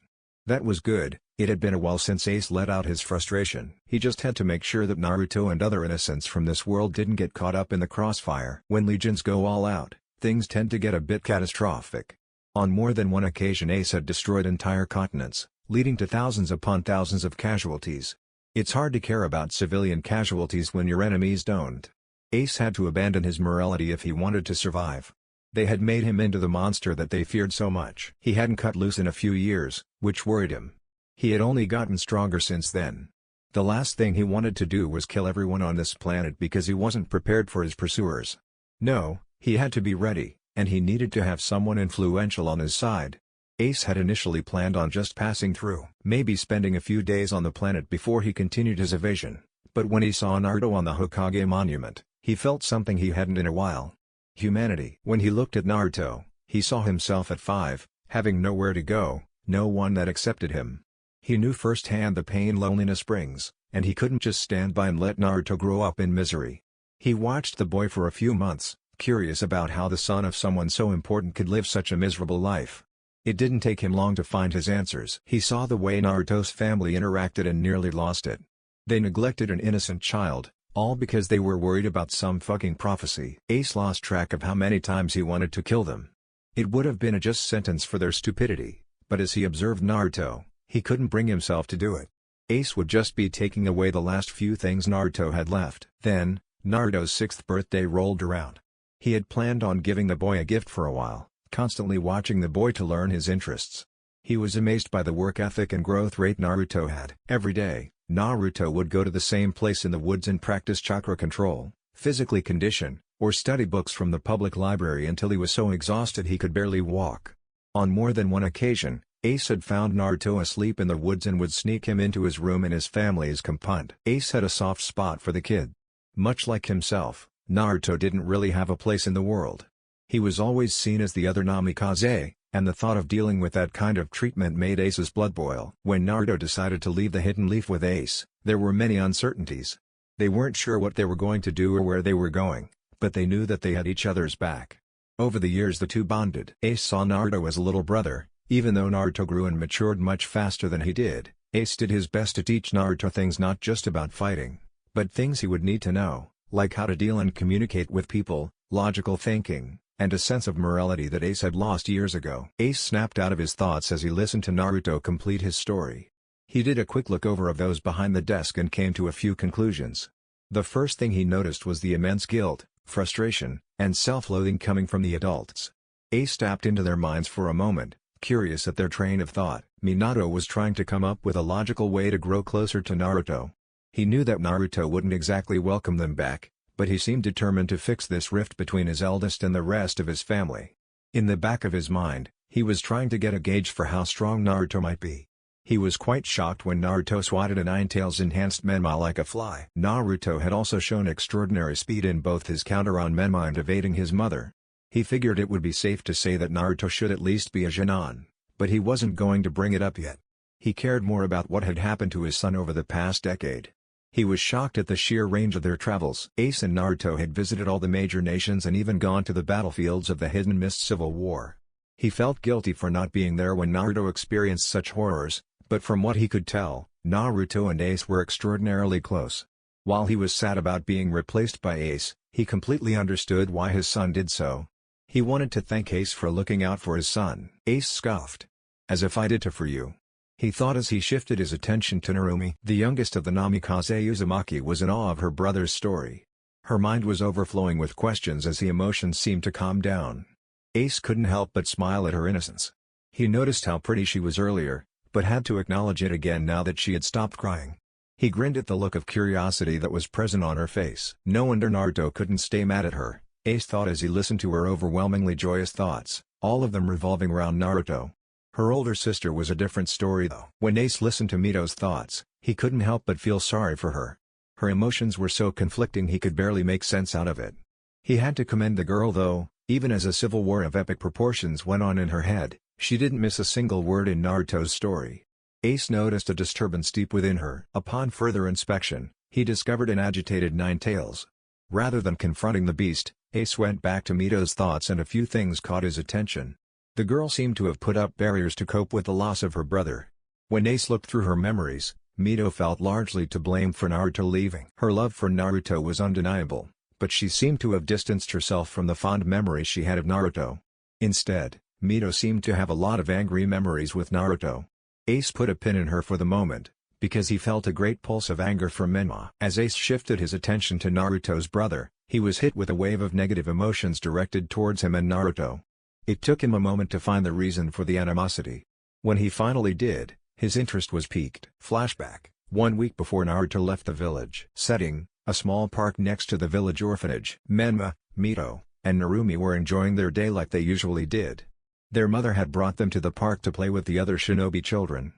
That was good. It had been a while since Ace let out his frustration. He just had to make sure that Naruto and other innocents from this world didn't get caught up in the crossfire. When legions go all out, things tend to get a bit catastrophic. On more than one occasion Ace had destroyed entire continents, leading to thousands upon thousands of casualties. It's hard to care about civilian casualties when your enemies don't. Ace had to abandon his morality if he wanted to survive. They had made him into the monster that they feared so much. He hadn't cut loose in a few years, which worried him. He had only gotten stronger since then. The last thing he wanted to do was kill everyone on this planet because he wasn't prepared for his pursuers. No, he had to be ready, and he needed to have someone influential on his side. Ace had initially planned on just passing through, maybe spending a few days on the planet before he continued his evasion, but when he saw Naruto on the Hokage monument, he felt something he hadn't in a while. Humanity. When he looked at Naruto, he saw himself at 5, having nowhere to go, no one that accepted him. He knew firsthand the pain loneliness brings, and he couldn't just stand by and let Naruto grow up in misery. He watched the boy for a few months, curious about how the son of someone so important could live such a miserable life. It didn't take him long to find his answers. He saw the way Naruto's family interacted and nearly lost it. They neglected an innocent child, all because they were worried about some fucking prophecy. Ace lost track of how many times he wanted to kill them. It would have been a just sentence for their stupidity, but as he observed Naruto, he couldn't bring himself to do it. Ace would just be taking away the last few things Naruto had left. Then, Naruto's 6th birthday rolled around. He had planned on giving the boy a gift for a while, constantly watching the boy to learn his interests. He was amazed by the work ethic and growth rate Naruto had. Every day, Naruto would go to the same place in the woods and practice chakra control, physically condition, or study books from the public library until he was so exhausted he could barely walk. On more than one occasion, Ace had found Naruto asleep in the woods and would sneak him into his room in his family's compound. Ace had a soft spot for the kid. Much like himself, Naruto didn't really have a place in the world. He was always seen as the other Namikaze, and the thought of dealing with that kind of treatment made Ace's blood boil. When Naruto decided to leave the Hidden Leaf with Ace, there were many uncertainties. They weren't sure what they were going to do or where they were going, but they knew that they had each other's back. Over the years the two bonded. Ace saw Naruto as a little brother. Even though Naruto grew and matured much faster than he did, Ace did his best to teach Naruto things not just about fighting, but things he would need to know, like how to deal and communicate with people, logical thinking, and a sense of morality that Ace had lost years ago. Ace snapped out of his thoughts as he listened to Naruto complete his story. He did a quick look over of those behind the desk and came to a few conclusions. The first thing he noticed was the immense guilt, frustration, and self-loathing coming from the adults. Ace tapped into their minds for a moment, curious at their train of thought. Minato was trying to come up with a logical way to grow closer to Naruto. He knew that Naruto wouldn't exactly welcome them back, but he seemed determined to fix this rift between his eldest and the rest of his family. In the back of his mind, he was trying to get a gauge for how strong Naruto might be. He was quite shocked when Naruto swatted a Ninetales enhanced Menma like a fly. Naruto had also shown extraordinary speed in both his counter on Menma and evading his mother. He figured it would be safe to say that Naruto should at least be a Genin, but he wasn't going to bring it up yet. He cared more about what had happened to his son over the past decade. He was shocked at the sheer range of their travels. Ace and Naruto had visited all the major nations and even gone to the battlefields of the Hidden Mist Civil War. He felt guilty for not being there when Naruto experienced such horrors, but from what he could tell, Naruto and Ace were extraordinarily close. While he was sad about being replaced by Ace, he completely understood why his son did so. He wanted to thank Ace for looking out for his son. Ace scoffed. "As if I did to for you," he thought as he shifted his attention to Narumi. The youngest of the Namikaze Uzumaki was in awe of her brother's story. Her mind was overflowing with questions as the emotions seemed to calm down. Ace couldn't help but smile at her innocence. He noticed how pretty she was earlier, but had to acknowledge it again now that she had stopped crying. He grinned at the look of curiosity that was present on her face. No wonder Naruto couldn't stay mad at her, Ace thought as he listened to her overwhelmingly joyous thoughts, all of them revolving around Naruto. Her older sister was a different story though. When Ace listened to Mito's thoughts, he couldn't help but feel sorry for her. Her emotions were so conflicting he could barely make sense out of it. He had to commend the girl though, even as a civil war of epic proportions went on in her head, she didn't miss a single word in Naruto's story. Ace noticed a disturbance deep within her. Upon further inspection, he discovered an agitated Ninetales. Rather than confronting the beast, Ace went back to Mito's thoughts and a few things caught his attention. The girl seemed to have put up barriers to cope with the loss of her brother. When Ace looked through her memories, Mito felt largely to blame for Naruto leaving. Her love for Naruto was undeniable, but she seemed to have distanced herself from the fond memories she had of Naruto. Instead, Mito seemed to have a lot of angry memories with Naruto. Ace put a pin in her for the moment, because he felt a great pulse of anger for Menma. As Ace shifted his attention to Naruto's brother, he was hit with a wave of negative emotions directed towards him and Naruto. It took him a moment to find the reason for the animosity. When he finally did, his interest was piqued. Flashback: 1 week before Naruto left the village. Setting: a small park next to the village orphanage. Menma, Mito, and Narumi were enjoying their day like they usually did. Their mother had brought them to the park to play with the other shinobi children.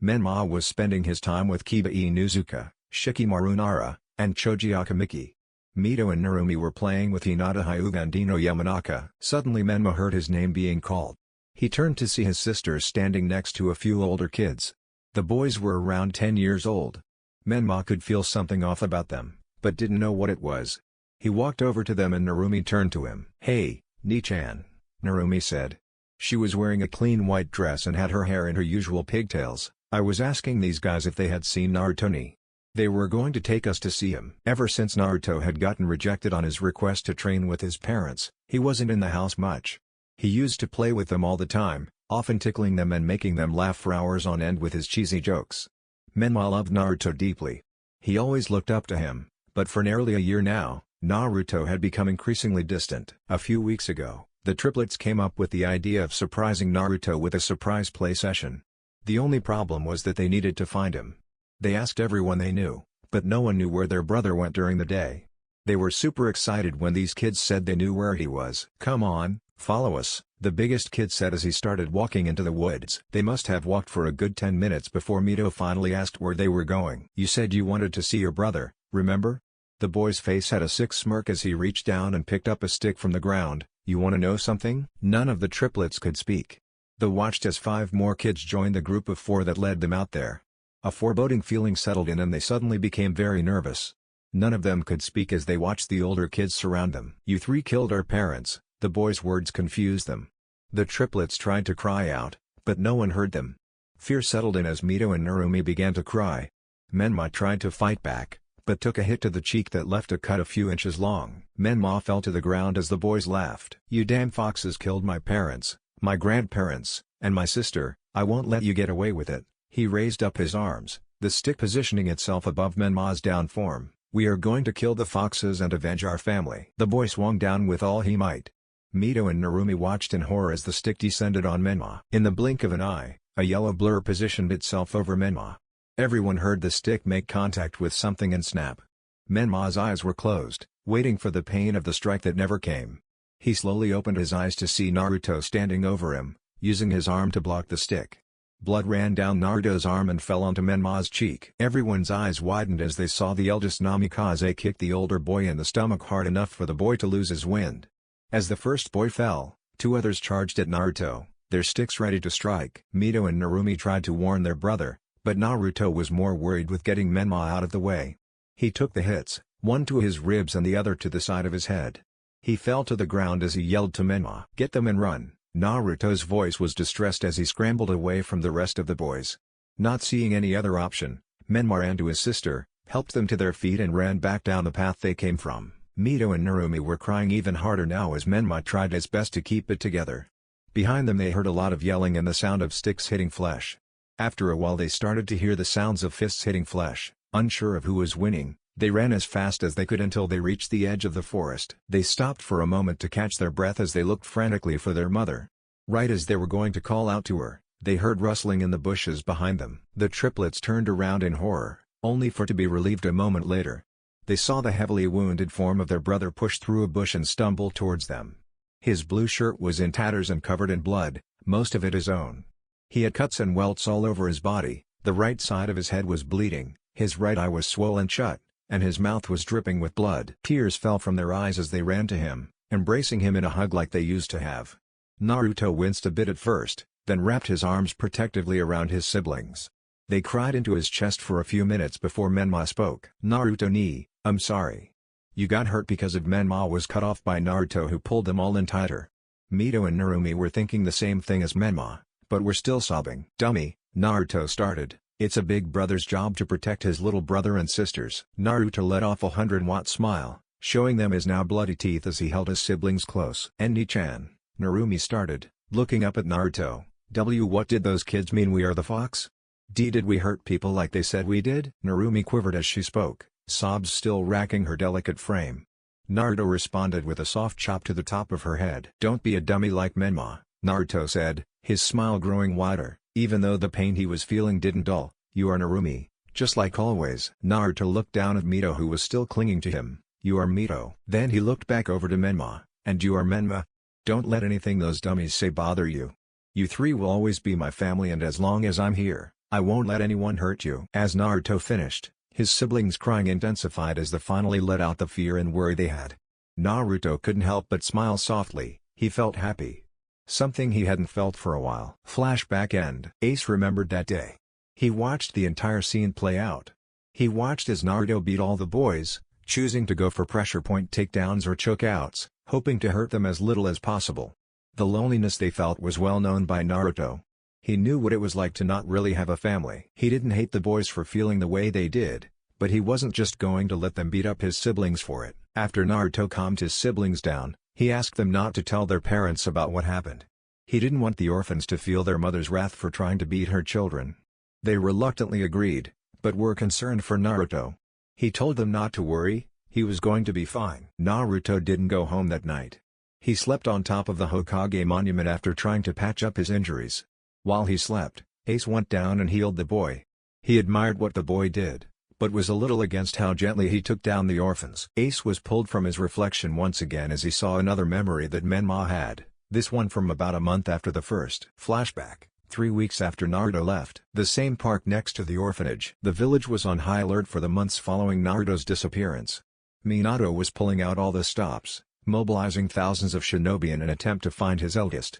Menma was spending his time with Kiba Inuzuka, Shikamaru Nara, and Choji Akamiki. Mito and Narumi were playing with Hinata Hyuga and Dino Yamanaka. Suddenly Menma heard his name being called. He turned to see his sisters standing next to a few older kids. The boys were around 10 years old. Menma could feel something off about them, but didn't know what it was. He walked over to them and Narumi turned to him. "Hey, Ni-chan," Narumi said. She was wearing a clean white dress and had her hair in her usual pigtails. "I was asking these guys if they had seen Naruto Ni. They were going to take us to see him." Ever since Naruto had gotten rejected on his request to train with his parents, he wasn't in the house much. He used to play with them all the time, often tickling them and making them laugh for hours on end with his cheesy jokes. Menma loved Naruto deeply. He always looked up to him, but for nearly a year now, Naruto had become increasingly distant. A few weeks ago, the triplets came up with the idea of surprising Naruto with a surprise play session. The only problem was that they needed to find him. They asked everyone they knew, but no one knew where their brother went during the day. They were super excited when these kids said they knew where he was. "Come on, follow us," the biggest kid said as he started walking into the woods. They must have walked for a good 10 minutes before Mito finally asked where they were going. "You said you wanted to see your brother, remember?" The boy's face had a sick smirk as he reached down and picked up a stick from the ground. "You want to know something?" None of the triplets could speak. They watched as 5 more kids joined the group of 4 that led them out there. A foreboding feeling settled in and they suddenly became very nervous. None of them could speak as they watched the older kids surround them. "You 3 killed our parents," the boys' words confused them. The triplets tried to cry out, but no one heard them. Fear settled in as Mito and Narumi began to cry. Menma tried to fight back, but took a hit to the cheek that left a cut a few inches long. Menma fell to the ground as the boys laughed. "You damn foxes killed my parents, my grandparents, and my sister, I won't let you get away with it." He raised up his arms, the stick positioning itself above Menma's down form. "We are going to kill the foxes and avenge our family." The boy swung down with all he might. Mito and Narumi watched in horror as the stick descended on Menma. In the blink of an eye, a yellow blur positioned itself over Menma. Everyone heard the stick make contact with something and snap. Menma's eyes were closed, waiting for the pain of the strike that never came. He slowly opened his eyes to see Naruto standing over him, using his arm to block the stick. Blood ran down Naruto's arm and fell onto Menma's cheek. Everyone's eyes widened as they saw the eldest Namikaze kick the older boy in the stomach hard enough for the boy to lose his wind. As the first boy fell, 2 others charged at Naruto, their sticks ready to strike. Mito and Narumi tried to warn their brother, but Naruto was more worried with getting Menma out of the way. He took the hits, one to his ribs and the other to the side of his head. He fell to the ground as he yelled to Menma, "Get them and run." Naruto's voice was distressed as he scrambled away from the rest of the boys. Not seeing any other option, Menma ran to his sister, helped them to their feet and ran back down the path they came from. Mito and Narumi were crying even harder now as Menma tried his best to keep it together. Behind them they heard a lot of yelling and the sound of sticks hitting flesh. After a while they started to hear the sounds of fists hitting flesh. Unsure of who was winning, they ran as fast as they could until they reached the edge of the forest. They stopped for a moment to catch their breath as they looked frantically for their mother. Right as they were going to call out to her, they heard rustling in the bushes behind them. The triplets turned around in horror, only for to be relieved a moment later. They saw the heavily wounded form of their brother push through a bush and stumble towards them. His blue shirt was in tatters and covered in blood, most of it his own. He had cuts and welts all over his body, the right side of his head was bleeding, his right eye was swollen shut, and his mouth was dripping with blood. Tears fell from their eyes as they ran to him, embracing him in a hug like they used to have. Naruto winced a bit at first, then wrapped his arms protectively around his siblings. They cried into his chest for a few minutes before Menma spoke. "Naruto ni, I'm sorry. You got hurt because of Menma was cut off by Naruto, who pulled them all in tighter. Mito and Narumi were thinking the same thing as Menma, but were still sobbing. Dummy, Naruto started. It's a big brother's job to protect his little brother and sisters. Naruto let off a 100-watt smile, showing them his now bloody teeth as he held his siblings close. Endi-chan, Narumi started, looking up at Naruto. What did those kids mean, we are the fox? Did we hurt people like they said we did? Narumi quivered as she spoke, sobs still racking her delicate frame. Naruto responded with a soft chop to the top of her head. Don't be a dummy like Menma, Naruto said, his smile growing wider, even though the pain he was feeling didn't dull. You are Narumi, just like always. Naruto looked down at Mito, who was still clinging to him. You are Mito. Then he looked back over to Menma. And you are Menma? Don't let anything those dummies say bother you. You three will always be my family, and as long as I'm here, I won't let anyone hurt you. As Naruto finished, his siblings' crying intensified as they finally let out the fear and worry they had. Naruto couldn't help but smile softly. He felt happy. Something he hadn't felt for a while. Flashback end. Ace remembered that day. He watched the entire scene play out. He watched as Naruto beat all the boys, choosing to go for pressure point takedowns or chokeouts, hoping to hurt them as little as possible. The loneliness they felt was well known by Naruto. He knew what it was like to not really have a family. He didn't hate the boys for feeling the way they did, but he wasn't just going to let them beat up his siblings for it. After Naruto calmed his siblings down, he asked them not to tell their parents about what happened. He didn't want the orphans to feel their mother's wrath for trying to beat her children. They reluctantly agreed, but were concerned for Naruto. He told them not to worry, he was going to be fine. Naruto didn't go home that night. He slept on top of the Hokage monument after trying to patch up his injuries. While he slept, Ace went down and healed the boy. He admired what the boy did, but was a little against how gently he took down the orphans. Ace was pulled from his reflection once again as he saw another memory that Menma had, this one from about a month after the first. Flashback, 3 weeks after Naruto left. The same park next to the orphanage. The village was on high alert for the months following Naruto's disappearance. Minato was pulling out all the stops, mobilizing thousands of shinobi in an attempt to find his eldest.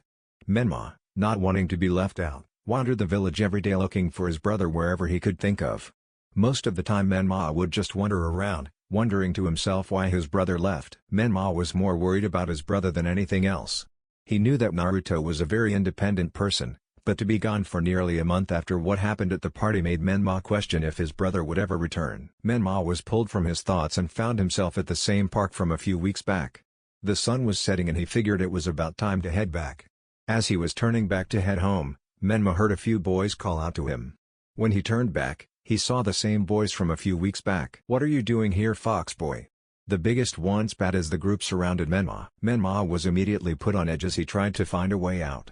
Menma, not wanting to be left out, wandered the village every day looking for his brother wherever he could think of. Most of the time Menma would just wander around, wondering to himself why his brother left. Menma was more worried about his brother than anything else. He knew that Naruto was a very independent person, but to be gone for nearly a month after what happened at the party made Menma question if his brother would ever return. Menma was pulled from his thoughts and found himself at the same park from a few weeks back. The sun was setting and he figured it was about time to head back. As he was turning back to head home, Menma heard a few boys call out to him. When he turned back, he saw the same boys from a few weeks back. "What are you doing here, fox boy?" The biggest one spat as the group surrounded Menma. Menma was immediately put on edge as he tried to find a way out.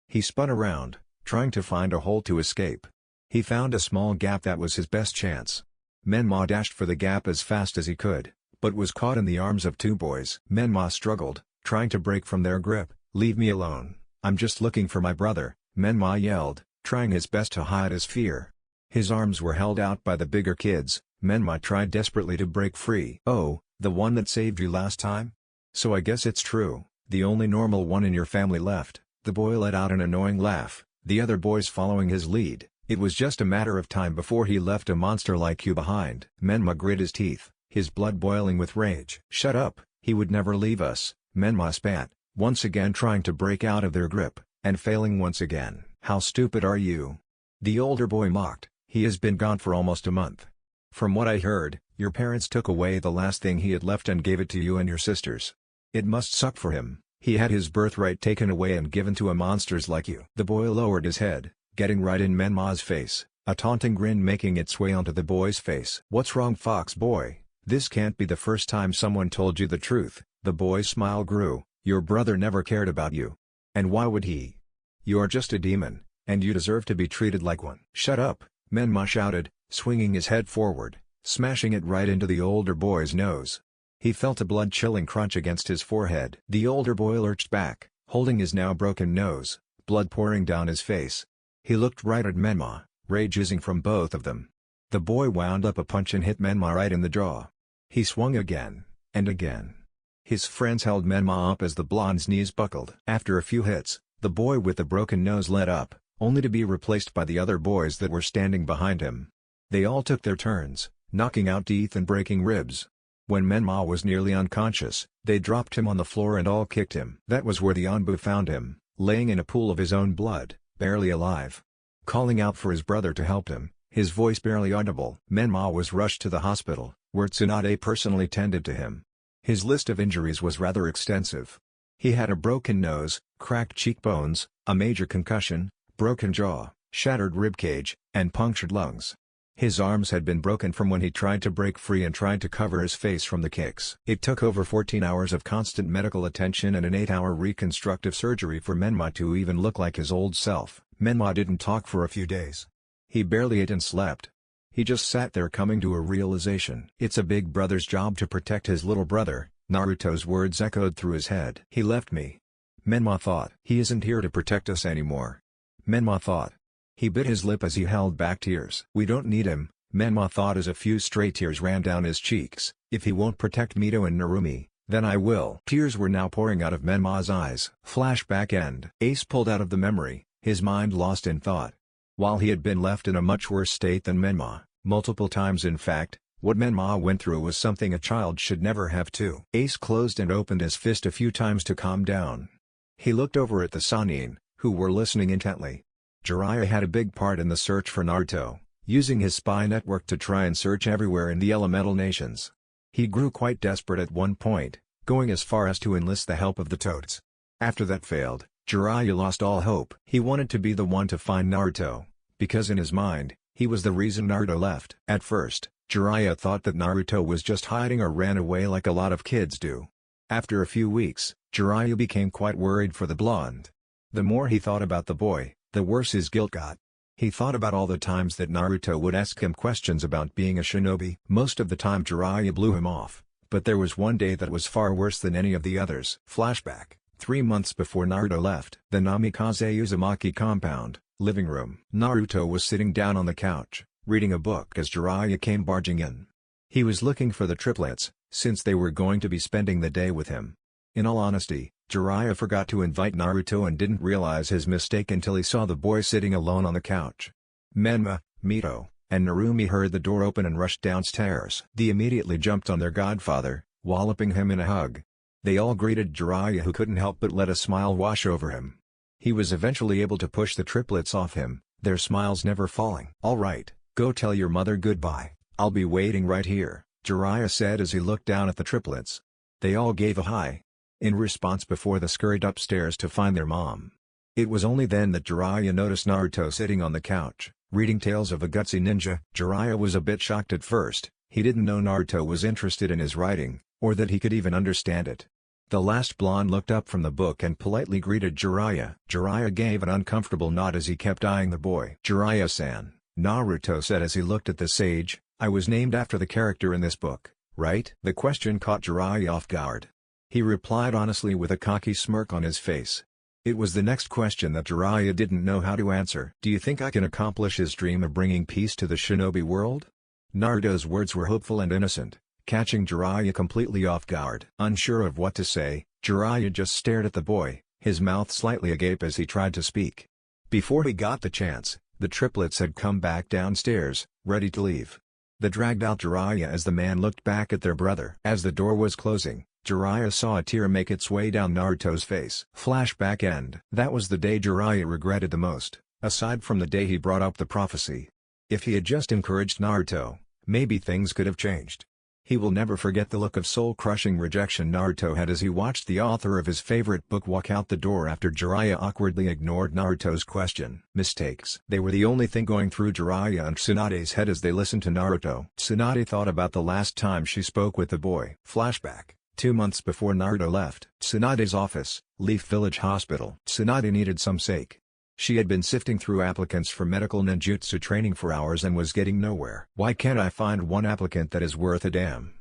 He spun around, trying to find a hole to escape. He found a small gap that was his best chance. Menma dashed for the gap as fast as he could, but was caught in the arms of two boys. Menma struggled, trying to break from their grip. "Leave me alone, I'm just looking for my brother," Menma yelled, trying his best to hide his fear. His arms were held out by the bigger kids. Menma tried desperately to break free. "Oh, the one that saved you last time? So I guess it's true, the only normal one in your family left." The boy let out an annoying laugh, the other boys following his lead. It was just a matter of time before he left a monster like you behind. Menma grit his teeth, his blood boiling with rage. "Shut up, he would never leave us," Menma spat, once again trying to break out of their grip, and failing once again. "How stupid are you?" the older boy mocked. "He has been gone for almost a month. From what I heard, your parents took away the last thing he had left and gave it to you and your sisters. It must suck for him. He had his birthright taken away and given to a monsters like you." The boy lowered his head, getting right in Menma's face, a taunting grin making its way onto the boy's face. "What's wrong, fox boy? This can't be the first time someone told you the truth." The boy's smile grew. "Your brother never cared about you. And why would he? You are just a demon, and you deserve to be treated like one." "Shut up," Menma shouted, swinging his head forward, smashing it right into the older boy's nose. He felt a blood-chilling crunch against his forehead. The older boy lurched back, holding his now broken nose, blood pouring down his face. He looked right at Menma, rage oozing from both of them. The boy wound up a punch and hit Menma right in the jaw. He swung again, and again. His friends held Menma up as the blonde's knees buckled. After a few hits, the boy with the broken nose let up, only to be replaced by the other boys that were standing behind him. They all took their turns, knocking out teeth and breaking ribs. When Menma was nearly unconscious, they dropped him on the floor and all kicked him. That was where the Anbu found him, laying in a pool of his own blood, barely alive. Calling out for his brother to help him, his voice barely audible. Menma was rushed to the hospital, where Tsunade personally tended to him. His list of injuries was rather extensive. He had a broken nose, cracked cheekbones, a major concussion, broken jaw, shattered ribcage, and punctured lungs. His arms had been broken from when he tried to break free and tried to cover his face from the kicks. It took over 14 hours of constant medical attention and an 8-hour reconstructive surgery for Menma to even look like his old self. Menma didn't talk for a few days. He barely ate and slept. He just sat there coming to a realization. It's a big brother's job to protect his little brother. Naruto's words echoed through his head. He left me. Menma thought. He isn't here to protect us anymore. Menma thought. He bit his lip as he held back tears. We don't need him, Menma thought as a few stray tears ran down his cheeks. If he won't protect Mito and Narumi, then I will. Tears were now pouring out of Menma's eyes. Flashback end. Ace pulled out of the memory, his mind lost in thought. While he had been left in a much worse state than Menma, multiple times in fact, what Menma went through was something a child should never have to. Ace closed and opened his fist a few times to calm down. He looked over at the Sannin, who were listening intently. Jiraiya had a big part in the search for Naruto, using his spy network to try and search everywhere in the elemental nations. He grew quite desperate at one point, going as far as to enlist the help of the Toads. After that failed, Jiraiya lost all hope. He wanted to be the one to find Naruto, because in his mind, he was the reason Naruto left. At first, Jiraiya thought that Naruto was just hiding or ran away like a lot of kids do. After a few weeks, Jiraiya became quite worried for the blonde. The more he thought about the boy, the worse his guilt got. He thought about all the times that Naruto would ask him questions about being a shinobi. Most of the time Jiraiya blew him off, but there was one day that was far worse than any of the others. Flashback, 3 months before Naruto left the Namikaze Uzumaki compound, living room. Naruto was sitting down on the couch, reading a book as Jiraiya came barging in. He was looking for the triplets, since they were going to be spending the day with him. In all honesty, Jiraiya forgot to invite Naruto and didn't realize his mistake until he saw the boy sitting alone on the couch. Menma, Mito, and Narumi heard the door open and rushed downstairs. They immediately jumped on their godfather, walloping him in a hug. They all greeted Jiraiya, who couldn't help but let a smile wash over him. He was eventually able to push the triplets off him, their smiles never falling. "All right, go tell your mother goodbye, I'll be waiting right here," Jiraiya said as he looked down at the triplets. They all gave a hi in response before they scurried upstairs to find their mom. It was only then that Jiraiya noticed Naruto sitting on the couch, reading Tales of a Gutsy Ninja. Jiraiya was a bit shocked at first. He didn't know Naruto was interested in his writing, or that he could even understand it. The last blonde looked up from the book and politely greeted Jiraiya. Jiraiya gave an uncomfortable nod as he kept eyeing the boy. "Jiraiya-san," Naruto said as he looked at the sage, "I was named after the character in this book, right?" The question caught Jiraiya off guard. He replied honestly with a cocky smirk on his face. It was the next question that Jiraiya didn't know how to answer. "Do you think I can accomplish his dream of bringing peace to the shinobi world?" Naruto's words were hopeful and innocent, catching Jiraiya completely off guard. Unsure of what to say, Jiraiya just stared at the boy, his mouth slightly agape as he tried to speak. Before he got the chance, the triplets had come back downstairs, ready to leave. They dragged out Jiraiya as the man looked back at their brother. As the door was closing, Jiraiya saw a tear make its way down Naruto's face. Flashback end. That was the day Jiraiya regretted the most, aside from the day he brought up the prophecy. If he had just encouraged Naruto, maybe things could have changed. He will never forget the look of soul-crushing rejection Naruto had as he watched the author of his favorite book walk out the door after Jiraiya awkwardly ignored Naruto's question. Mistakes. They were the only thing going through Jiraiya and Tsunade's head as they listened to Naruto. Tsunade thought about the last time she spoke with the boy. Flashback. 2 months before Naruto left Tsunade's office, Leaf Village Hospital. Tsunade needed some sake. She had been sifting through applicants for medical ninjutsu training for hours and was getting nowhere. "Why can't I find one applicant that is worth a damn?"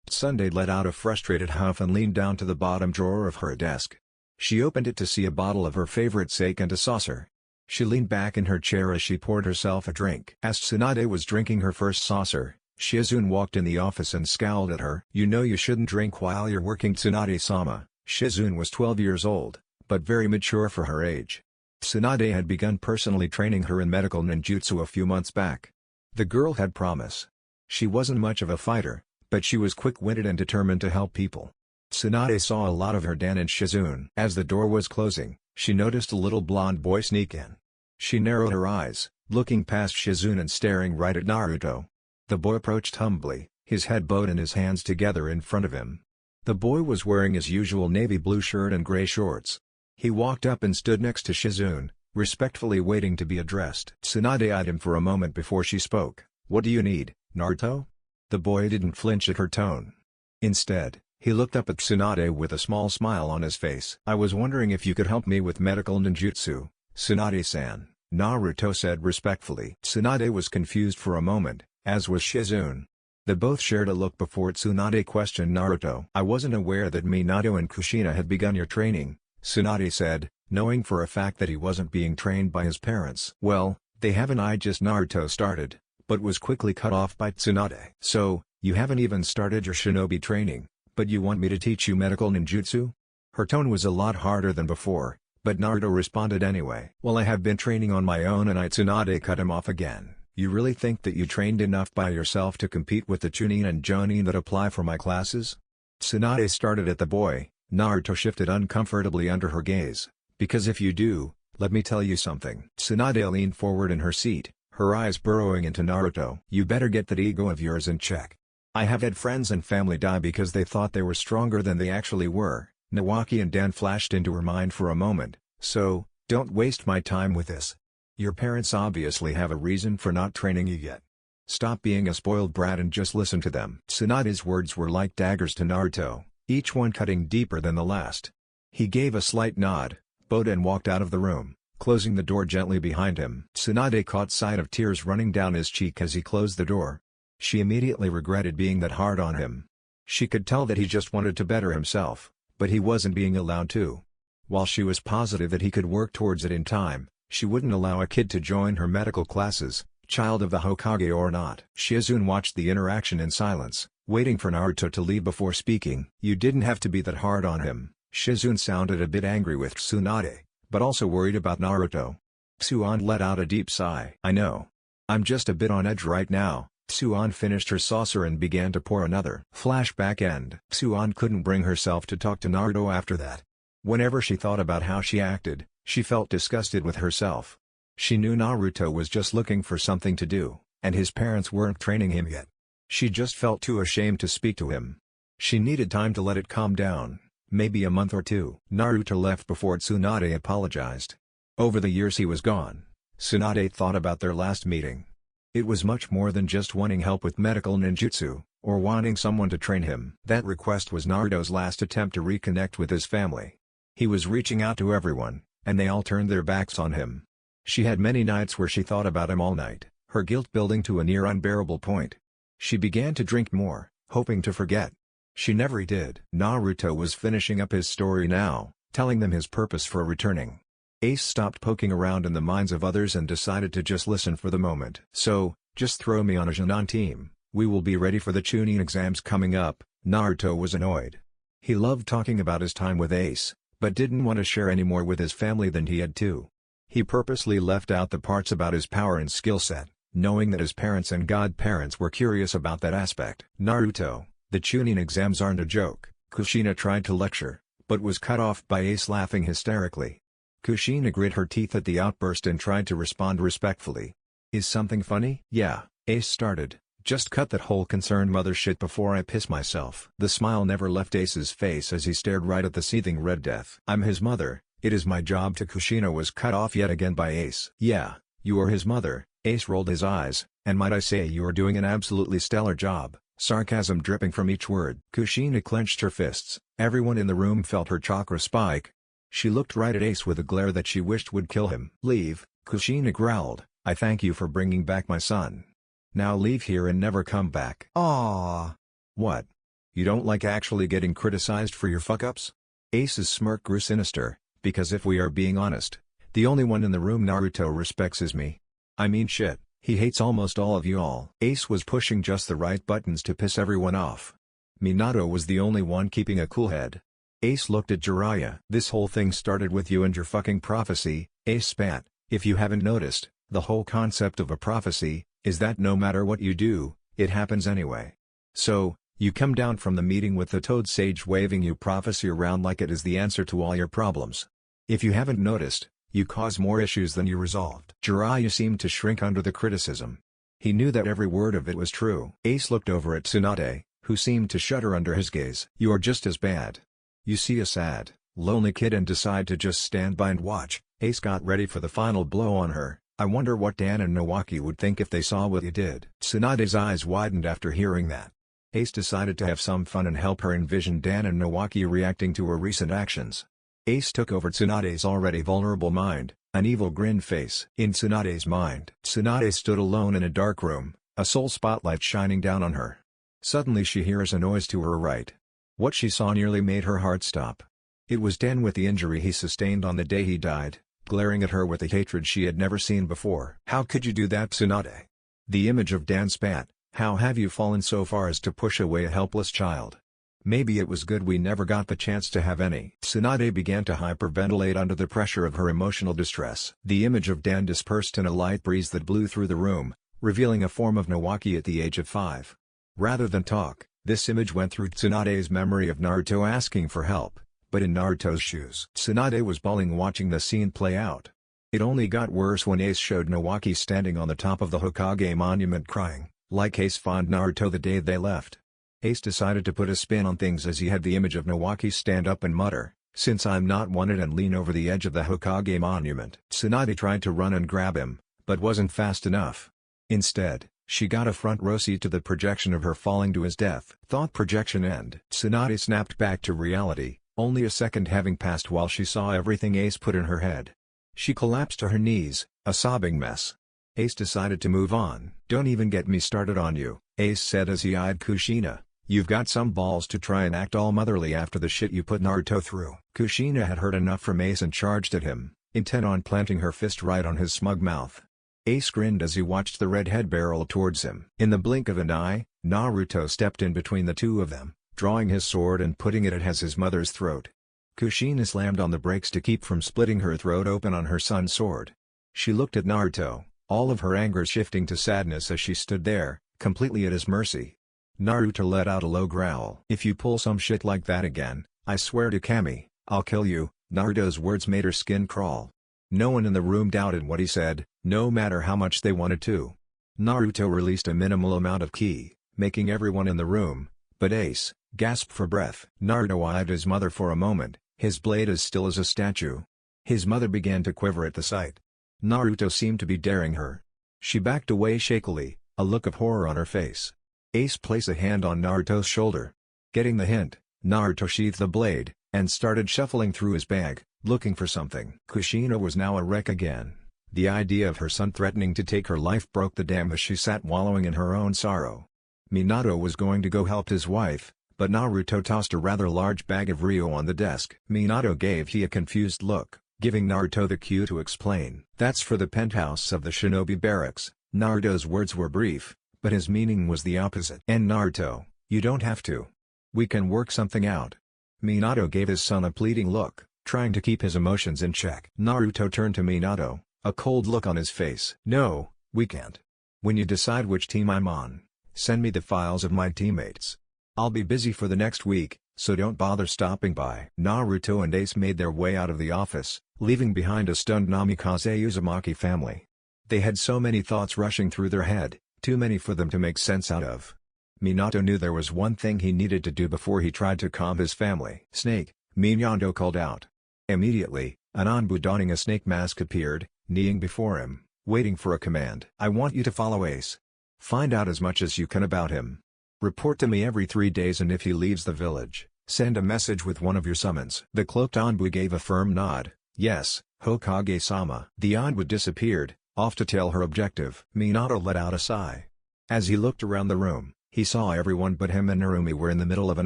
Tsunade let out a frustrated huff and leaned down to the bottom drawer of her desk. She opened it to see a bottle of her favorite sake and a saucer. She leaned back in her chair as she poured herself a drink. As Tsunade was drinking her first saucer, Shizune walked in the office and scowled at her. "You know you shouldn't drink while you're working, Tsunade-sama." Shizune was 12 years old, but very mature for her age. Tsunade had begun personally training her in medical ninjutsu a few months back. The girl had promise. She wasn't much of a fighter, but she was quick-witted and determined to help people. Tsunade saw a lot of her Dan and Shizune. As the door was closing, she noticed a little blonde boy sneak in. She narrowed her eyes, looking past Shizune and staring right at Naruto. The boy approached humbly, his head bowed and his hands together in front of him. The boy was wearing his usual navy blue shirt and gray shorts. He walked up and stood next to Shizune, respectfully waiting to be addressed. Tsunade eyed him for a moment before she spoke. "What do you need, Naruto?" The boy didn't flinch at her tone. Instead, he looked up at Tsunade with a small smile on his face. "I was wondering if you could help me with medical ninjutsu, Tsunade-san," Naruto said respectfully. Tsunade was confused for a moment, as was Shizune. They both shared a look before Tsunade questioned Naruto. "I wasn't aware that Minato and Kushina had begun your training," Tsunade said, knowing for a fact that he wasn't being trained by his parents. "Well, they haven't. Naruto started, but was quickly cut off by Tsunade. "So, you haven't even started your shinobi training, but you want me to teach you medical ninjutsu?" Her tone was a lot harder than before, but Naruto responded anyway. "Well, I have been training on my own," and Tsunade cut him off again. "You really think that you trained enough by yourself to compete with the Chunin and Jonin that apply for my classes?" Tsunade started at the boy. Naruto shifted uncomfortably under her gaze. "Because if you do, let me tell you something." Tsunade leaned forward in her seat, her eyes burrowing into Naruto. "You better get that ego of yours in check. I have had friends and family die because they thought they were stronger than they actually were." Nawaki and Dan flashed into her mind for a moment. "So, don't waste my time with this. Your parents obviously have a reason for not training you yet. Stop being a spoiled brat and just listen to them." Tsunade's words were like daggers to Naruto, each one cutting deeper than the last. He gave a slight nod, bowed and walked out of the room, closing the door gently behind him. Tsunade caught sight of tears running down his cheek as he closed the door. She immediately regretted being that hard on him. She could tell that he just wanted to better himself, but he wasn't being allowed to. While she was positive that he could work towards it in time, she wouldn't allow a kid to join her medical classes, child of the Hokage or not. Shizune watched the interaction in silence, waiting for Naruto to leave before speaking. "You didn't have to be that hard on him." Shizune sounded a bit angry with Tsunade, but also worried about Naruto. Tsuan let out a deep sigh. "I know. I'm just a bit on edge right now." Tsuan finished her saucer and began to pour another. Flashback end. Tsuan couldn't bring herself to talk to Naruto after that. Whenever she thought about how she acted, she felt disgusted with herself. She knew Naruto was just looking for something to do, and his parents weren't training him yet. She just felt too ashamed to speak to him. She needed time to let it calm down, maybe a month or two. Naruto left before Tsunade apologized. Over the years he was gone, Tsunade thought about their last meeting. It was much more than just wanting help with medical ninjutsu, or wanting someone to train him. That request was Naruto's last attempt to reconnect with his family. He was reaching out to everyone, and they all turned their backs on him. She had many nights where she thought about him all night, her guilt building to a near unbearable point. She began to drink more, hoping to forget. She never did. Naruto was finishing up his story now, telling them his purpose for returning. Ace stopped poking around in the minds of others and decided to just listen for the moment. "So, just throw me on a Jonin team, we will be ready for the Chunin exams coming up." Naruto was annoyed. He loved talking about his time with Ace, but didn't want to share any more with his family than he had to. He purposely left out the parts about his power and skill set, knowing that his parents and godparents were curious about that aspect. "Naruto, the Chunin exams aren't a joke," Kushina tried to lecture, but was cut off by Ace laughing hysterically. Kushina grit her teeth at the outburst and tried to respond respectfully. "Is something funny?" "Yeah," Ace started, "just cut that whole concerned mother shit before I piss myself." The smile never left Ace's face as he stared right at the seething red death. "I'm his mother, it is my job to." Kushina was cut off yet again by Ace. "Yeah, you are his mother," Ace rolled his eyes, "and might I say you are doing an absolutely stellar job," sarcasm dripping from each word. Kushina clenched her fists. Everyone in the room felt her chakra spike. She looked right at Ace with a glare that she wished would kill him. "Leave," Kushina growled. "I thank you for bringing back my son. Now leave here and never come back." "Aww." "What? You don't like actually getting criticized for your fuck-ups?" Ace's smirk grew sinister, "Because if we are being honest, the only one in the room Naruto respects is me. I mean shit, he hates almost all of you all." Ace was pushing just the right buttons to piss everyone off. Minato was the only one keeping a cool head. Ace looked at Jiraiya. "This whole thing started with you and your fucking prophecy," Ace spat. "If you haven't noticed, the whole concept of a prophecy is that no matter what you do, it happens anyway. So, You come down from the meeting with the toad sage waving you prophecy around like it is the answer to all your problems. If you haven't noticed, you cause more issues than you resolved. Jiraiya seemed to shrink under the criticism. He knew that every word of it was true. Ace looked over at Tsunade, who seemed to shudder under his gaze. You are just as bad. You see a sad, lonely kid and decide to just stand by and watch. Ace got ready for the final blow on her. I wonder what Dan and Nawaki would think if they saw what you did. Tsunade's eyes widened after hearing that. Ace decided to have some fun and help her envision Dan and Nawaki reacting to her recent actions. Ace took over Tsunade's already vulnerable mind, an evil grin face. In Tsunade's mind, Tsunade stood alone in a dark room, a soul spotlight shining down on her. Suddenly she hears a noise to her right. What she saw nearly made her heart stop. It was Dan with the injury he sustained on the day he died, glaring at her with a hatred she had never seen before. How could you do that, Tsunade? The image of Dan spat. How have you fallen so far as to push away a helpless child? Maybe it was good we never got the chance to have any. Tsunade began to hyperventilate under the pressure of her emotional distress. The image of Dan dispersed in a light breeze that blew through the room, revealing a form of Nawaki at the age of 5. Rather than talk, this image went through Tsunade's memory of Naruto asking for help, but in Naruto's shoes. Tsunade was bawling watching the scene play out. It only got worse when Ace showed Nawaki standing on the top of the Hokage monument crying, like Ace found Naruto the day they left. Ace decided to put a spin on things as he had the image of Nawaki stand up and mutter, "Since I'm not wanted," and lean over the edge of the Hokage monument. Tsunade tried to run and grab him, but wasn't fast enough. Instead, she got a front row seat to the projection of her falling to his death. Thought projection end. Tsunade snapped back to reality, only a second having passed while she saw everything Ace put in her head. She collapsed to her knees, a sobbing mess. Ace decided to move on. "Don't even get me started on you," Ace said as he eyed Kushina. "You've got some balls to try and act all motherly after the shit you put Naruto through." Kushina had heard enough from Ace and charged at him, intent on planting her fist right on his smug mouth. Ace grinned as he watched the redhead barrel towards him. In the blink of an eye, Naruto stepped in between the two of them, drawing his sword and putting it at his mother's throat. Kushina slammed on the brakes to keep from splitting her throat open on her son's sword. She looked at Naruto, all of her anger shifting to sadness as she stood there, completely at his mercy. Naruto let out a low growl. "If you pull some shit like that again, I swear to Kami, I'll kill you." Naruto's words made her skin crawl. No one in the room doubted what he said, no matter how much they wanted to. Naruto released a minimal amount of ki, making everyone in the room, but Ace, gasp for breath. Naruto eyed his mother for a moment, his blade as still as a statue. His mother began to quiver at the sight. Naruto seemed to be daring her. She backed away shakily, a look of horror on her face. Ace placed a hand on Naruto's shoulder. Getting the hint, Naruto sheathed the blade, and started shuffling through his bag, looking for something. Kushina was now a wreck again. The idea of her son threatening to take her life broke the dam as she sat wallowing in her own sorrow. Minato was going to go help his wife, but Naruto tossed a rather large bag of Ryo on the desk. Minato gave a confused look, giving Naruto the cue to explain. "That's for the penthouse of the shinobi barracks." Naruto's words were brief, but his meaning was the opposite. "And Naruto, you don't have to. We can work something out." Minato gave his son a pleading look, trying to keep his emotions in check. Naruto turned to Minato, a cold look on his face. "No, we can't. When you decide which team I'm on, send me the files of my teammates. I'll be busy for the next week, so don't bother stopping by." Naruto and Ace made their way out of the office, leaving behind a stunned Namikaze Uzumaki family. They had so many thoughts rushing through their head, too many for them to make sense out of. Minato knew there was one thing he needed to do before he tried to calm his family. "Snake," Minato called out. Immediately, an Anbu donning a snake mask appeared, kneeling before him, waiting for a command. "I want you to follow Ace. Find out as much as you can about him. Report to me every 3 days, and if he leaves the village, send a message with one of your summons." The cloaked Anbu gave a firm nod. "Yes, Hokage-sama." The Anbu disappeared, off to tell her objective. Minato let out a sigh. As he looked around the room, he saw everyone but him and Narumi were in the middle of an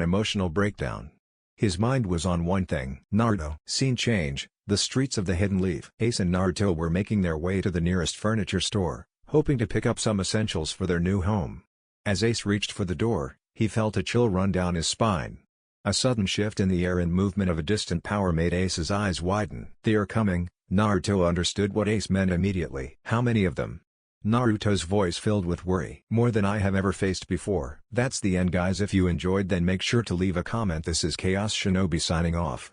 emotional breakdown. His mind was on one thing. Naruto. Scene change, the streets of the Hidden Leaf. Ace and Naruto were making their way to the nearest furniture store, hoping to pick up some essentials for their new home. As Ace reached for the door, he felt a chill run down his spine. A sudden shift in the air and movement of a distant power made Ace's eyes widen. "They are coming." Naruto understood what Ace meant immediately. "How many of them?" Naruto's voice filled with worry. More than I have ever faced before. That's the end guys. If you enjoyed, then make sure to leave a comment. This is Chaos Shinobi signing off.